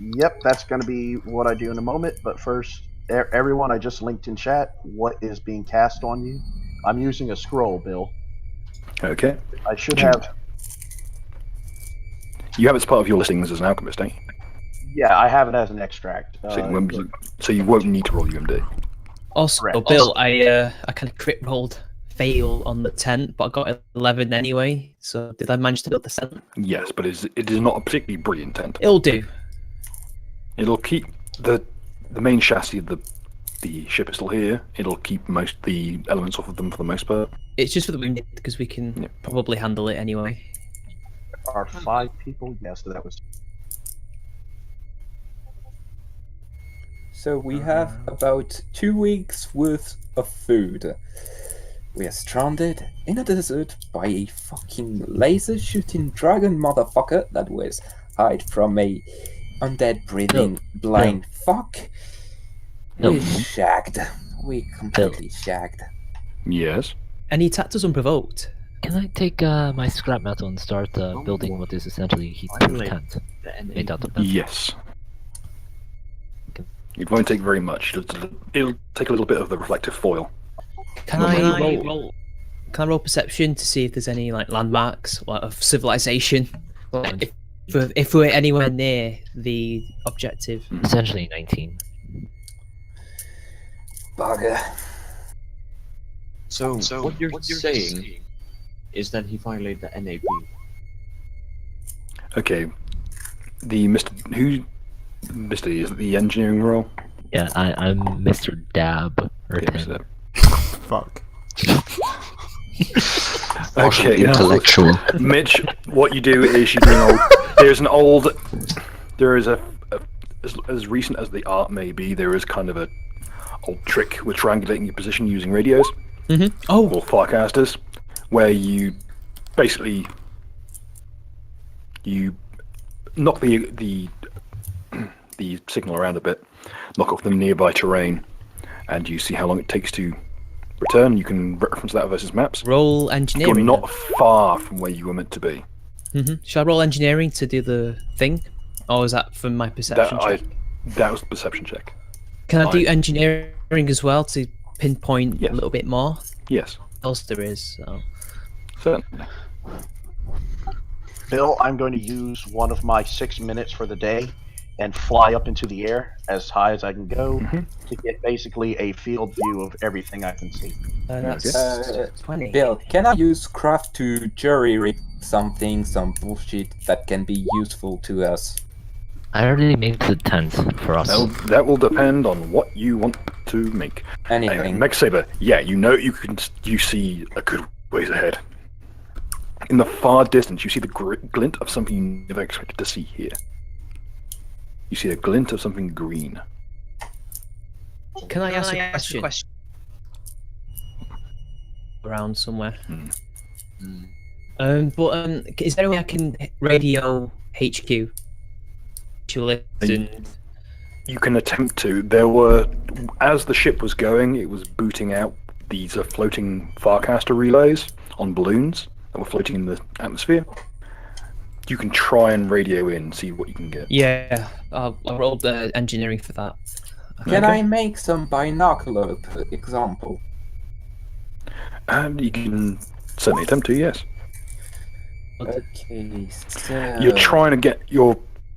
Yep, that's gonna be what I do in a moment. But first, everyone, I just linked in chat what is being cast on you. I'm using a scroll, Bill. Okay. I should have. You have it as part of your listings as an alchemist, don't you? Yeah, I have it as an extract. So you won't need to roll UMD. Also, Correct. Bill, I kind of crit rolled fail on the tent, but I got 11 anyway. So did I manage to build the tent? Yes, but it is not a particularly brilliant tent. It'll do. It'll keep the main chassis of the ship is still here. It'll keep most the elements off of them for the most part. It's just for the wounded because we can probably handle it anyway. There are 5 people. Yes, that was. So we have about 2 weeks worth of food. We are stranded in a desert by a fucking laser-shooting dragon motherfucker that was hide from a undead breathing blind fuck. We shagged. We completely shagged. Yes. And he attacked us unprovoked. Can I take my scrap metal and start building what is essentially heat-proof tent made out of that? Yes. It won't take very much. It'll take a little bit of the reflective foil. Can I roll perception to see if there's any like landmarks of civilization? Like, if we're anywhere near the objective. Essentially 19. Bugger. So what you're saying is that he violated the NAP. Okay. The Mr. Is it the engineering role? Yeah, I'm Mr. Dab. Or Tim. Fuck. Okay, intellectual. Mitch, what you do is you do there is as recent as the art may be, there is kind of a old trick with triangulating your position using radios. Or farcasters, where you basically knock the signal around a bit, knock off the nearby terrain, and you see how long it takes to return. You can reference that versus maps. Roll engineering. You're not far from where you were meant to be. Should I roll engineering to do the thing, or is that from my perception check? That was the perception check. Can I do engineering as well to pinpoint a little bit more? Yes. What else there is? So. Certainly. Bill, I'm going to use one of my 6 minutes for the day and fly up into the air as high as I can go to get basically a field view of everything I can see. That's 20. Bill, can I use craft to jury rig some bullshit that can be useful to us? I already made the tent for us. That will depend on what you want to make. Anything. Mech Saber, yeah, you see a good ways ahead. In the far distance, you see the glint of something you never expected to see here. You see a glint of something green. Can I ask a question? Around somewhere. Is there a way I can radio HQ? You can attempt to. As the ship was going, it was booting out these floating Farcaster relays on balloons that were floating in the atmosphere. You can try and radio in, see what you can get. Yeah, I'll roll the engineering for that. Can I make some binocular example? And you can certainly attempt to, yes. Okay, so... You're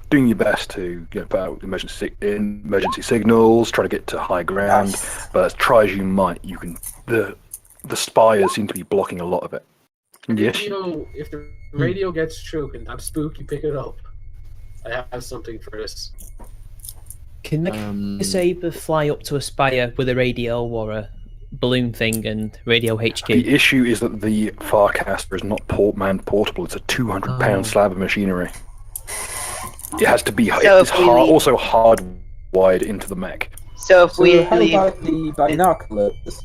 doing your best to put out emergency signals, try to get to high ground, but as try as you might, the spires seem to be blocking a lot of it. Yes. If the radio gets through, can that spooky pick it up? I have something for this. Can the Saber fly up to a spire with a radio or a balloon thing and radio HQ? The issue is that the Farcaster is not portable. It's a 200-pound slab of machinery. It has to be also hardwired into the mech. So if we how about the binoculars?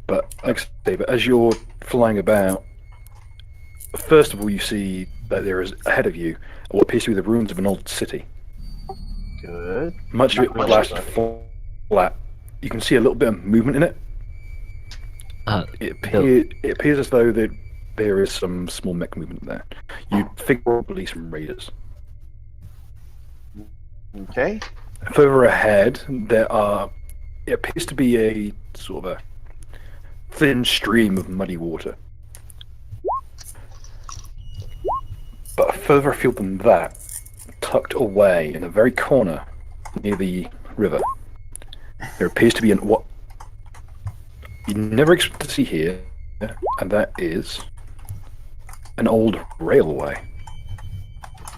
But as you're flying about, first of all, you see that there is ahead of you what appears to be the ruins of an old city. Good. Much of it was blasted flat. You can see a little bit of movement in it. It appears as though there is some small mech movement there. You'd figure probably some raiders. Okay. Further ahead, it appears to be a sort of a thin stream of muddy water. But further afield than that, tucked away in the very corner near the river, there appears to be what you never expect to see here, and that is an old railway.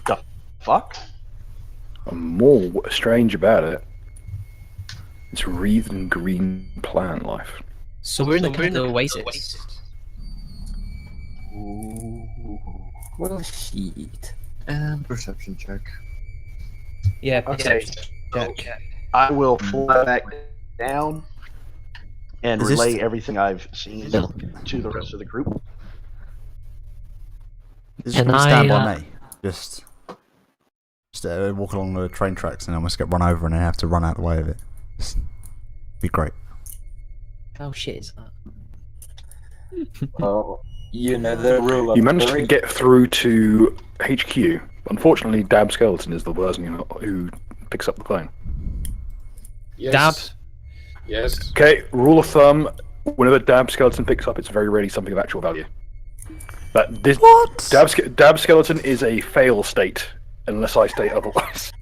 The fuck? More strange about it, it's wreathed in green plant life. So we're in the oasis. Well, shit. And perception check. Yeah, perception check. I will fly back down and relay everything I've seen to the rest of the group. This is going to stand by me. Just walk along the train tracks and almost get run over and then have to run out of the way of it. Be great. How shit is that? Oh, you know the rule of You managed to three. get through to HQ. Unfortunately, Dab Skeleton is the person who picks up the phone. Yes. Dab. Yes. Okay, rule of thumb: whenever Dab Skeleton picks up, it's very rarely something of actual value. But this Dab Skeleton is a fail state, unless I state otherwise.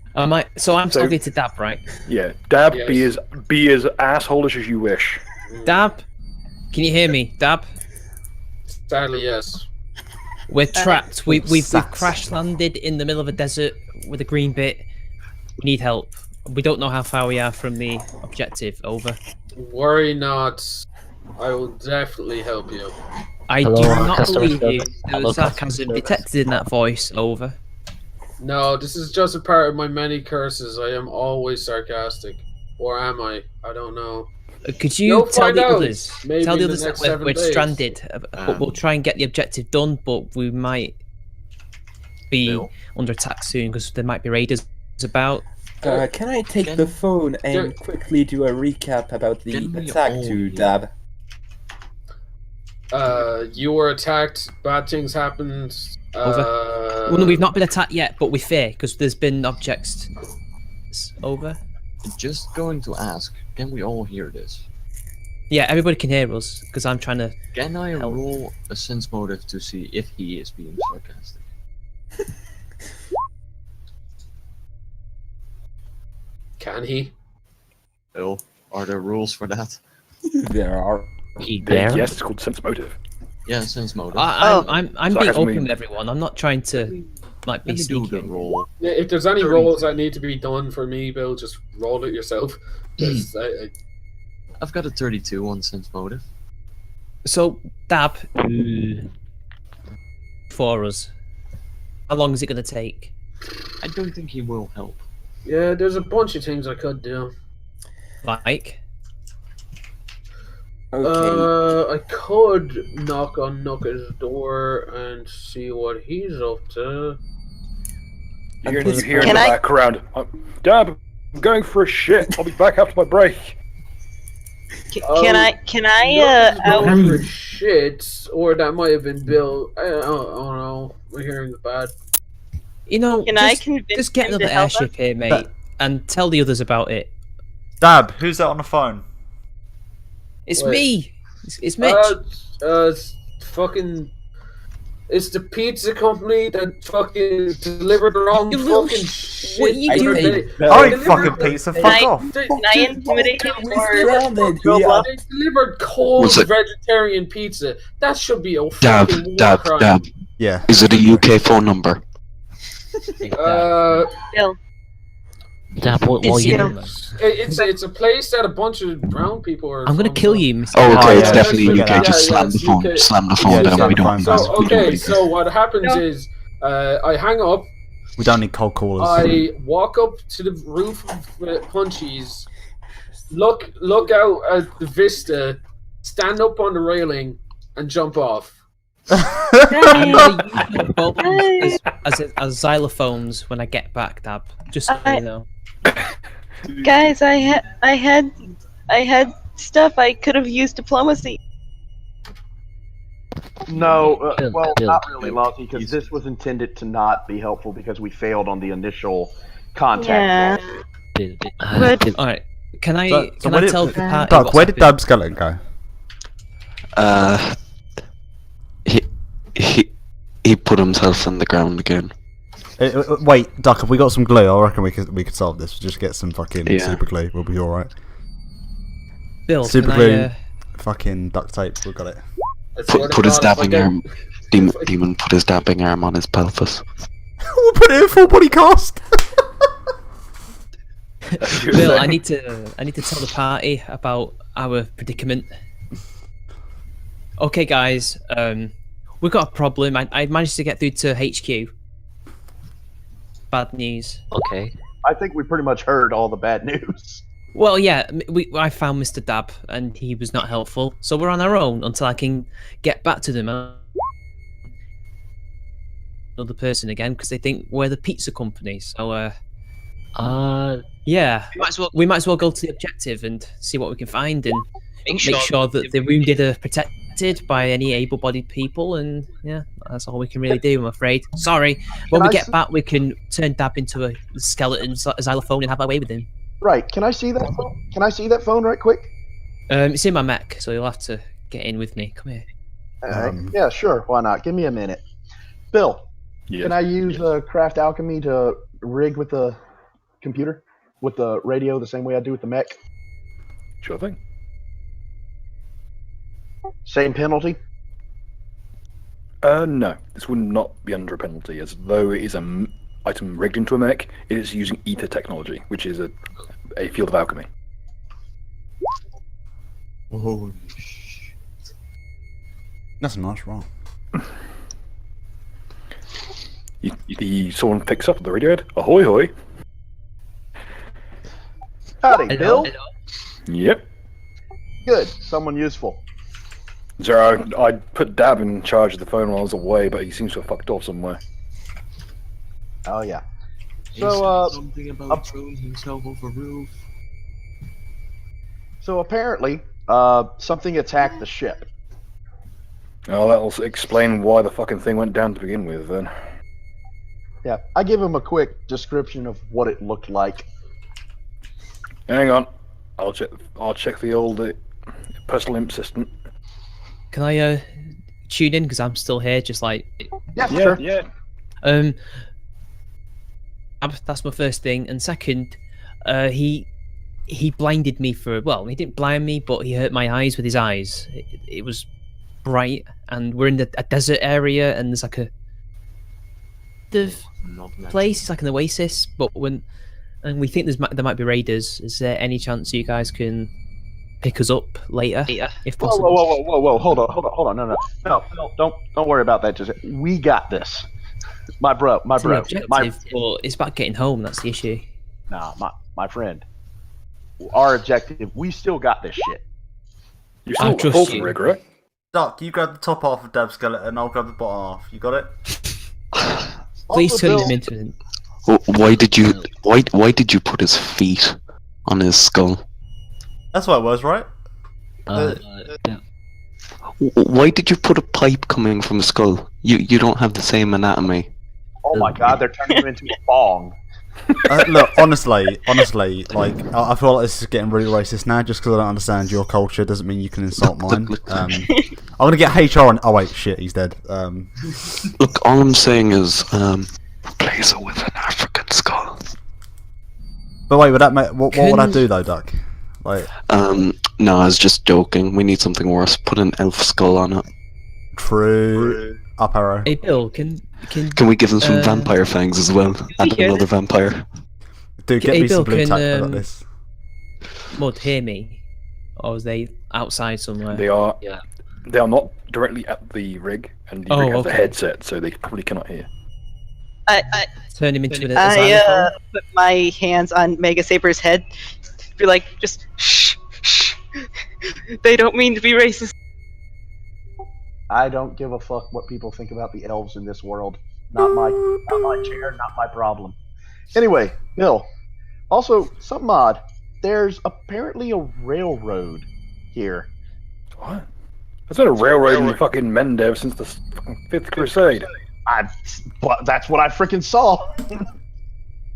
So I'm talking to Dab, right? Yeah, Dab, Yes. be as assholish as you wish. Dab, can you hear me? Dab, Sadly, yes. we're trapped. We've crash landed in the middle of a desert with a green bit. We need help. We don't know how far we are from the objective. Over. Worry not. I will definitely help you. I Hello, do not customer believe you. service. There Hello, was sarcasm customer service. detected in that voice. Over. No, this is just a part of my many curses. I am always sarcastic. Or am I? I don't know. Could you You'll tell find the out. others? Maybe Tell the in the others next that 7 we're days. stranded. But we'll try and get the objective done. But we might be under attack soon because there might be raiders about. Can I take the phone and quickly do a recap about the attack to Dab? You were attacked. Bad things happened. Over. Well, no, we've not been attacked yet, but we fear because there's been objects. Over. Just going to ask, can we all hear this? Yeah, everybody can hear us because I'm trying to. Can I roll a sense motive to see if he is being sarcastic? Can he? Bill, are there rules for that? There are. Yes, it's called sense motive. Yeah, sense motive. I'm being Sarcasm open mean- with everyone. I'm not trying to like be Let me do sneaky. the roll. Yeah, if there's any rolls that need to be done for me, Bill, just roll it yourself. 'Cause I've got a 32 on sense motive. So, Dab, for us, how long is it going to take? I don't think he will help. yeah, there's a bunch of things I could do. Like, Okay. I could knock on Nuka's door and see what he's up to. You hear in the Can I- background, Dab, I'm going for a shit. I'll be back after my break. Can I Nuka's going out- for shit, or that might have been Bill. I don't know. We're hearing bad. you know, Can I just, convince just get him another to help airship here, mate, and tell the others about it. Dab, who's that on the phone? It's Wait. me. It's Mitch. It's fucking. It's the pizza company that fucking delivered the wrong You little fucking sh- shit. what are you the other doing? day. I ain't They fucking delivered- pizza. Can Fuck I- off. Can I intimidate him or Stranded. go We up? They delivered cold Was it- vegetarian pizza. That should be a Dab, fucking war Dab, crime. Dab. Yeah. Is it a UK phone number? Uh, Bill, Dab, what It's you you. doing? it's a place that a bunch of brown people are. I'm going to from, kill so- you, Mr. Oh, okay, Oh, it's yeah, definitely yeah, UK. yeah, Just yeah, slam it's the phone. UK. Slam the Yeah, phone down. slam We the don't. phone. So we don't okay, need so what happens is, I hang up. We don't need cold callers. I walk up to the roof of Punchy's, look out at the vista, stand up on the railing, and jump off. I'm going to use your phones as xylophones when I get back, Dab. Just so you know. guys, I had stuff I could have used diplomacy. No, Bill, well, Bill, not really, Bill. Lozzie, because this was intended to not be helpful because we failed on the initial contact. Yeah. call. Bill, But- Bill, All right. Can I So can where I did- tell the party Doug, what's where did happened? Dab Skeleton go? He put himself in the ground again. Wait, Duck, have we got some glue? I reckon we could solve this. Just get some fucking Yeah. super glue. We'll be alright. Bill, Super can glue, I, fucking duct tape. We've got it. I swear to Put his God, if I dabbing get- arm. Demon put his dabbing arm on his pelvis. We'll put it in full body cast. Bill, I need to tell the party about our predicament. Okay, guys, we've got a problem. I managed to get through to HQ. Bad news. okay. I think we pretty much heard all the bad news. Well, yeah, I found Mr. Dab, and he was not helpful. So we're on our own until I can get back to them. Another person again, because they think we're the pizza company. So, yeah, we might as well go to the objective and see what we can find and make sure that the wounded are protected. protected by any able-bodied people, and yeah, that's all we can really do, I'm afraid. Sorry. When we get back, we can turn Dab into a skeleton xylophone and have our way with him. Right. Can I see that phone? Can I see that phone right quick? It's in my mech, so you'll have to get in with me. Come here. Yeah, sure. Why not? Give me a minute. Bill, Yes. can I use craft alchemy to rig with the computer, with the radio, the same way I do with the mech? Sure thing. Same penalty? No. This would not be under a penalty, as though it is an item rigged into a mech. It is using ether technology, which is a field of alchemy. Holy That's a nice roll. Someone picks up the radio head. Ahoy hoy. Howdy, Bill. Yep. Good. Someone useful. So I put Dab in charge of the phone while I was away, but he seems to have fucked off somewhere. Oh yeah. He So said something about throwing himself off a roof. So apparently, something attacked the ship. Oh, that'll explain why the fucking thing went down to begin with, then. Yeah, I give him a quick description of what it looked like. Hang on, I'll check the old personal imp system. Can I tune in, because I'm still here, just like... Yeah, sure. Yeah. That's my first thing, and second, he blinded me for... Well, he didn't blind me, but he hurt my eyes with his eyes. It was bright, and we're in a desert area, and there's like a... The place is like an oasis, but and we think there might be raiders. Is there any chance you guys can pick us up later, if possible? Whoa! Hold on! No, don't worry about that. Just we got this, my bro. It's an objective, but it's about getting home. That's the issue. Nah, my friend. Our objective. We still got this shit. You still got the rig, right? Duck, you grab the top half of Dab's skeleton. I'll grab the bottom half. You got it? Please turn him into him. Why did you put his feet on his skull? That's what it was, right? Why did you put a pipe coming from a skull? You don't have the same anatomy. Oh my god, they're turning him into a bong. Look, honestly, like I feel like this is getting really racist now. Just because I don't understand your culture doesn't mean you can insult mine. I'm gonna get HR on. Oh wait, shit, he's dead. Look, all I'm saying is, replace it with an African skull. But wait, would that make what would I do though, Duck? Like, no, I was just joking. We need something worse. Put an elf skull on it. True. Up arrow. Hey Bill, can we give them some vampire fangs as well? Add another vampire. Dude, get me some blue tack like this. Mud, hear me? Or is they outside somewhere? They are. Yeah. They are not directly at the rig, and the rig has a headset, so they probably cannot hear. I turn him into a put my hands on Mega Saber's head. Be like, just shh. They don't mean to be racist. I don't give a fuck what people think about the elves in this world. Not my chair, not my problem. Anyway, Bill. Also, something odd. There's apparently a railroad here. What? There's not a railroad in fucking Mendev since the fucking 5th Crusade. That's what I freaking saw.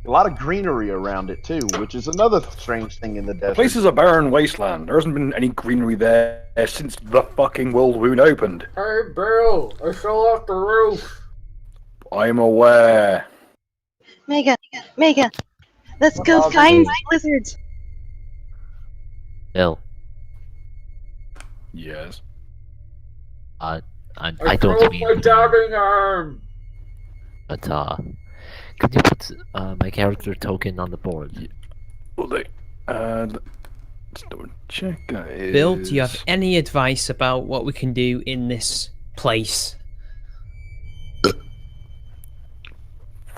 A lot of greenery around it too, which is another strange thing in the desert. The place is a barren wasteland. There hasn't been any greenery there since the fucking World Wound opened. Hey, Bill, I fell off the roof. I'm aware. Mega, let's go find lizards. Bill. Yes. I I don't mean. my dabbing arm. But could you put my character token on the board? Will do. Let's double check. Bill, do you have any advice about what we can do in this place?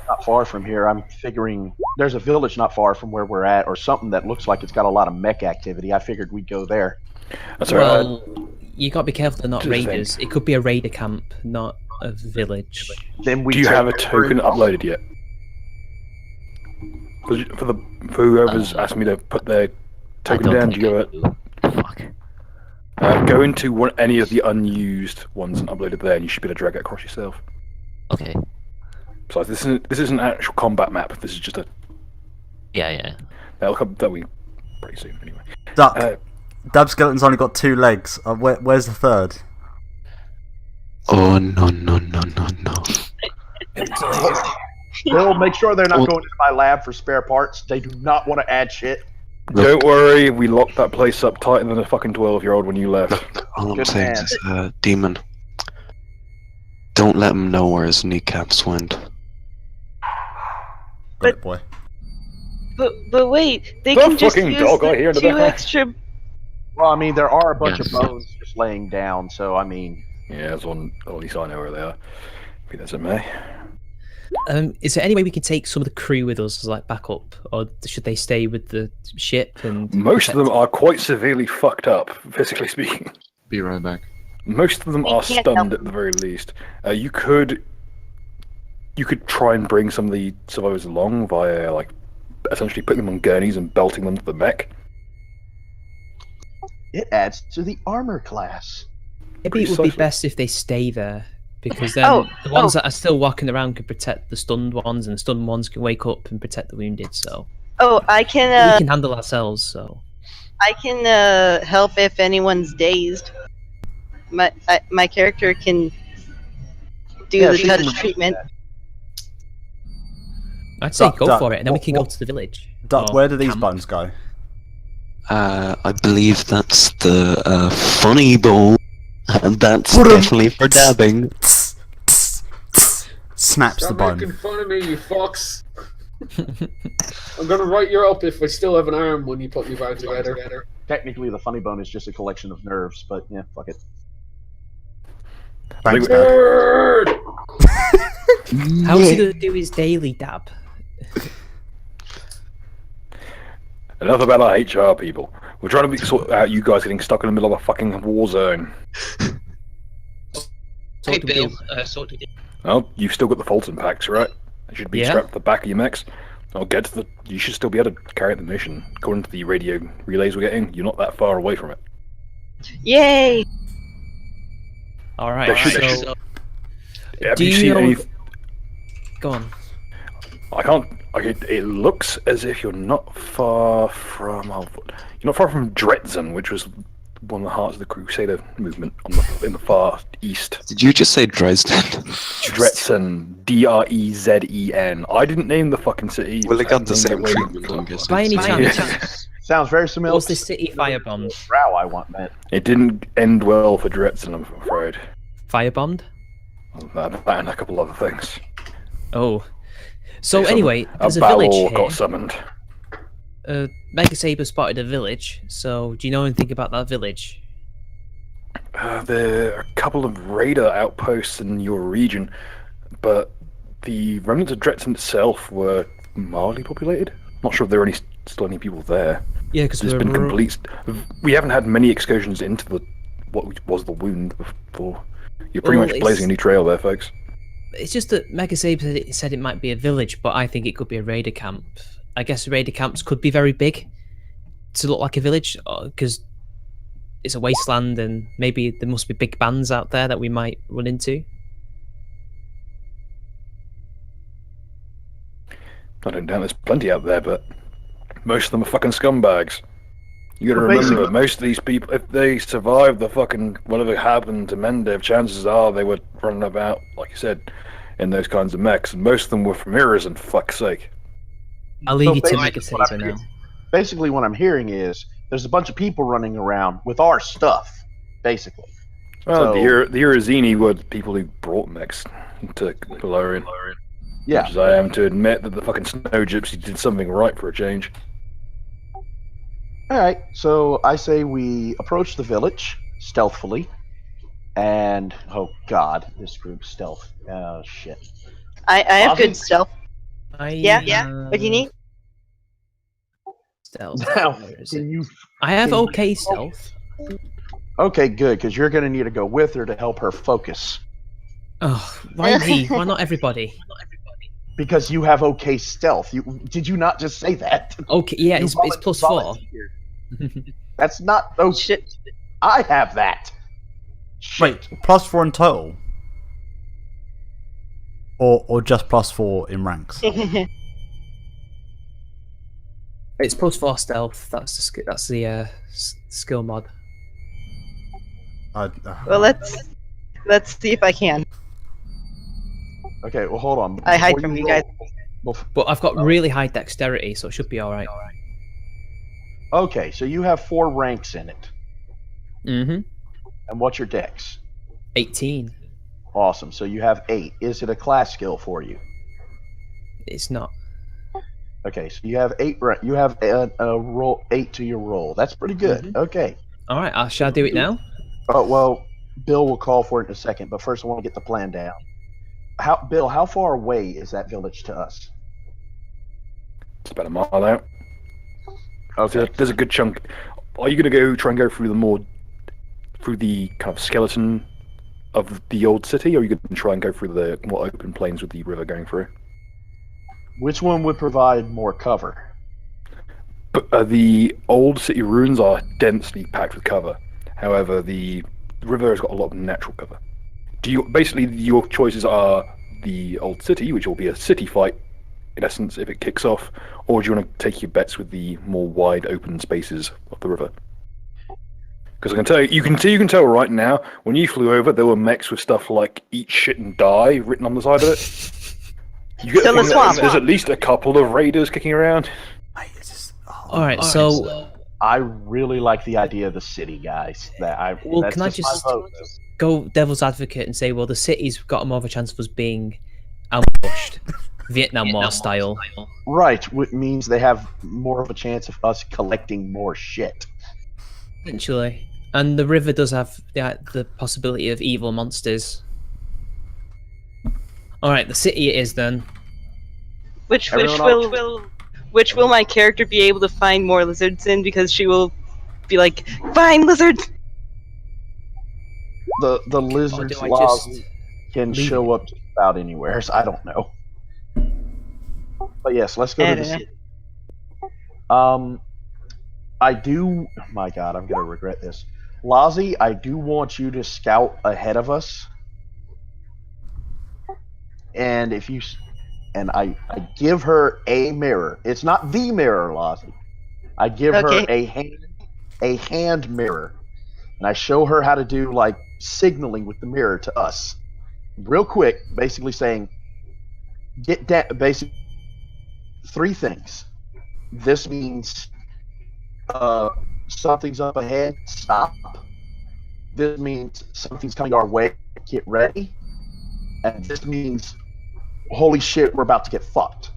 Not far from here. I'm figuring there's a village not far from where we're at, or something that looks like it's got a lot of mech activity. I figured we'd go there. That's well, you got to be careful they're not raiders. It could be a raider camp, not a village. Then do you have a token uploaded yet? For whoever's asked me to put their token down, do you have it? Fuck. Go into any of the unused ones and upload it there, and you should be able to drag it across yourself. Okay. Besides, this isn't an actual combat map. This is just a. Yeah. That'll be pretty soon anyway. Duck. Dab Skeleton's only got 2 legs. Where's the third? Oh no. Bill, make sure they're not going into my lab for spare parts. They do not want to add shit. Don't worry, we locked that place up tighter than a fucking 12-year-old when you left. All I'm saying is, Demon, don't let him know where his kneecaps went. Good boy. But wait, they can just use the 2 extra. Well, I mean, there are a bunch of bones just laying down, so I mean. Yeah, there's one. At least I know where they are. Be that it may. Is there any way we can take some of the crew with us as like backup, or should they stay with the ship? And most of them are quite severely fucked up, physically speaking. Be right back. Most of them are stunned at the very least. You could try and bring some of the survivors along via like essentially putting them on gurneys and belting them to the mech. It adds to the armor class. Maybe it would be best if they stay there, because then the ones that are still walking around can protect the stunned ones, and the stunned ones can wake up and protect the wounded. So I can. We can handle ourselves. So I can help if anyone's dazed. My character can do the touch treatment. I'd say go for it, and then we can go to the village. Duck, where do these bones go? I believe that's the funny bone, and that's definitely for dabbing. Snaps the bone. Making fun of me, you fucks. I'm gonna write you up if I still have an arm when you put me back together. Technically, the funny bone is just a collection of nerves, but yeah, fuck it. Thanks, Dad. How's he gonna do his daily dab? Enough about our HR people. We're trying to sort out you guys getting stuck in the middle of a fucking war zone. Hey, Bill. Well, you've still got the Fulton packs, right? They should be strapped to the back of your mechs. I'll get to the. You should still be able to carry out the mission. According to the radio relays we're getting, you're not that far away from it. Yay! All right. So, have you seen any? Go on. I can't. It looks as if you're not far from. You're not far from Dretzen, which was one of the hearts of the Crusader movement in the far east. Did you just say Dresden? Dretzen, Drezen. I didn't name the fucking city. Well, they got the same treatment, I'm guessing. By any chance, sounds very similar. Was the city firebombed? Row, I want that. It didn't end well for Dretzen, I'm afraid. Firebombed? That and a couple other things. Oh. So anyway, there's a village village here. got summoned. Mega Saber spotted a village. So do you know anything about that village? There are a couple of radar outposts in your region, but the remnants of Dretzen itself were mildly populated. Not sure if there are still any people there. Yeah, because there's been complete. We haven't had many excursions into what was the wound before. You're pretty much blazing a new trail there, folks. It's just that Mega Saber said it might be a village, but I think it could be a raider camp. I guess raider camps could be very big to look like a village, because it's a wasteland, and maybe there must be big bands out there that we might run into. I don't doubt there's plenty out there, but most of them are fucking scumbags. You gotta remember, most of these people, if they survive the fucking whatever happened to Mendev, chances are they were running about, like you said, in those kinds of mechs, and most of them were from Iris, and fuck's sake. I'll leave you to Mega Saber now. Basically, what I'm hearing is there's a bunch of people running around with our stuff, basically. Well, the Irizini were people who brought mechs to Galarian. Yeah. Much as I am to admit that the fucking Snow Gypsy did something right for a change. Alright, so I say we approach the village stealthily, and oh god, this group's stealth. Oh shit. I have good stealth. Yeah. What do you need? Stealth. Now, I have okay stealth. Okay, good, because you're going to need to go with her to help her focus. Oh, why me? Why not everybody? Because you have okay stealth. Did you not just say that? Okay, yeah, it's +4. That's not. Oh shit! I have that. Wait, +4 in total? Or just +4 in ranks? It's +4 stealth. That's the skill mod. Well, let's see if I can. Okay, well, hold on. I hide Before from you roll- guys. But I've got really high dexterity, so it should be alright. Okay, so you have 4 ranks in it. Mm-hmm. And what's your dex? 18. Awesome. So you have 8. Is it a class skill for you? It's not. Okay, so you have 8. You have a roll 8 to your roll. That's pretty good. Okay. All right. Shall I do it now? Oh well, Bill will call for it in a second. But first, I want to get the plan down. Bill, how far away is that village to us? It's about a mile out. Okay. There's a good chunk. Are you going to try and go through the kind of skeleton of the old city, or are you going to try and go through the more open plains with the river going through? Which one would provide more cover? But the old city ruins are densely packed with cover. However, the river has got a lot of natural cover. Basically, your choices are the old city, which will be a city fight, in essence, if it kicks off, or do you want to take your bets with the more wide open spaces of the river? Because I can tell you can tell right now, when you flew over, there were mechs with stuff like "eat shit and die" written on the side of it. You get the swamp. There's at least a couple of raiders kicking around. All right, so I really like the idea of the city, guys. Well, can I just go devil's advocate and say, well, the city's got more of a chance of us being ambushed, Vietnam War style. Right, which means they have more of a chance of us collecting more shit. Essentially. And the river does have the possibility of evil monsters. Alright, the city it is then. Which will my character be able to find more lizards in, because she will be like, find lizards! The lizards can show up just about anywhere, so I don't know. But yes, let's go to the city. I do. My God, I'm gonna regret this. Lazi, I do want you to scout ahead of us, and I give her a mirror. It's not the mirror, Lazi. I give her a hand mirror, and I show her how to do like signaling with the mirror to us, real quick. Basically saying, get down. Basically, 3 things. This means something's up ahead, stop. This means something's coming our way, get ready. And this means, holy shit, we're about to get fucked.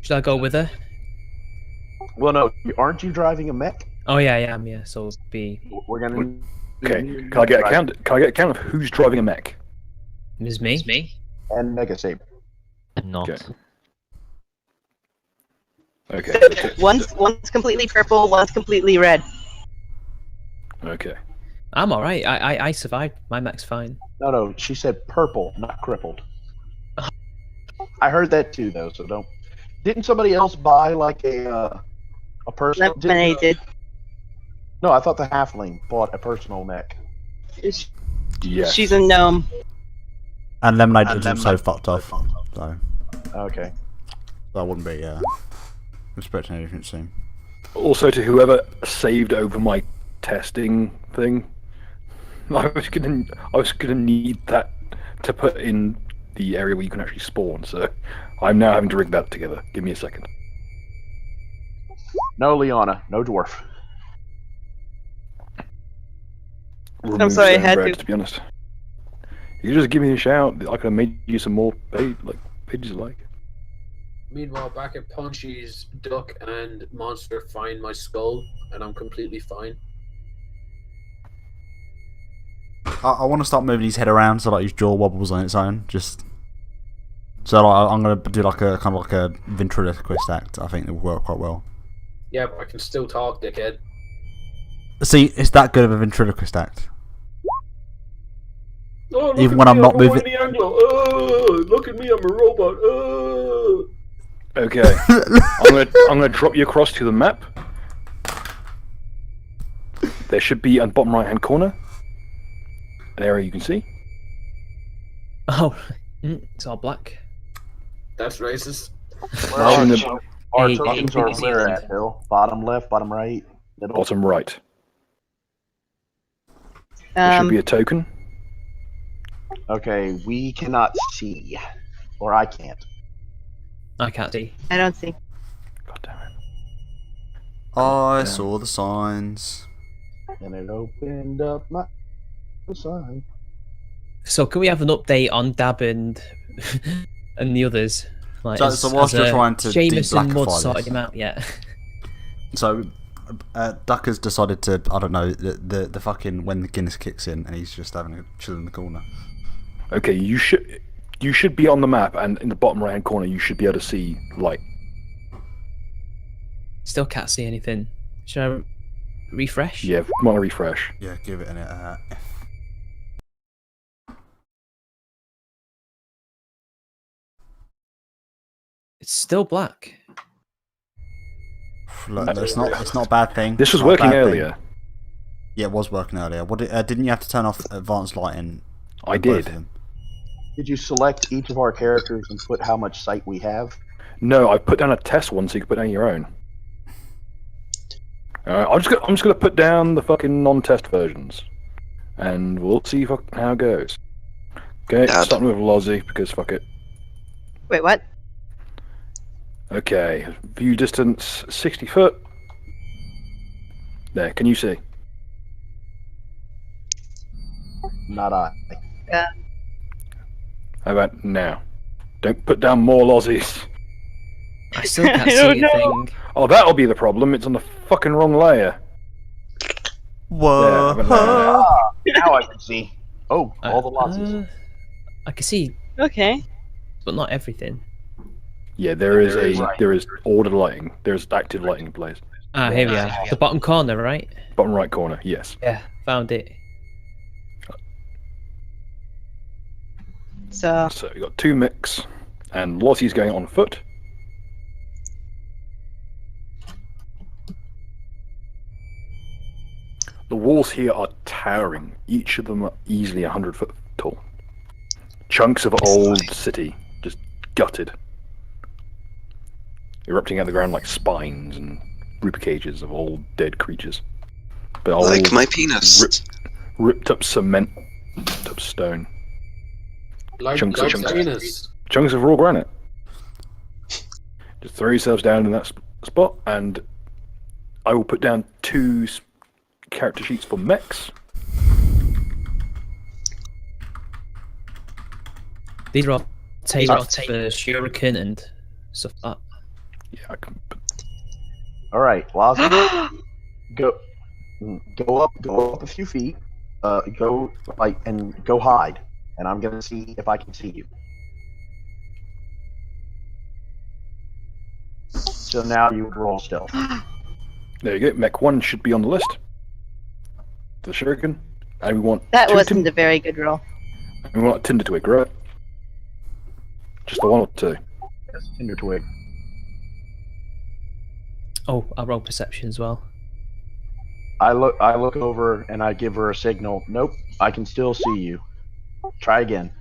Should I go with her? Well, no, aren't you driving a mech? Oh yeah, I am. Yeah, so be. We're gonna. Okay, can I get a count? Can I get a count of who's driving a mech? It's me. And Mega Saber. Not. Okay. One's completely purple, one's completely red. Okay. I'm alright. I survived. My mech's fine. No, she said purple, not crippled. I heard that too, though. So don't. Didn't somebody else buy like a personal? Lemonade did. No, I thought the halfling bought a personal mech. Yes. She's a gnome. And Lemonade is also fucked off. So. Okay. So I wouldn't be expecting anything soon. Also, to whoever saved over my testing thing, I was gonna need that to put in the area where you can actually spawn. So I'm now having to rig that together. Give me a second. No, Liana, no dwarf. I'm sorry, I had to be honest. You just give me a shout. I could have made you some more pages like. Meanwhile, back at Punchy's, Duck and Monster find my skull, and I'm completely fine. I want to start moving his head around so like his jaw wobbles on its own. Just so like, I'm gonna do like a kind of like a ventriloquist act. I think it will work quite well. Yeah, but I can still talk, dickhead. See, it's that good of a ventriloquist act. Oh, look even at when me, I'm not moving. Look at me, I'm a robot. Okay, I'm gonna drop you across to the map. There should be on the bottom right-hand corner an area you can see. Oh, it's all black. That's racist. Our Hey, tokens hey, are hey, where hey. at, Bill? Bottom left, bottom right, middle? Bottom right. There should be a token. Okay, we cannot see. Or I can't. I can't see. I don't see. God damn it. I saw the signs. And it opened up my sign. So can we have an update on Dab and and the others? Like, So whilst you're trying to Seamus and Mud de-blackify sorted this. him out yet? So, Duck has decided to, I don't know, the fucking, when the Guinness kicks in and he's just having a chill in the corner. Okay, you should be on the map, and in the bottom right-hand corner, you should be able to see light. Still can't see anything. Should I refresh? Yeah, might want to refresh. Yeah, give it an F. It's still black. Look, it's not a bad thing. This was It's not a working bad thing. earlier. Yeah, it was working earlier. What didn't you have to turn off advanced lighting? I on both did. of them? Did you select each of our characters and put how much sight we have? No, I put down a test one so you can put down your own. I'm just gonna put down the fucking non-test versions, and we'll see how it goes. Okay, starting with Lozzie because fuck it. Wait, what? Okay, view distance 60 foot. There, can you see? Not I. Yeah. How about now? Don't put down more Lozzies. I still can't see anything. Oh, that'll be the problem. It's on the fucking wrong layer. Whoa. There, now. Now I can see. Oh, all the losses. I can see. Okay. But not everything. Yeah, there is ordered lighting. There's active lighting in place. Ah, here we are. The bottom corner, right? Bottom right corner, yes. Yeah, found it. So we got two mix, and Lottie's going on foot. The walls here are towering. Each of them are easily 100 foot tall. Chunks of old city, just gutted. Erupting out of the ground like spines and rib cages of old dead creatures. But old, Like my penis. ripped up cement, ripped up stone. Like Chunks of raw granite. Just throw yourselves down in that spot, and I will put down two character sheets for mechs. These are all tailored for shuriken and stuff like that. Yeah, I can. All right, Lozzie, go up a few feet. Go and go hide, and I'm gonna see if I can see you. So now you roll stealth. There you go. Mech 1 should be on the list. The shuriken, and we want that wasn't a very good roll. we want a tinder twig, right? Just the one or two. Tinder twig. Oh, I roll perception as well. I look over and I give her a signal. Nope, I can still see you. Try again.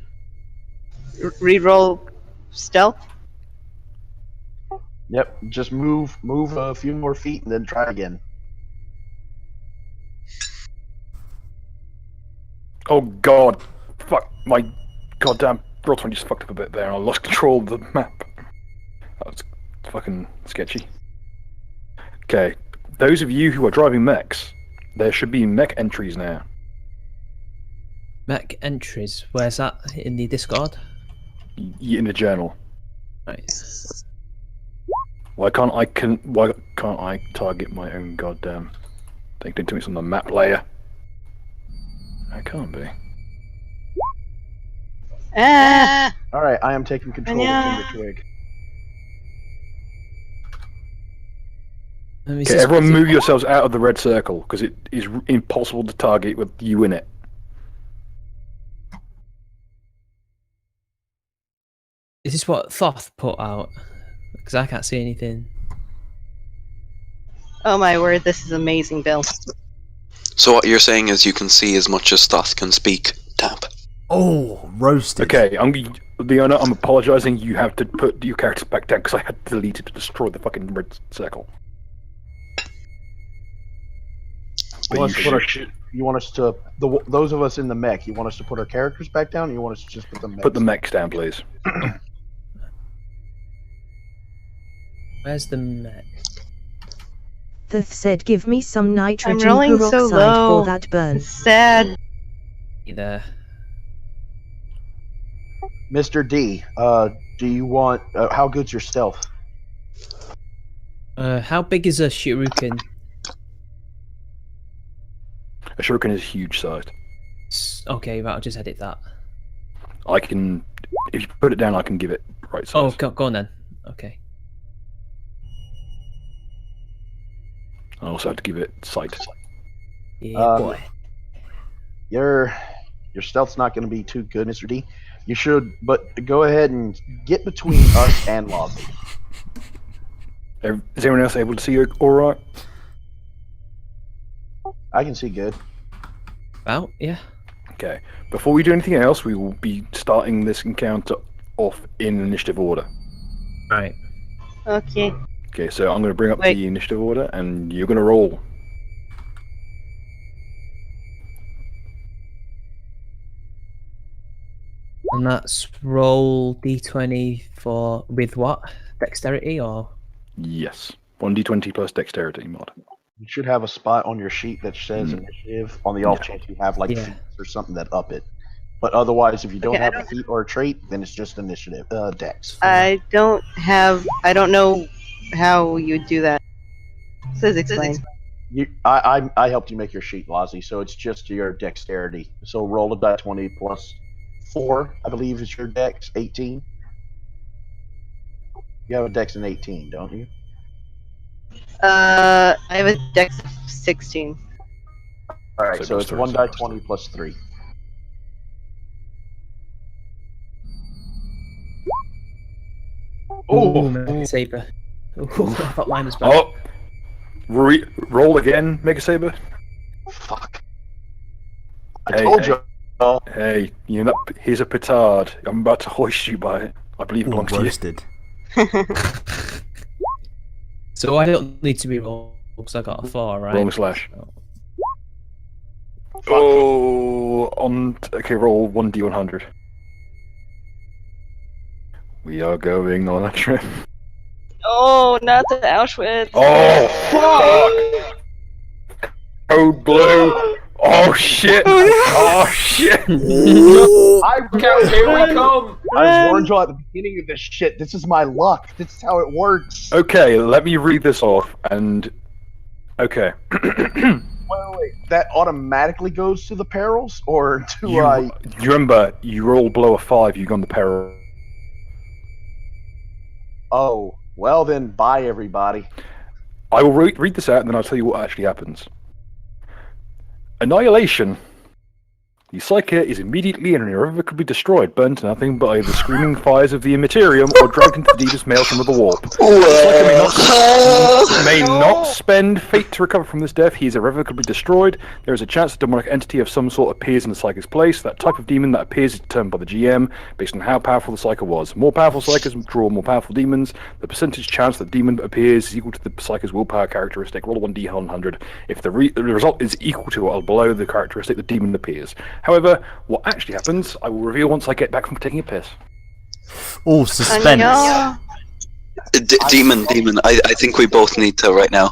Reroll stealth. Yep, just move a few more feet and then try again. Oh god, fuck, my goddamn Roll20 just fucked up a bit there and I lost control of the map. That was fucking sketchy. Okay, those of you who are driving mechs, there should be mech entries now. Mech entries. Where's that in the Discord? In the journal. Right. Why can't I target my own goddamn thing? Don't tell me it's on the map layer. I can't be. All right, I am taking control of Tinder Twig. Okay, everyone move yourselves out of the red circle, because it is impossible to target with you in it. Is this what Thoth put out? Because I can't see anything. Oh my word, this is amazing, Bill. So what you're saying is you can see as much as Thoth can speak. Tap. Oh, roasted. Okay, Leona, I'm apologising. You have to put your character back down because I had to delete it to destroy the fucking red circle. But you want us to those of us in the mech? You want us to put our characters back down? Or you want us to just put the mechs? Put the mechs down, please. Where's the mech? Thith said, "Give me some nitrogen I'm rolling so peroxide low. for that burn." It's sad. Either. Mr. D, do you want? How good's your stealth? How big is a shuriken? A shuriken is huge sized. Okay, right, I'll just edit that. I can, if you put it down, I can give it right size. Oh, go on then. Okay. I also have to give it sight. Yeah, boy. Your stealth's not going to be too good, Mr. D. You should, but go ahead and get between us and Lobby. Is anyone else able to see you all right? I can see good. Well, yeah. Okay. Before we do anything else, we will be starting this encounter off in initiative order. Right. Okay. Okay, so I'm going to bring up the initiative order, and you're going to roll. And that's roll d20 for with what? Dexterity or? Yes. 1d20 plus dexterity mod. You should have a spot on your sheet that says initiative on the off chance you have like feats or something that up it. But otherwise, if you don't have a feat or a trait, then it's just initiative, dex. I don't know how you do that. Please explain. I helped you make your sheet, Lozzie, so it's just your dexterity. So roll a die 20 plus 4, I believe is your dex, 18. You have a dex in 18, don't you? I have a dex of 16. Alright, so it's 1 die 20 plus 3. Oh, saber. Oh, I thought mine was bad. Oh! Roll again, Mega Saber. Fuck. I told you. Hey, you're not. Here's a petard. I'm about to hoist you by it. I believe it belongs roasted. to you. So I don't need to be rolled because I got a 4, right? Wrong slash. Oh, okay, roll 1d100. We are going on a trip. Oh, not to Auschwitz. Oh, fuck! Code blue! Oh, shit! Oh, shit! Here we come! I warned you at the beginning of this shit. This is my luck. This is how it works. Okay, let me read this off, and... Okay. Wait. That automatically goes to the perils, or do You remember, you roll below a 5, you go on the peril. Oh, well then, bye everybody. I will read this out, and then I'll tell you what actually happens. Annihilation. The Psyche is immediately and irrevocably destroyed, burnt to nothing by the screaming fires of the Immaterium or dragged into the deepest maelstrom of the warp. The Psyche may not spend fate to recover from this death. He is irrevocably destroyed. There is a chance a demonic entity of some sort appears in the Psyche's place. That type of demon that appears is determined by the GM based on how powerful the Psyche was. More powerful Psyches draw more powerful demons. The percentage chance that demon appears is equal to the Psyche's willpower characteristic. Roll a 1d100. If the result is equal to or below the characteristic, the demon appears. However, what actually happens, I will reveal once I get back from taking a piss. Oh, suspense. Demon. I think we both need to right now.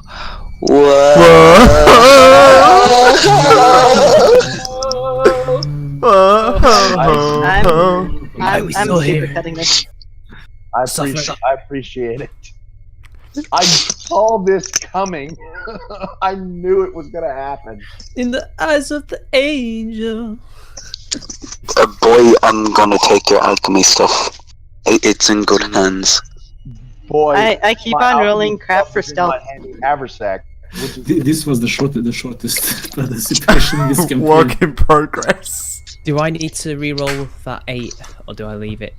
I'm super cutting this. I appreciate it. I saw this coming. I knew it was gonna happen. In the eyes of the angel. Boy, I'm gonna take your alchemy stuff. It's in good hands. Boy, I keep on rolling crap for stealth. Haversack. This was the shortest participation in this campaign. Work in progress. Do I need to re-roll that 8, or do I leave it?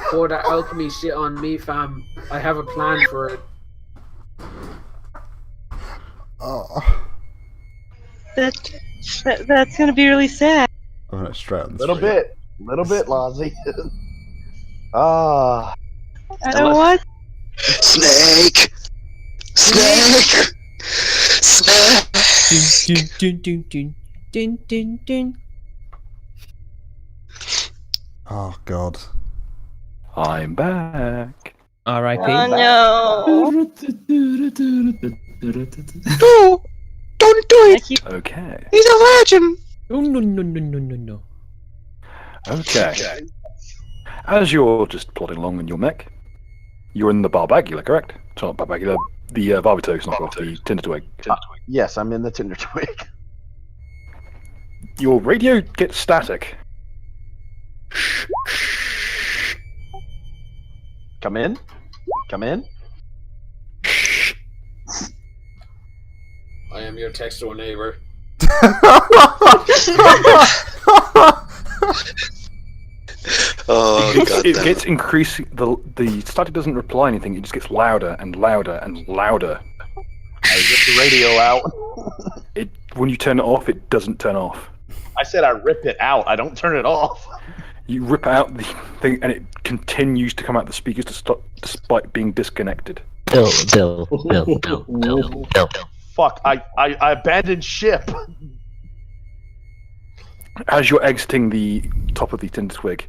Pour that alchemy shit on me, fam. I have a plan for it. Oh. That's gonna be really sad. I'm gonna straight on the Little street. bit, Lozzie. Ah. I don't want. Snake! Snake! Snake! Dun, dun, dun. Oh god. I'm back. R.I.P. Oh no. No! Don't do it! Okay. He's a virgin! Oh, no, no, no, no, no, no. Okay. As you're just plodding along in your mech, you're in the Barbagula, correct? It's not Barbagula, the Barbitose, not the Tinder Twig. Yes, I'm in the Tinder Twig. Your radio gets static. Come in. Come in. I am your text door neighbor. Oh, it gets increasing. The static doesn't reply anything. It just gets louder and louder and louder. I rip the radio out. When you turn it off, it doesn't turn off. I said I rip it out. I don't turn it off. You rip out the thing, and it continues to come out the speakers despite being disconnected. Bill. Fuck! I abandoned ship. As you're exiting the top of the Tinder Twig,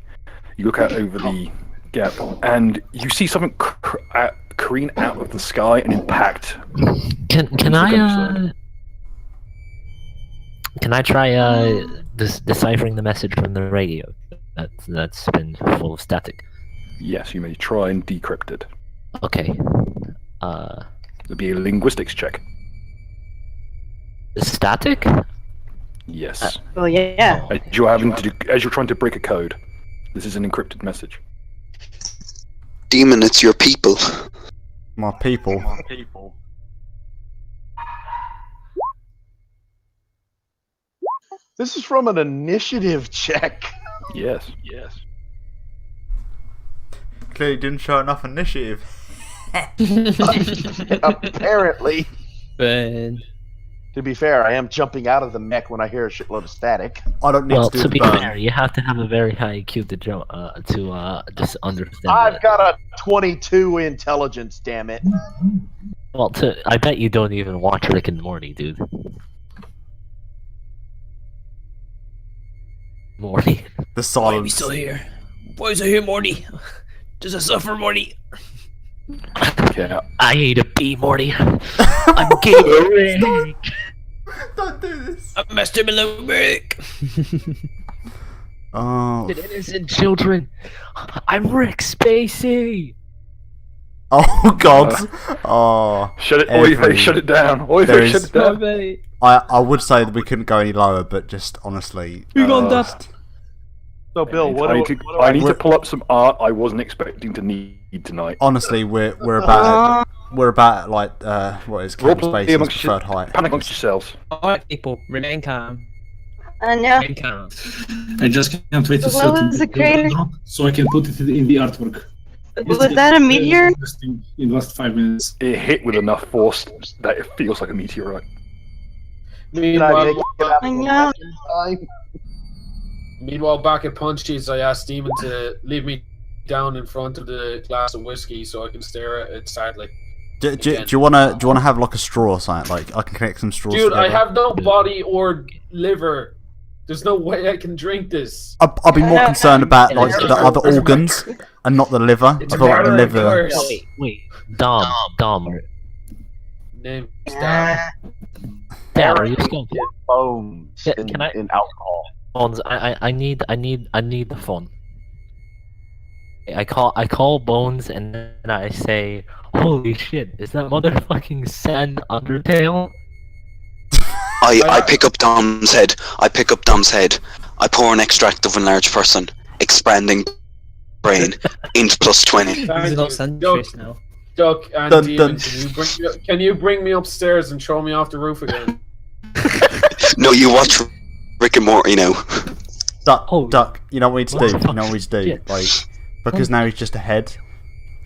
you look out over the gap, and you see something careen out of the sky and impact. Can I try deciphering the message from the radio that's been full of static? Yes, you may try and decrypt it. Okay. It'll be a linguistics check. Static? Yes. Well, yeah. As you're trying to break a code, this is an encrypted message. Demon, it's your people. My people. This is from an initiative check. Yes. Clearly didn't show enough initiative. Apparently. Burn. To be fair, I am jumping out of the mech when I hear a shitload of static. I don't need Well, to do to the be burn. fair, you have to have a very high IQ to just understand. I've got a 22 intelligence, damn it. Well, I bet you don't even watch Rick and Morty, dude. Morty. The Why are we silence. still here? Why is I here, Morty? Does it suffer, Morty? Okay. I ate a bee, Morty. I'm gay. Don't do this. I'm Master Milowbrick. Oh. Innocent children. I'm Rick Spacey. Oh god. Oh. Shut it down. There is- Shut it down. I would say that we couldn't go any lower, but just honestly. You got that? So, Bill, what I do need to pull up some art I wasn't expecting to need tonight. Honestly, we're about like what is Kevin Roleplay Spacey's amongst preferred height. Panic amongst yourselves. Alright, people, remain calm. I know. Remain calm. I just can't wait to What was the greatest? so I can put it in the artwork. Was that a meteor? Interesting in the last 5 minutes. It hit with enough force that it feels like a meteorite. Meanwhile, back at Punchies, I asked Demon to leave me down in front of the glass of whiskey so I can stare at it sadly. Do you wanna have like a straw or something? Like I can connect some straws. Dude, I together. have no body or liver. There's no way I can drink this. I'll be more concerned about like the other organs and not the liver. I feel like the liver. Wait. Dom. Name Dom. Dad, are you skunky? Bones in alcohol. Phones. I need the phone. I call Bones and then I say, "Holy shit! Is that motherfucking Sand Undertale?" I pick up Dom's head. I pour an extract of enlarged person, expanding brain, int plus 20. He's got centuries now. Duck and Dun, Demon, dun. can you bring me upstairs and throw me off the roof again? No, you watch Rick and Morty now. Duck. You know what we need to do? What the You know what we need to do? shit? Like, because now he's just ahead.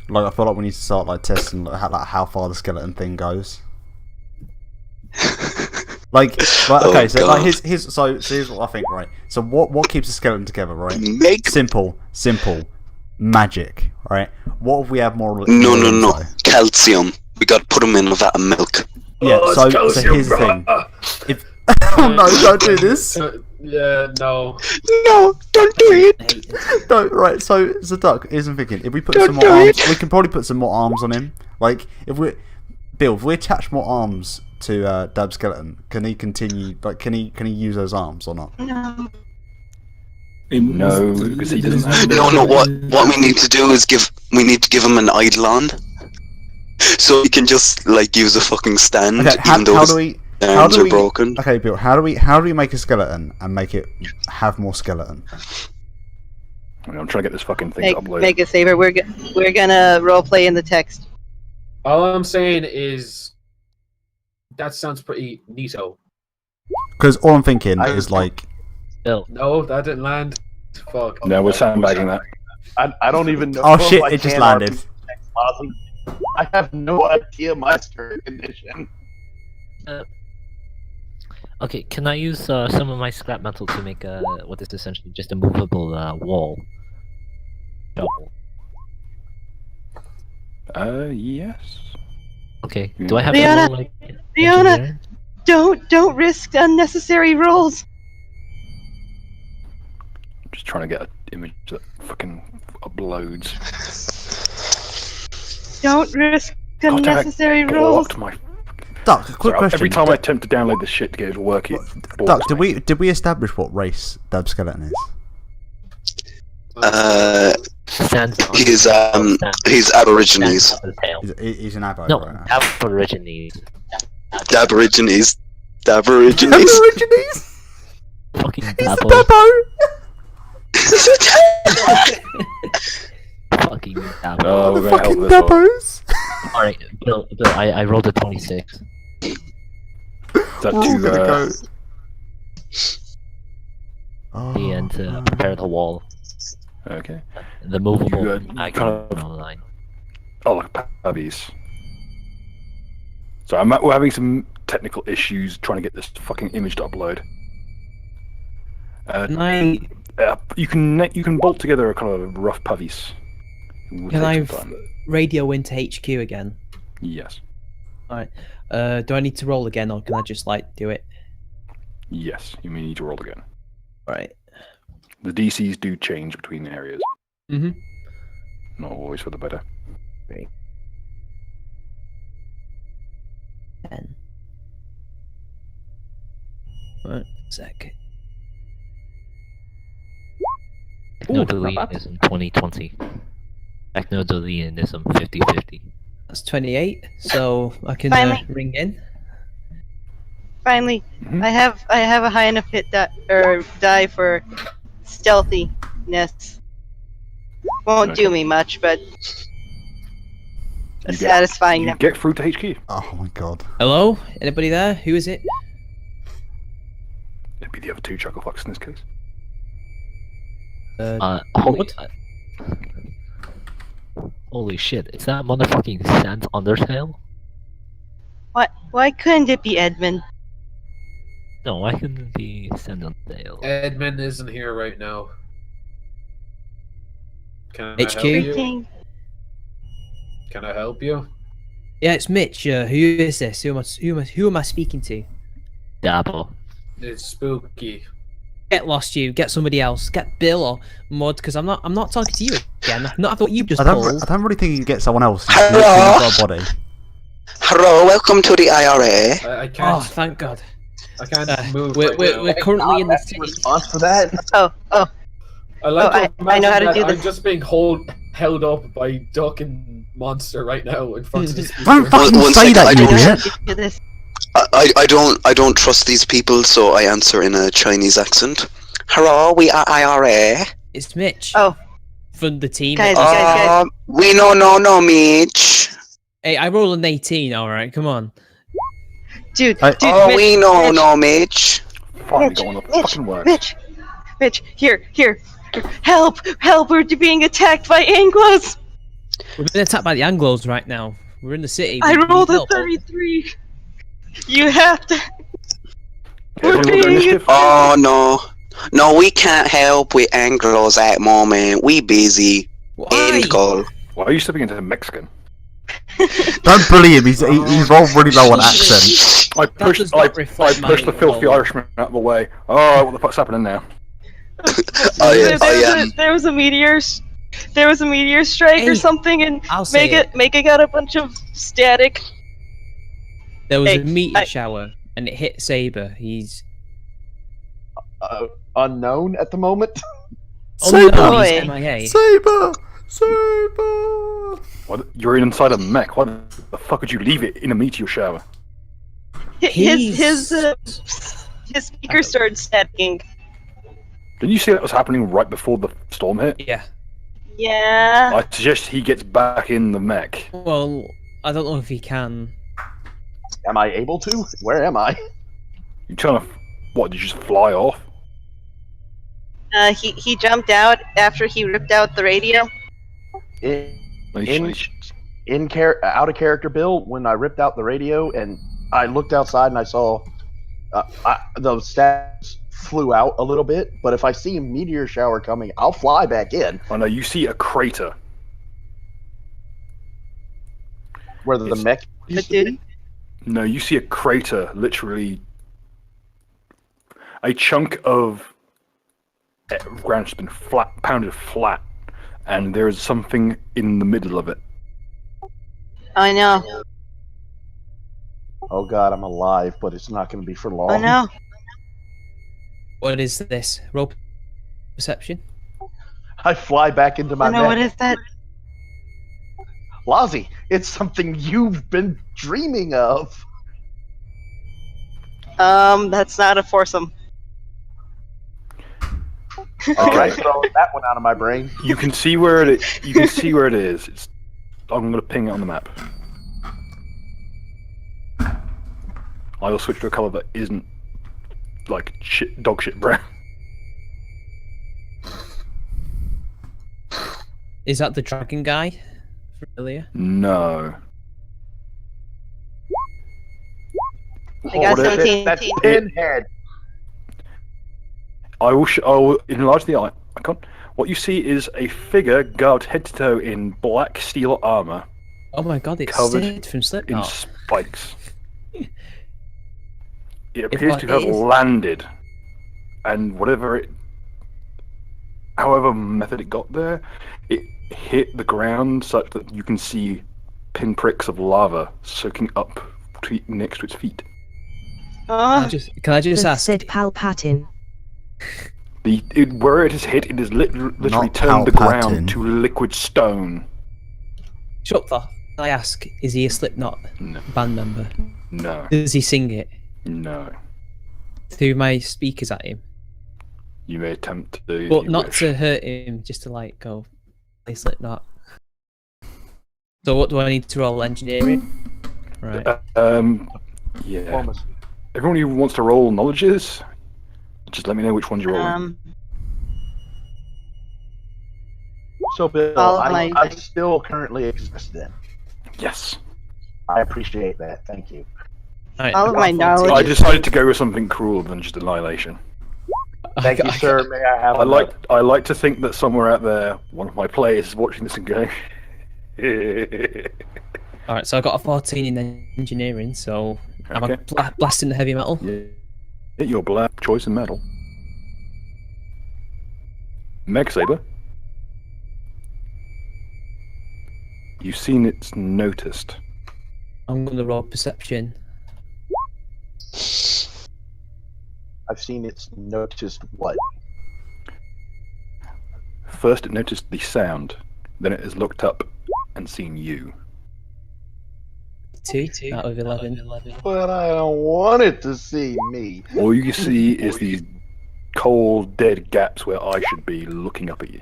Like, I feel like we need to start like testing like how far the skeleton thing goes. Like, okay, so God. like so here's what I think, right? So what keeps a skeleton together, right? Simple, magic, right? What if we have more? No. Calcium. We got to put them in a vat of milk. Yeah. So here's the thing. If oh no, don't do this. Yeah, no. No, don't do it. No, right. So Duck isn't thinking. If we put some more arms, we can probably put some more arms on him. Like if we attach more arms to Dab Skeleton, can he continue? Like, can he use those arms or not? No. No, because he doesn't have. No. What we need to do is give him an eidolon, so he can just like use a fucking stand, Okay, even though his arms are broken. Okay, Bill. How do we make a skeleton and make it have more skeleton? I'm trying to get this fucking thing uploaded. Make a saver. We're gonna roleplay in the text. All I'm saying is that sounds pretty neato. Because all I'm thinking is like. Bill. No, that didn't land. Fuck. No, we're sandbagging that. I don't even know. Oh shit! if I It just can landed. RPG text Ozzy. I have no idea my current condition. Okay, can I use some of my scrap metal to make what is essentially just a movable wall? Double. Yes. Okay. Do I have Leona, a wall, like, Leona, engineer? don't risk unnecessary rolls. I'm just trying to get an image that fucking uploads. Don't risk God damn it, unnecessary rolls. blocked my. Duck, quick question. Every time I attempt to download this shit to get it to work, it. Duck, did we establish what race Dab Skeleton is? He's Aborigines. He's an Abo. No, right? Aborigines. Aborigines. Aborigines. Fucking He's a Dabo. Dabo. Fucking Dabo. Oh, we're gonna Fucking help this Dabbos. Alright, Bill, I rolled a 26. Is that Go. And to prepare the wall. Okay. The movable You, I kind can of- online. Oh, like puppies. So we're having some technical issues trying to get this fucking image to upload. You can bolt together a kind of rough puppies. Can I radio into HQ again? Yes. Alright. Do I need to roll again, or can I just like do it? Yes, you may need to roll again. Right. The DCs do change between areas. Mm-hmm. Not always for the better. Great. 10. Right, sec. Techno-Delean is in 2020. Techno-Delean is on 50-50. That's 28, so I can Finally. ring in. Finally, I have a high enough hit die for stealthiness. Won't do me much, but a satisfying You number. get through to HQ. Oh my god. Hello? Anybody there? Who is it? It'd be the other two chuckle fucks in this case. Holy shit, is that motherfucking Sand Undertale? What? Why couldn't it be Edmund? No, why couldn't it be Sand Undertale? Edmund isn't here right now. Can I HQ? help you? Can I help you? Yeah, it's Mitch. Who is this? Who am I speaking to? Dabo. It's spooky. Get lost, you. Get somebody else. Get Bill or Mud, because I'm not talking to you again. Not after what you've just I don't really think you can get someone else. Who's got a body. Hello, welcome to the IRA. I can't. Oh, thank God. I can't move. We're currently in the city. Response for that? Oh. I like to I know how to imagine do that this. I'm just being held up by Duck and Monster right now in front of this. Don't fucking say that, you idiot! Do this. I don't trust these people, so I answer in a Chinese accent. Hello, we are IRA. It's Mitch. Oh. From the team. Guys. We no, Mitch. Hey, I rolled an 18. All right, come on. Dude, Oh, Mitch, we no, Mitch. Finally got one that fucking works. Mitch, here. Help, we're being attacked by Anglos. We're being attacked by the Anglos right now. We're in the city. I We need rolled a help. 33. You have to. Oh no. No, we can't help with Anglos at moment. We busy. End goal. Why are you stepping into Mexican? Don't bully him. He's rolled really low on accent. I pushed the filthy Irishman out of the way. Oh, what the fuck's happening now? There was a meteor. There was a meteor strike or something, and Mega got a bunch of static. There was a meteor shower, and it hit Saber. He's unknown at the moment. Saber! He's MIA. Saber! What? You're inside a mech. Why the fuck would you leave it in a meteor shower? His speaker started staticking. Didn't you see that was happening right before the storm hit? Yeah. Yeah. I suggest he gets back in the mech. Well, I don't know if he can. Am I able to? Where am I? You trying to... What, did you just fly off? He jumped out after he ripped out the radio. Out of character, Bill. When I ripped out the radio and I looked outside and I saw the stats flew out a little bit. But if I see a meteor shower coming, I'll fly back in. Oh no, you see a crater. Where the mech used to be? No, you see a crater, literally a chunk of ground has been pounded flat, and there is something in the middle of it. I know. Oh god, I'm alive, but it's not going to be for long. I know. What is this? Roll perception? I fly back into my mech. What is that? Lozzie, it's something you've been dreaming of. That's not a foursome. Alright, throw that one out of my brain. You can see where it. You can see where it is. I'm gonna ping it on the map. I will switch to a color that isn't like dog shit brown. Is that the dragon guy from earlier? No. I got 17. That's Pinhead. I will enlarge the icon. What you see is a figure garbed head to toe in black steel armor. Oh my god, it's covered Sid from in Slipknot. spikes. It appears to have landed, and however method it got there, it hit the ground such that you can see pinpricks of lava soaking up next to its feet. Can I just ask? Said Palpatine. Where it has hit, it has literally turned the ground to liquid stone. Shut the. Can I ask? Is he a Slipknot band member? No. Does he sing it? No. Through my speakers at him? You may attempt to. But not to hurt him, just to like go play Slipknot. So what do I need to roll? Engineering? Right. Yeah. Everyone who wants to roll knowledges, just let me know which ones you're rolling. So, Bill, I still currently exist then. Yes. I appreciate that. Thank you. All of my knowledge. I decided to go with something crueler than just annihilation. Thank you, sir. May I have? I like to think that somewhere out there, one of my players is watching this and going. Alright, so I got a 14 in engineering, so am I blasting the heavy metal? Yeah. Hit your black choice in metal. Meg Saber. You've seen it's noticed. I'm gonna roll perception. I've seen it's noticed what? First it noticed the sound, then it has looked up and seen you. 2 out of 11. But I don't want it to see me. All you see is these cold, dead gaps where I should be looking up at you.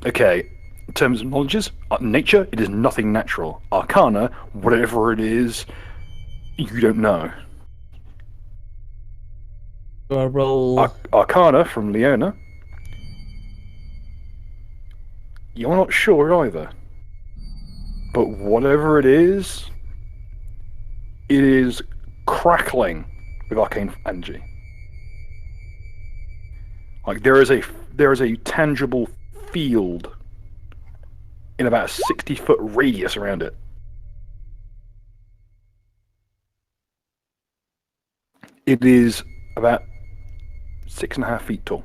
Okay, in terms of knowledges, nature, it is nothing natural. Arcana, whatever it is, you don't know. Do I roll? Arcana from Leona. You're not sure either. But whatever it is crackling with arcane energy. Like there is a tangible field in about a 60-foot radius around it. It is about 6.5 feet tall.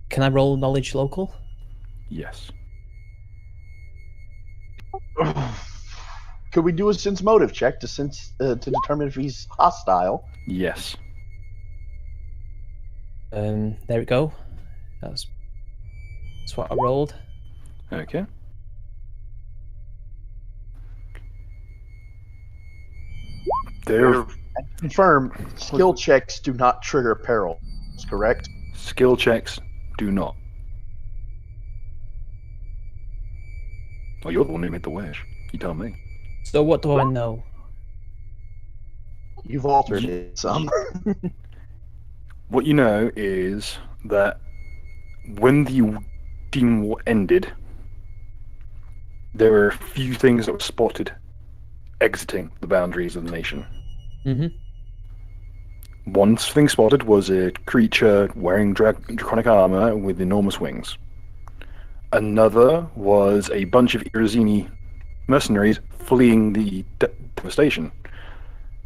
Can I roll knowledge local? Yes. Could we do a sense motive check to determine if he's hostile? Yes. There we go. That's what I rolled. Okay. Confirm, skill checks do not trigger peril. That's correct? Skill checks do not. Well, you're the one who made the wish. You tell me. So what do I know? You've altered it some. What you know is that when the Demon War ended, there were a few things that were spotted exiting the boundaries of the nation. Mm-hmm. One thing spotted was a creature wearing draconic armor with enormous wings. Another was a bunch of Irazini mercenaries fleeing the devastation.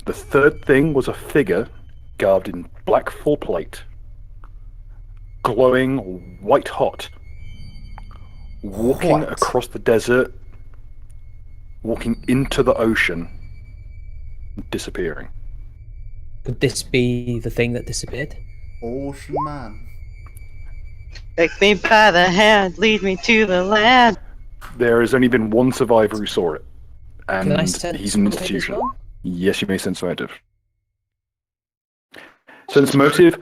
The third thing was a figure garbed in black full plate, glowing white hot, walking across the desert, walking into the ocean, disappearing. Could this be the thing that disappeared? Ocean Man. Take me by the hand, lead me to the land. There has only been one survivor who saw it, and Can I sense he's an motive as institution. well? Yes, you may sense motive. Sense motive,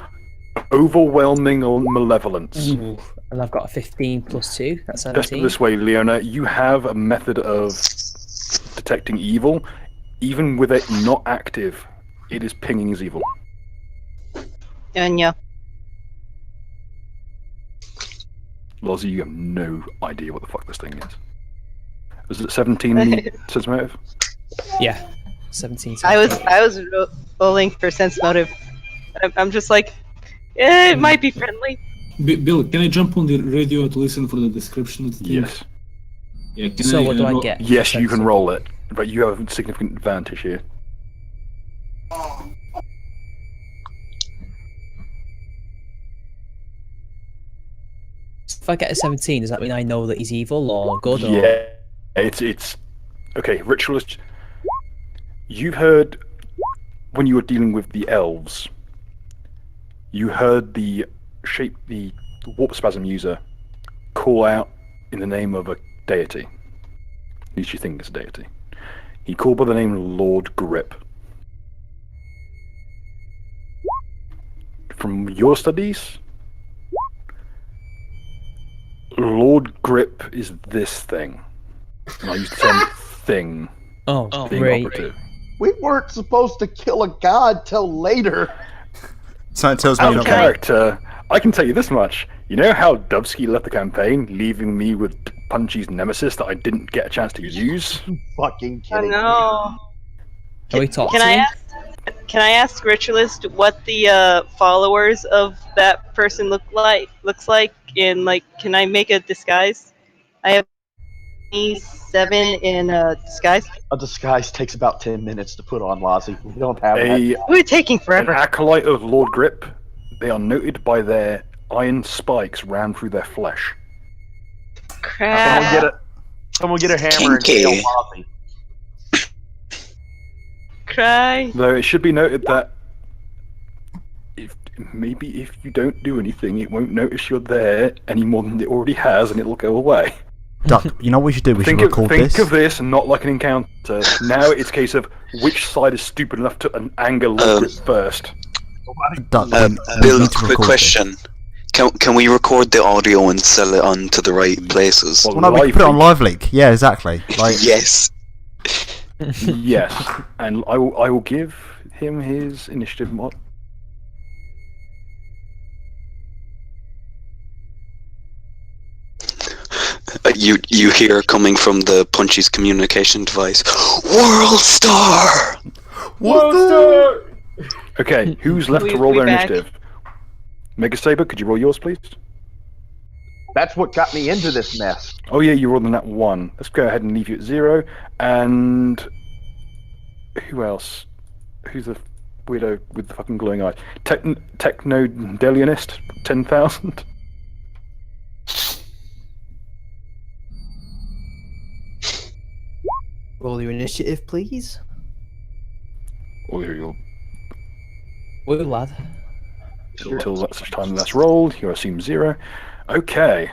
overwhelming malevolence. Ooh, and I've got a 15 plus 2. That's Let's put it 17. this way, Leona, you have a method of detecting evil. Even with it not active, it is pinging as evil. And yeah. Lozzie, you have no idea what the fuck this thing is. Was it 17 sense motive? Yeah, 17. I was rolling for sense motive. I'm just like, it might be friendly. Bill, can I jump on the radio to listen for the description of the thing? Yes. Yeah, can So what do I get? Yes, you can roll it, but you have a significant advantage here. If I get a 17, does that mean I know that he's evil or good? Or... Yeah, it's okay. Ritualist, you heard when you were dealing with the elves. You heard the warp spasm user call out in the name of a deity. At least you think it's a deity. He called by the name Lord Grip. From your studies, Lord Grip is this thing. And I use the term thing. Oh, being great. operative. We weren't supposed to kill a god till later. So it tells me Out you're of not character, I can tell you this much. You know how Dubsky left the campaign, leaving me with Punchy's nemesis that I didn't get a chance to use? Fucking I kidding. know. Can we talk Can to I him? Can I ask Ritualist what the followers of that person looks like? And like, can I make a disguise? I have 7 in disguise. A disguise takes about 10 minutes to put on, Lozzie. We don't have that. We're taking forever. An acolyte of Lord Grip, they are noted by their iron spikes ran through their flesh. Crap. Someone get a hammer and kill Lozzie. Cry. Though it should be noted that if you don't do anything, it won't notice you're there any more than it already has, and it'll go away. Duck, you know what we should do? We should record this. Think of this not like an encounter. Now it's a case of which side is stupid enough to anger Lord Grip first. Duck, Bill, quick question. Can we record the audio and sell it on to the right places? Well, no, we can put it on Live Leak. Yeah, exactly. Like, Yes. Yes, and I will give him his initiative mod. You hear coming from the Punchy's communication device, World Star! World Star! Okay, who's left to We- roll we their back. initiative? Mega Saber, could you roll yours, please? That's what got me into this mess. Oh yeah, you rolled on that 1. Let's go ahead and leave you at 0. And who else? Who's the weirdo with the fucking glowing eyes? Techno-Delionist, 10,000. Roll your initiative, please. Or you'll Woo, lad. until such time that's rolled, you assume 0. Okay.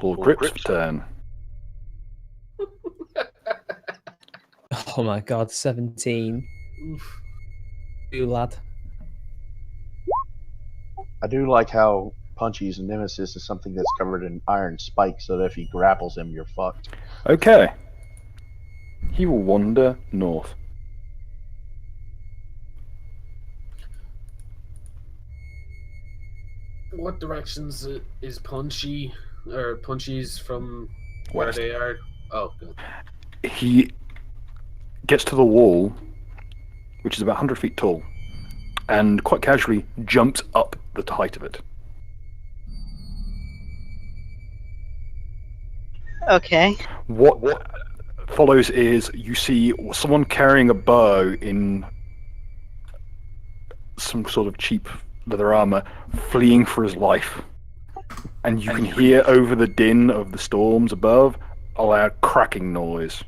Lord Grip's turn. Oh my god, 17. Woo, lad. I do like how Punchy's nemesis is something that's covered in iron spikes, so that if he grapples him, you're fucked. Okay. He will wander north. What directions is Punchy or Punchy's from where West. they are? Oh, good. He gets to the wall, which is about 100 feet tall, and quite casually jumps up the height of it. Okay. What follows is you see someone carrying a bow in some sort of cheap leather armor, fleeing for his life. And you can hear over the din of the storms above a loud cracking noise.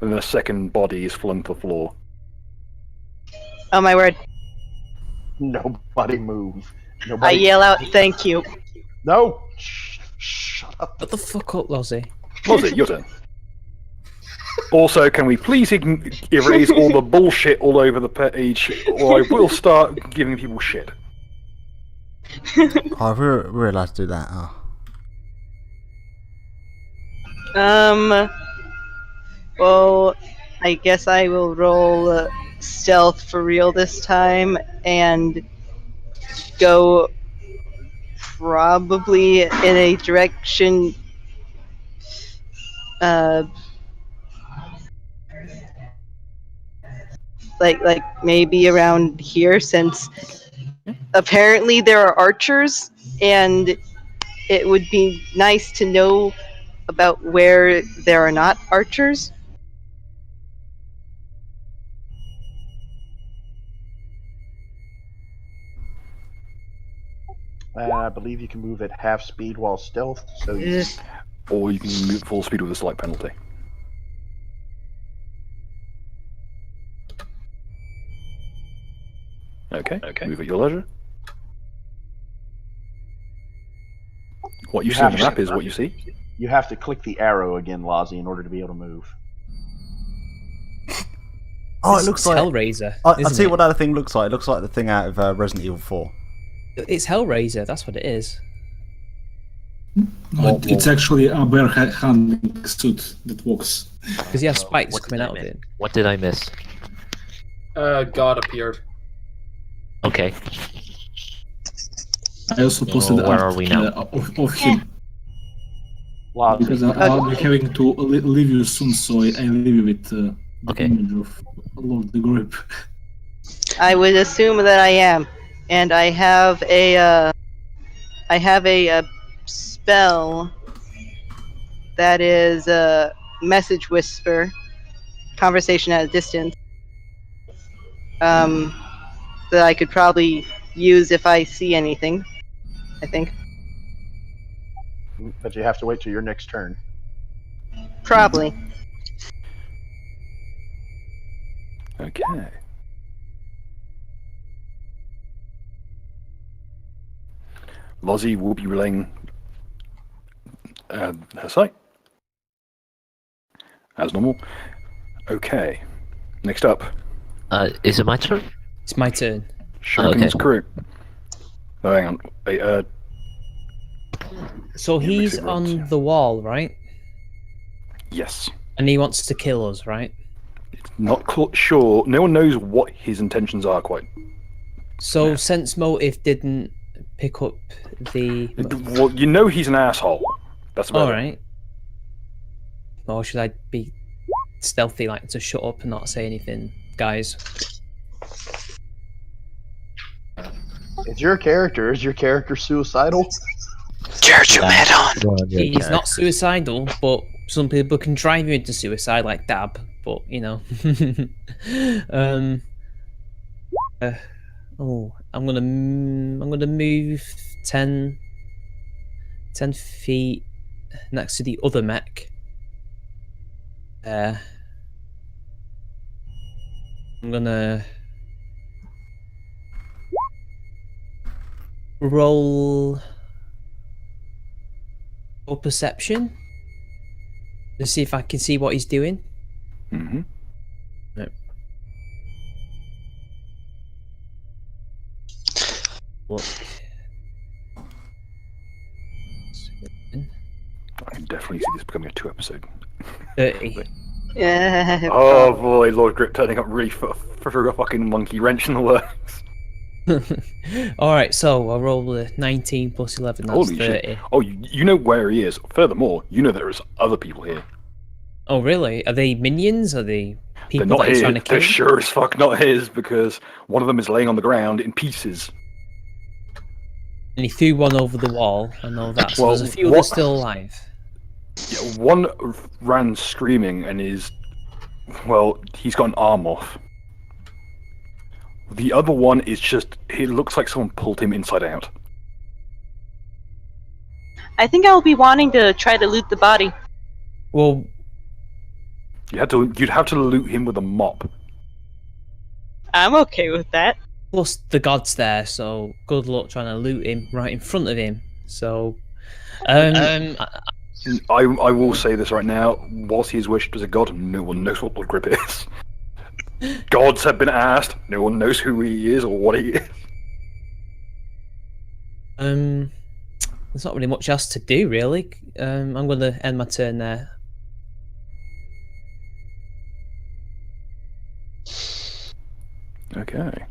And then a second body is flung to the floor. Oh my word. Nobody move. I Nobody. yell out, thank you. No! Shut up. What the fuck up, Lozzie? Lozzie, your turn. Also, can we please erase all the bullshit all over the page, or I will start giving people shit. Oh, we're allowed to do that. Oh. Well, I guess I will roll stealth for real this time and go probably in a direction like maybe around here, since apparently there are archers and it would be nice to know about where there are not archers. I believe you can move at half speed while stealth, so you... Or you can move full speed with a slight penalty. Okay, move at your leisure. What you see on the map is what you see. You have to click the arrow again, Lozzie, in order to be able to move. Oh, It's it looks like Hellraiser. I'll isn't tell you it? what that thing looks like. It looks like the thing out of Resident Evil 4. It's Hellraiser, that's what it is. No, it's actually a bear handling suit that walks. Because he has spikes coming out of it. What did I miss? God appeared. Okay. I also posted where art are we now? of him. Because I'll be having to leave you soon, so I leave you with the image of Lord the Grip. I would assume that I am, and I have a spell that is a message whisper, conversation at a distance. That I could probably use if I see anything, I think. But you have to wait till your next turn. Probably. Okay. Lozzie will be relaying her sight. As normal. Okay. Next up. Is it my turn? It's my turn. Shuriken's crew. Oh, hang on. Wait, So he's on the wall, right? yes. And he wants to kill us, right? Not sure. No one knows what his intentions are quite. So sense motive didn't pick up the. Well, you know he's an asshole. That's about All it. right. Or should I be stealthy, like to shut up and not say anything, guys? It's your character. Is your character suicidal? Charge your head on. He's not suicidal, but some people can drive you into suicide, like Dab. But you know. I'm gonna move 10 feet next to the other mech. I'm gonna roll perception to see if I can see what he's doing. Mm-hmm. No. Look. I can definitely see this becoming a 2-episode. 30. Yeah. Oh boy, Lord Grip turning up really for a fucking monkey wrench in the works. Alright, so I roll a 19 plus 11, that's Holy 30. shit. Oh, you know where he is. Furthermore, you know there is other people here. Oh, really? Are they minions? Are they people They're not that he's his. trying to kill? They're sure as fuck not his, because one of them is laying on the ground in pieces. And he threw one over the wall, I know that. So Well, there's a few others still alive. Yeah, one ran screaming and is... Well, he's got an arm off. The other one is just... It looks like someone pulled him inside out. I think I'll be wanting to try to loot the body. Well, you'd have to loot him with a mop. I'm okay with that. Plus the god's there, so good luck trying to loot him right in front of him. So, I will say this right now. Whilst he is worshipped as a god, no one knows what Blood Grip is. Gods have been asked. No one knows who he is or what he is. there's not really much else to do, really. I'm going to end my turn there. Okay.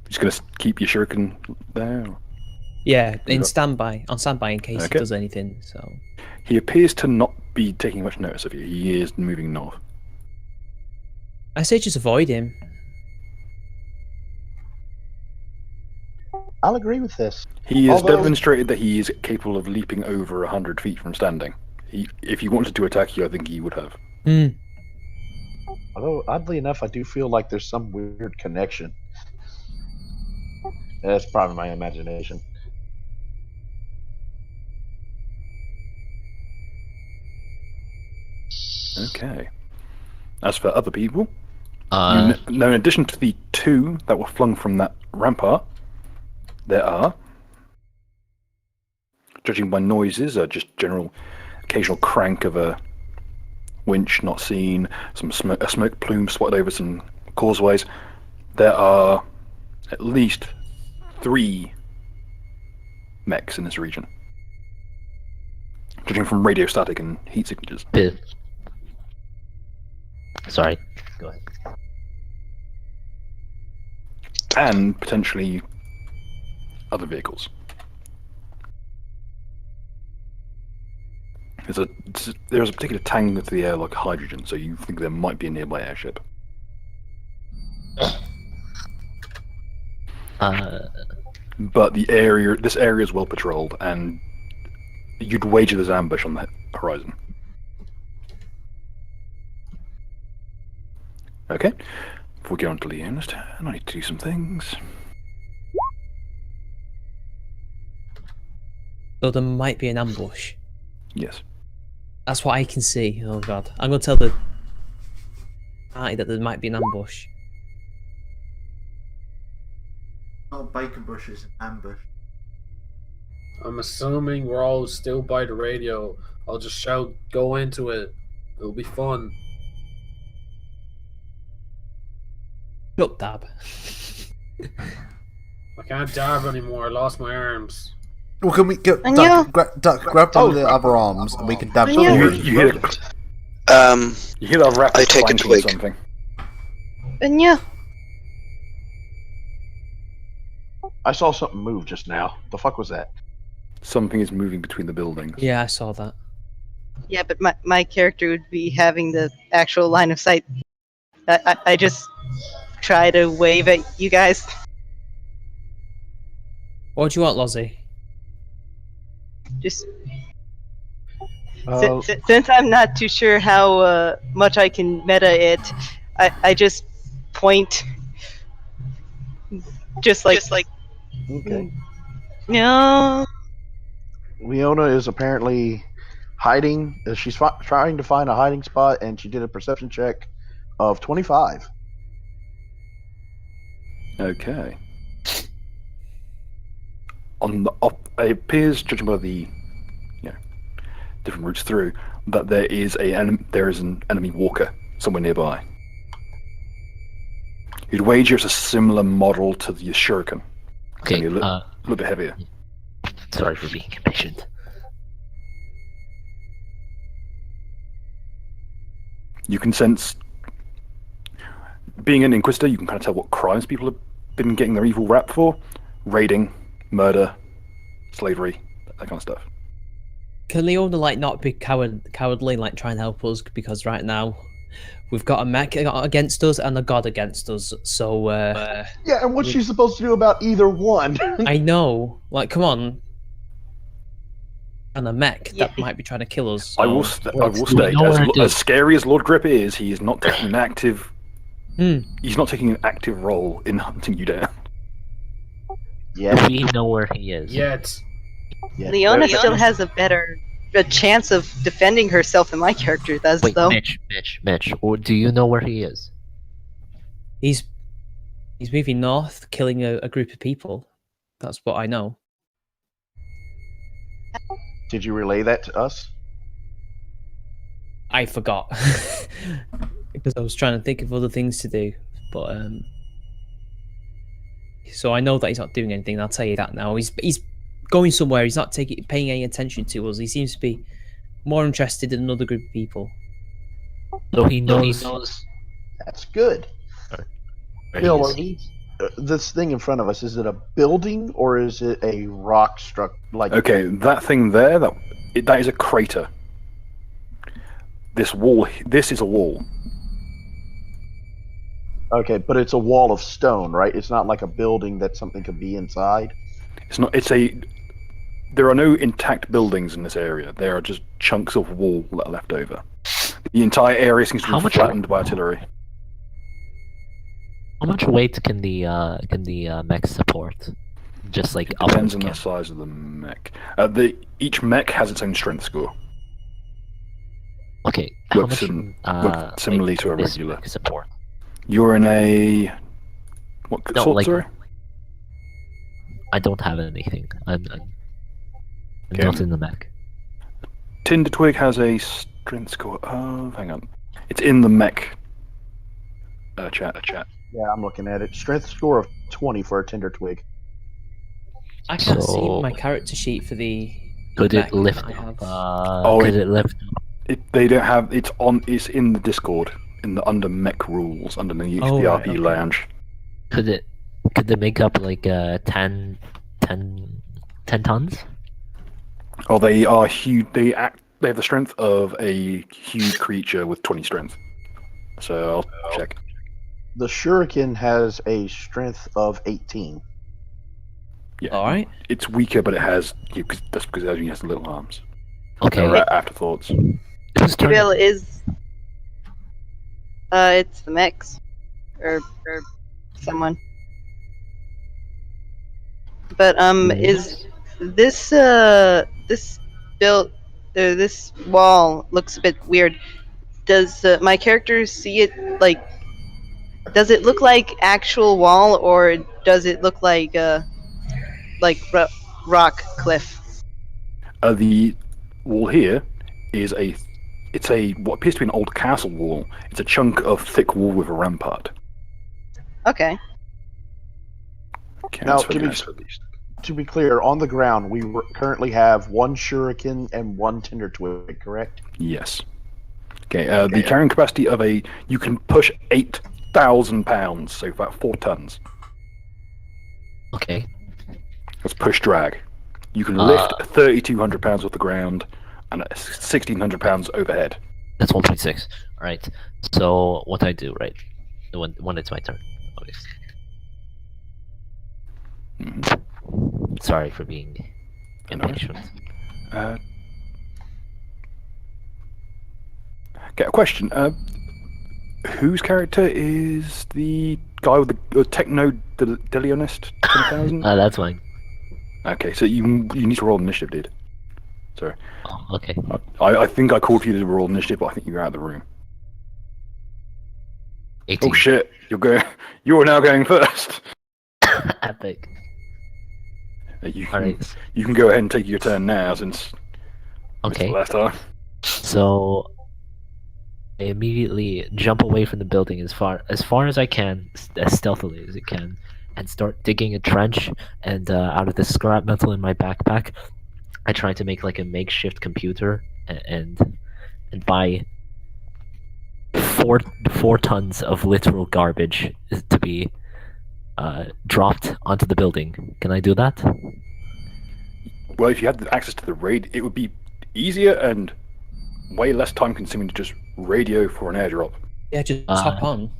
Just gonna keep your shuriken there. Yeah, on standby in case Okay. he does anything. So He appears to not be taking much notice of you. He is moving north. I say just avoid him. I'll agree with this. He has Although- demonstrated that he is capable of leaping over 100 feet from standing. If he wanted to attack you, I think he would have. Although, oddly enough, I do feel like there's some weird connection. That's probably my imagination. Okay. As for other people, Uh, now in addition to the 2 that were flung from that rampart, there are, judging by noises, just general occasional crank of a winch not seen, a smoke plume spotted over some causeways, there are at least 3 mechs in this region, judging from radio static and heat signatures. Sorry, go ahead. And potentially other vehicles. There's a particular tang to the air like hydrogen, so you think there might be a nearby airship. But this area is well patrolled, and you'd wager there's ambush on the horizon. Okay, before we get on to Leona's turn, I need to do some things. So there might be an ambush. Yes. That's what I can see. Oh god. I'm going to tell the party that there might be an ambush. Not bacon bushes, ambush. I'm assuming we're all still by the radio. I'll just shout, go into it. It'll be fun. Shut Dab. I can't dab anymore. I lost my arms. Well, can we get And Duck, grab one of the other arms and we can dab And some you- more. You hear that rapid I take a clanking or twig. something. And yeah. I saw something move just now. The fuck was that? Something is moving between the buildings. Yeah, I saw that. Yeah, but my character would be having the actual line of sight. I just try to wave at you guys. What do you want, Lozzie? Just Uh, since I'm not too sure how much I can meta it, I just point. Just like Okay. no. Leona is apparently hiding. She's trying to find a hiding spot, and she did a perception check of 25. Okay. On the it appears, judging by the different routes through, that there is an enemy walker somewhere nearby. You'd wager it's a similar model to the Shuriken. Okay, only a little bit heavier. Sorry for being impatient. You can sense, being an Inquisitor, you can kind of tell what crimes people have been getting their evil rap for. Raiding, murder, slavery, that kind of stuff. Can Leona like not be cowardly and like try and help us? Because right now we've got a mech against us and a god against us. So Yeah, and what's she supposed to do about either one? I know. Like, come on. And a mech that might be trying to kill us. So. I will state, as scary as Lord Grip is, he is not taking an active. He's not taking an active role in hunting you down. Yeah, we know where he is. Yet. Leona still has a chance of defending herself than my character does, Wait, though. Mitch, or do you know where he is? He's moving north, killing a group of people. That's what I know. Did you relay that to us? I forgot because I was trying to think of other things to do, but so I know that he's not doing anything. I'll tell you that now. He's going somewhere. He's not paying any attention to us. He seems to be more interested in another group of people. So he knows. That's good. Bill, this thing in front of us, is it a building or is it a rock struck? Like Okay, that thing there, that is a crater. This is a wall. Okay, but it's a wall of stone, right? It's not like a building that something could be inside. It's not. There are no intact buildings in this area. There are just chunks of wall that are left over. The entire area seems to be flattened by artillery. How much weight can the mech support? Just like Depends on the size of the mech. Each mech has its own strength score. Okay. Works similarly to a regular support. You're in a what sort? Sorry. I don't have anything. I'm not in the mech. Tinder Twig has a strength score of. Hang on. It's in the mech chat. Yeah, I'm looking at it. Strength score of 20 for a Tinder Twig. I can't see my character sheet for the. Could it lift? Could it lift? They don't have. It's in the Discord. Under mech rules, underneath the RP lounge. Could they make up like 10 tons? Oh, they are huge. They have the strength of a huge creature with 20 strength. So I'll check. The Shuriken has a strength of 18. Yeah. All right. It's weaker, but it has. That's because it only has little arms. Okay. Afterthoughts. Bill is. It's the mechs, or someone. But is this this wall looks a bit weird? Does my character see it like? Does it look like actual wall, or does it look like rock cliff? The wall here is what appears to be an old castle wall. It's a chunk of thick wall with a rampart. Okay. Now, to be clear, on the ground, we currently have one Shuriken and one Tinder Twig, correct? Yes. Okay, the carrying capacity of you can push 8,000 pounds, so about 4 tons. Okay. That's push drag. You can lift 3,200 pounds off the ground and 1,600 pounds overhead. That's 1.6. All right. So what I do, right? When it's my turn, obviously. Sorry for being impatient. Get a question. Whose character is the guy with the techno Delionist 10,000? That's mine. Okay, so you need to roll initiative, dude. Sorry. Oh, okay. I think I called for you to roll initiative, but I think you're out of the room. 18. Oh shit! You're now going first. Epic. You can go ahead and take your turn now since it's the last time. So I immediately jump away from the building as far as I can, as stealthily as I can, and start digging a trench. And out of the scrap metal in my backpack, I try to make like a makeshift computer and buy four tons of literal garbage to be dropped onto the building. Can I do that? Well, if you had access to the raid, it would be easier and way less time consuming to just radio for an airdrop. Yeah, just hop on.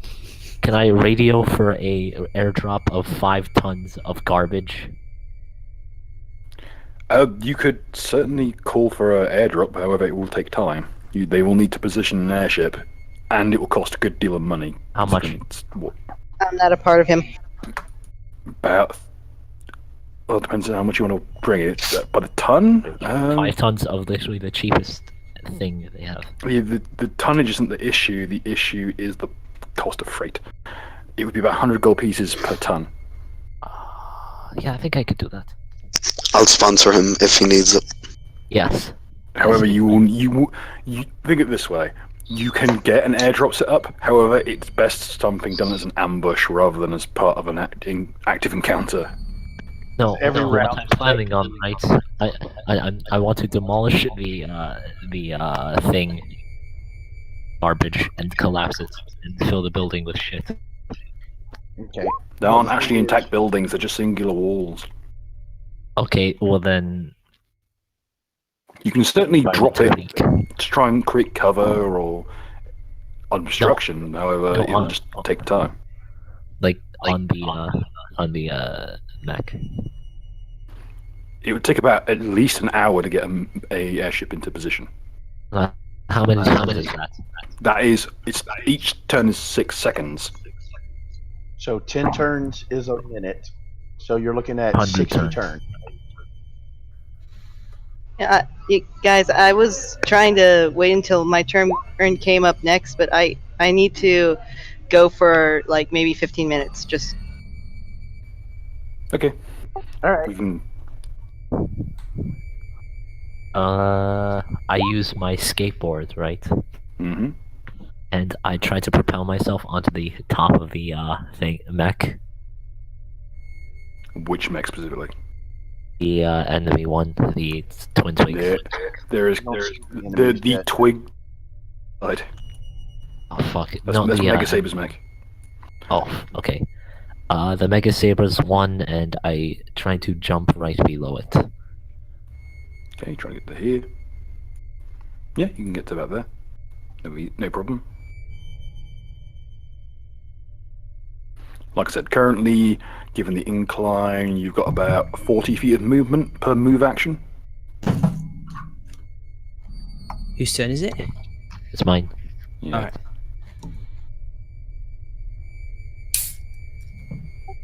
Can I radio for a airdrop of 5 tons of garbage? You could certainly call for an airdrop, however, it will take time. They will need to position an airship, and it will cost a good deal of money. How much? I'm not a part of him. About. Well, it depends on how much you want to bring it. By the ton? 5 tons of literally the cheapest thing they have. Yeah, the tonnage isn't the issue. The issue is the cost of freight. It would be about 100 gold pieces per ton. Yeah, I think I could do that. I'll sponsor him if he needs it. Yes. However, you think it this way. You can get an airdrop set up. However, it's best something done as an ambush rather than as part of an active encounter. No, what I'm planning on, right? I want to demolish the thing, garbage, and collapse it and fill the building with shit. Okay. They aren't actually intact buildings; they're just singular walls. Okay, well then. You can certainly drop it to try and create cover or obstruction. However, it'll just take time. Like on the Mac. It would take about at least an hour to get a airship into position. How many times is that? That is, each turn is 6 seconds. So 10 turns is a minute. So you're looking at 60 turns. Yeah, guys, I was trying to wait until my turn came up next, but I need to go for like maybe 15 minutes. Just. Okay. All right. We can. I use my skateboard, right? Mm-hmm. And I try to propel myself onto the top of the mech. Which mech specifically? The enemy one, the twin twigs. There's the twig. Right. Oh fuck! That's Mega Saber's mech. Oh, okay. The Mega Saber's one, and I try to jump right below it. Okay, try to get to here. Yeah, you can get to about there. No problem. Like I said, currently, given the incline, you've got about 40 feet of movement per move action. Whose turn is it? It's mine. Yeah. Alright.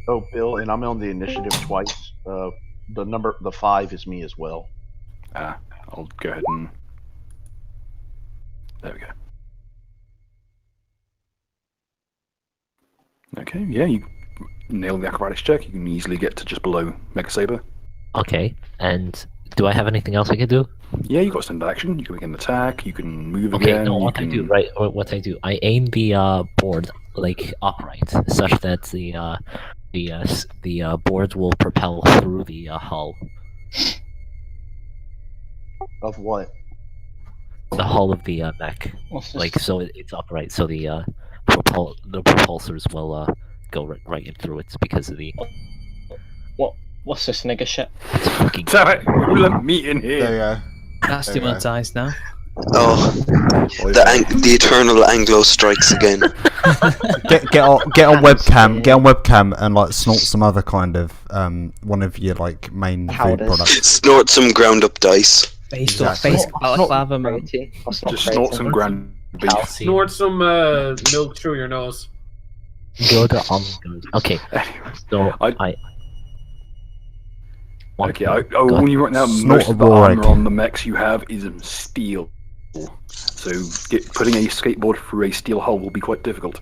Oh, Bill, and I'm on the initiative twice. The 5 is me as well. I'll go ahead and... There we go. Okay, yeah, you nailed the acrobatics check. You can easily get to just below Mega Saber. Okay, and do I have anything else I can do? Yeah, you got standard action. You can make an attack. You can move Okay, again. no, what I do, right? What I do, I aim the board like upright, such that the board will propel through the hull. Of what? The hull of the mech, like so it's upright, so the propulsors will go right in through it because of the. What's this nigga shit? Damn it! We let me in here. There you go. That's There you go. demonetized now. Oh, the eternal Anglo strikes again. Get on webcam and like snort some other kind of one of your like main food products. Snort some ground up dice. Based off face balaclava, man. Just snort some ground beef. Snort some milk through your nose. Good on good. Okay. So when you right now, Snort most a of the raw armor egg. on the mechs you have is steel. So putting a skateboard through a steel hole will be quite difficult.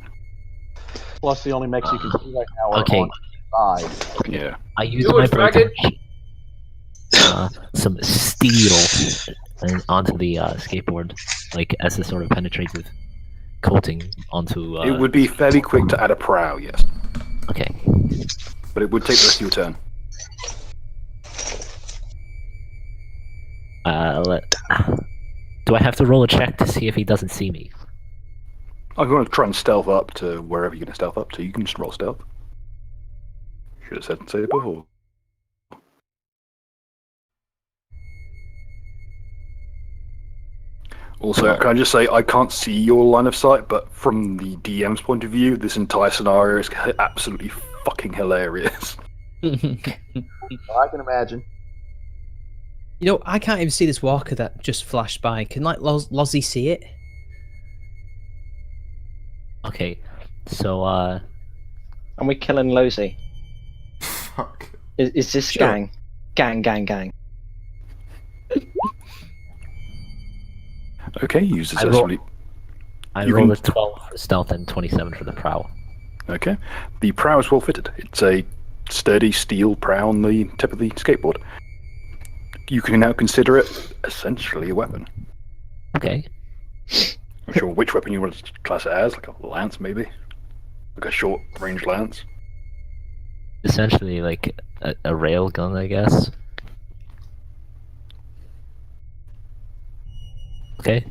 Plus, the only mechs you can see right now are Okay. on the side. Yeah. I used my brain some steel and onto the skateboard, like as a sort of penetrative coating onto. It would be fairly quick to add a prow, yes. Okay. But it would take the rest of your turn. Do I have to roll a check to see if he doesn't see me? I'm going to try and stealth up to wherever you're going to stealth up to. You can just roll stealth. Should have said so before. Also, can I just say, I can't see your line of sight, but from the DM's point of view, this entire scenario is absolutely fucking hilarious. I can imagine. You know, I can't even see this walker that just flashed by. Can like Lozzie see it? Okay, so Are we killing Losey? Fuck. Is this Sure. gang? Okay, you successfully. I You rolled can- a 12 for stealth and 27 for the prow. Okay. The prow is well fitted. It's a sturdy steel prow on the tip of the skateboard. You can now consider it essentially a weapon. Okay. I'm sure which weapon you want to class it as, like a lance maybe? Like a short range lance? Essentially like a rail gun, I guess. Okay.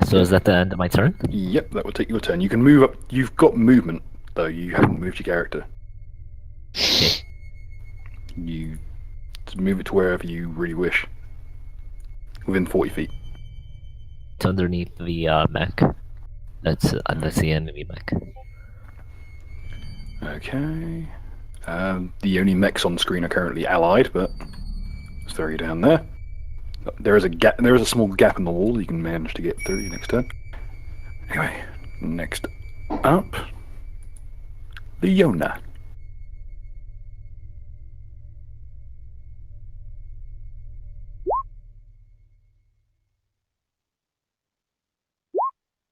So is that the end of my turn? Yep, that will take your turn. You can move up. You've got movement, though. You haven't moved your character. Okay. You just move it to wherever you really wish. Within 40 feet. It's underneath the mech. That's the enemy mech. Okay. The only mechs on the screen are currently allied, but let's throw you down there. There is a gap. There is a small gap in the wall you can manage to get through next turn. Anyway, next up, Leona.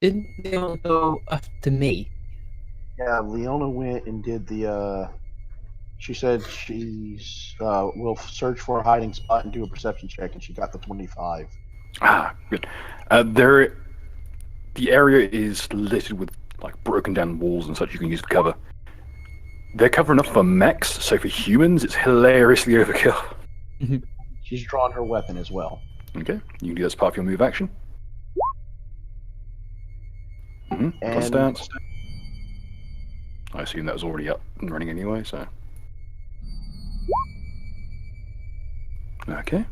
Didn't they all go after me? Yeah, Leona went and did the. She said she's will search for a hiding spot and do a perception check, and she got the 25. Ah, good. The area is littered with like broken down walls and such you can use for cover. They're cover enough for mechs, so for humans, it's hilariously overkill. She's drawn her weapon as well. Okay, you can do that as part of your move action. And Stance. I assume that was already up and running anyway, so. Okay.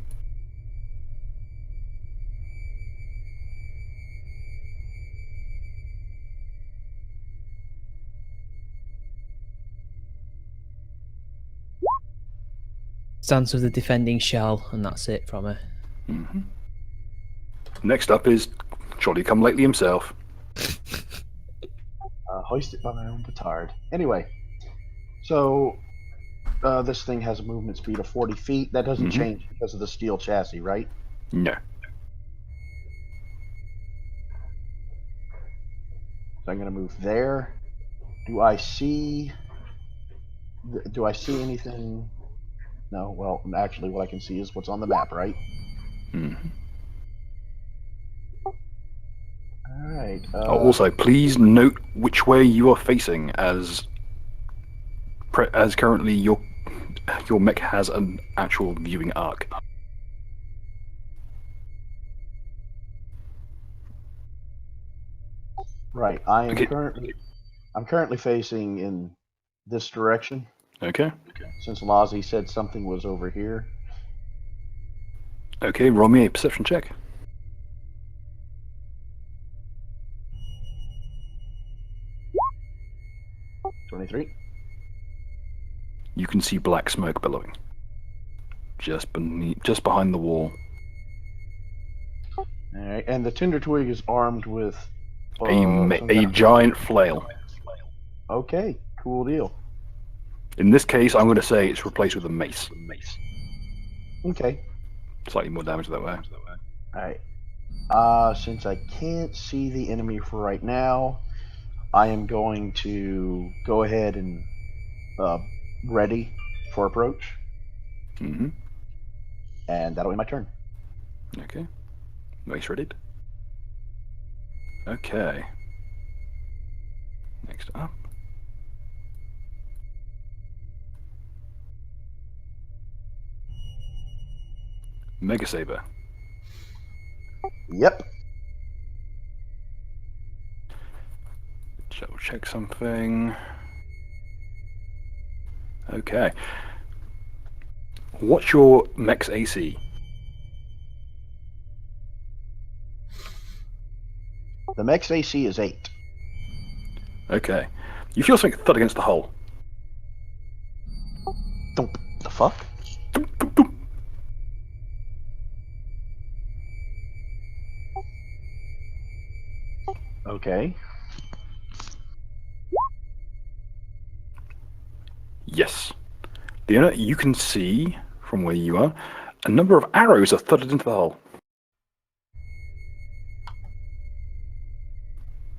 Stands with the defending shell, and that's it from her. Next up is Jolly Come Lately himself. Hoisted by my own petard. Anyway, so this thing has a movement speed of 40 feet. That doesn't change because of the steel chassis, right? No. So I'm going to move there. Do I see anything? No. Well, actually, what I can see is what's on the map, right? All right. Also, please note which way you are facing, as currently your mech has an actual viewing arc. Right. I'm currently facing in this direction. Okay. Since Lozzie said something was over here. Okay, roll me a perception check. 23. You can see black smoke billowing. Just behind the wall. Alright, and the Tinder Twig is armed with A giant flail. Okay, cool deal. In this case, I'm going to say it's replaced with a mace. Okay. Slightly more damage that way. Alright. Since I can't see the enemy for right now, I am going to go ahead and ready for approach. Mm-hmm. And that'll be my turn. Okay. Mace readied. Okay. Next up. Mega Saber. Yep. Double check something. Okay. What's your mech's AC? The mech's AC is 8. Okay. You feel something thud against the hull. Thump. The fuck? Okay. Yes. Leona, you can see, from where you are, a number of arrows are thudded into the hull.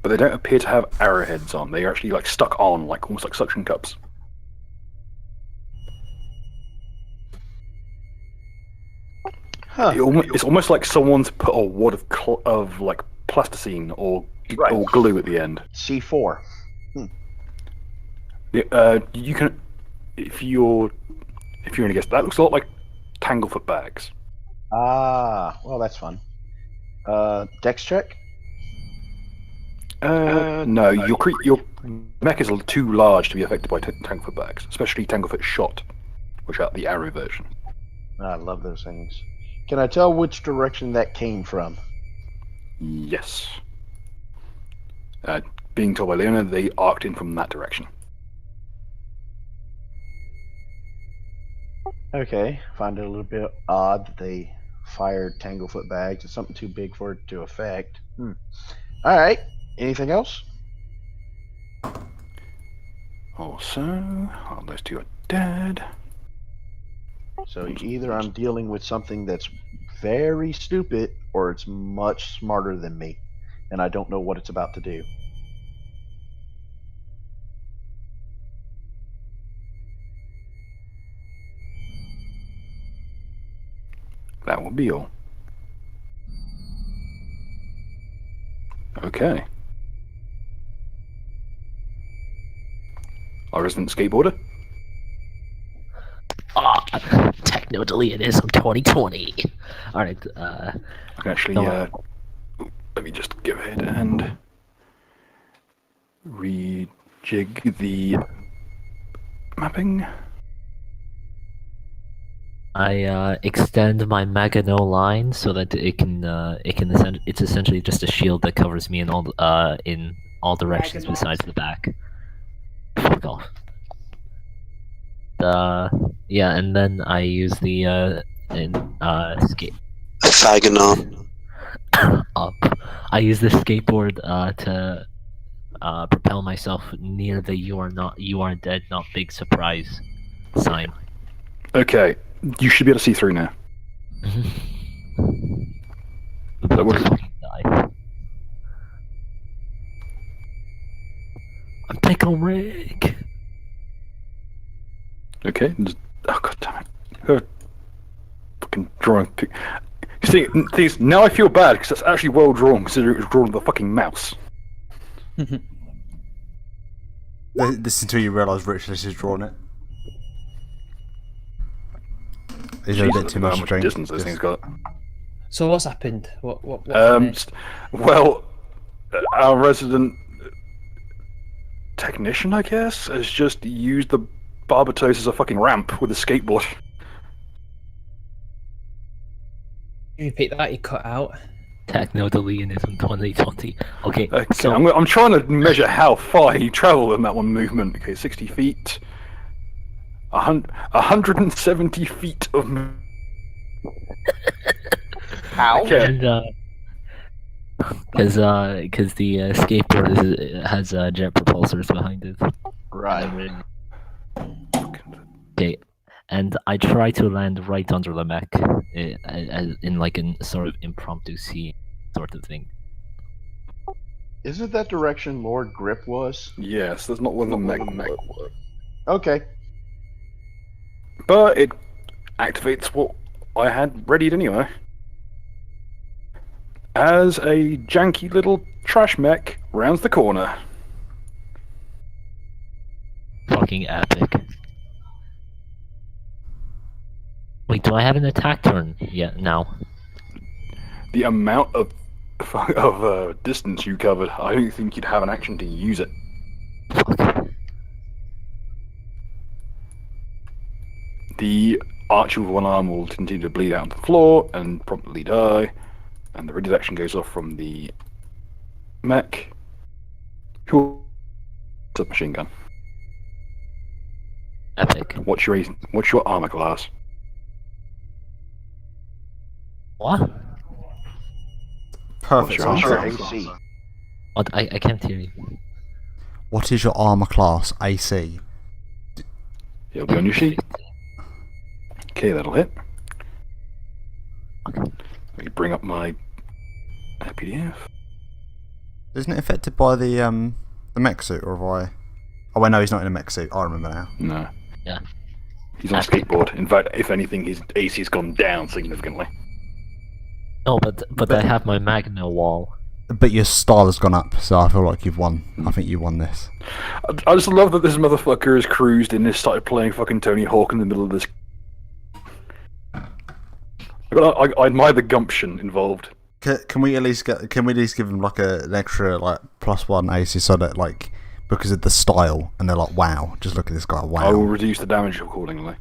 But they don't appear to have arrowheads on. They are actually like stuck on, like almost like suction cups. Huh. It's almost like someone's put a wad of like plasticine or glue at the end. C4. You can, if you're gonna guess, that looks a lot like Tanglefoot bags. Ah, well, that's fun. Dex check? No, your mech is too large to be affected by Tanglefoot bags, especially Tanglefoot shot, which are the arrow version. I love those things. Can I tell which direction that came from? Yes. Being told by Leona, they arced in from that direction. Okay, find it a little bit odd that they fired Tanglefoot bags. It's something too big for it to affect. Alright, anything else? Also, those two are dead. So either I'm dealing with something that's very stupid, or it's much smarter than me, and I don't know what it's about to do. That will be all. Okay. Our resident skateboarder? Techno delete is from 2020. Alright, I can actually, let me just go ahead and rejig the mapping. I extend my Magano line so that it's essentially just a shield that covers me in all directions besides the back. Fuck off. Yeah, and then I use the skate. Faggonon. Up. I use the skateboard to propel myself near the "You are dead, not big surprise" sign. Okay, you should be able to see through now. I'm taking Rick. Okay. Oh god damn it! Fucking drawing. See, things. Now I feel bad because that's actually well drawn, considering it was drawn with a fucking mouse. This is until you realise Richard has drawn it. Is there a bit too much strength? Distance this thing's got. So what's happened? What Well, our resident technician, I guess, has just used Barbatos as a fucking ramp with a skateboard. You repeat that, you cut out. Techno-deletionism 2020. Okay, Okay, so I'm trying to measure how far he travelled in that one movement. Okay, 60 feet. 170 feet of... How? Okay. and because the skateboard has jet propulsors behind it. Right. Okay, and I try to land right under the mech, in like a sort of impromptu scene sort of thing. Isn't that direction Lord Grip was? Yes, that's not where the mech was. Okay. But it activates what I had readied anyway. As a janky little trash mech rounds the corner. Fucking epic. Wait, do I have an attack turn yet now? The amount of distance you covered, I don't think you'd have an action to use it. The archer with one arm will continue to bleed out on the floor and promptly die, and the ready action goes off from the mech. Who submachine gun? Epic. What's your armor class? What? Perfect What's your answer. AC? What? I can't hear you. What is your armor class, AC? It'll be on your sheet. Okay, that'll hit. Let me bring up my PDF. Isn't it affected by the mech suit, or have I? Oh wait, no, he's not in a mech suit. I remember now. No. Yeah. He's on a skateboard. In fact, if anything, his AC's gone down significantly. No, but I have my Magna wall. But your style has gone up, so I feel like you've won. I think you won this. I just love that this motherfucker has cruised in and started playing fucking Tony Hawk in the middle of this. I admire the gumption involved. Can we at least give him like an extra like +1 AC so that like because of the style and they're like wow, just look at this guy, wow. I will reduce the damage accordingly.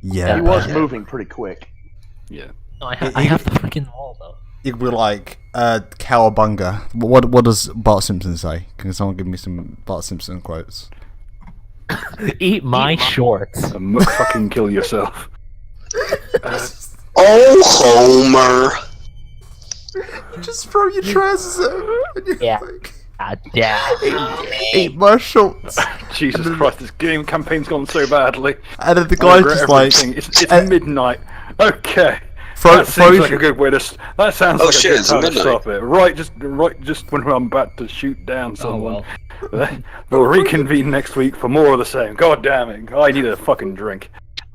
Yeah, He was moving pretty quick. Yeah. No, I have the freaking wall though. It would be like cowabunga. What does Bart Simpson say? Can someone give me some Bart Simpson quotes? Eat my shorts. And fucking kill yourself. Oh, Homer. Just throw your trousers at Yeah. Eat my shorts. Jesus Christ, this game campaign's gone so badly. And then the I guy's regret just like, everything. It's midnight. Okay. That seems like a good way to. That sounds like shit, a good it's time to midnight. stop it. Right, just when I'm about to shoot down someone. We'll reconvene next week for more of the same. God damn it! I need a fucking drink.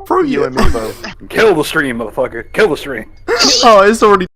Throw You and me both. Kill the stream, motherfucker. Kill the stream. Oh, it's already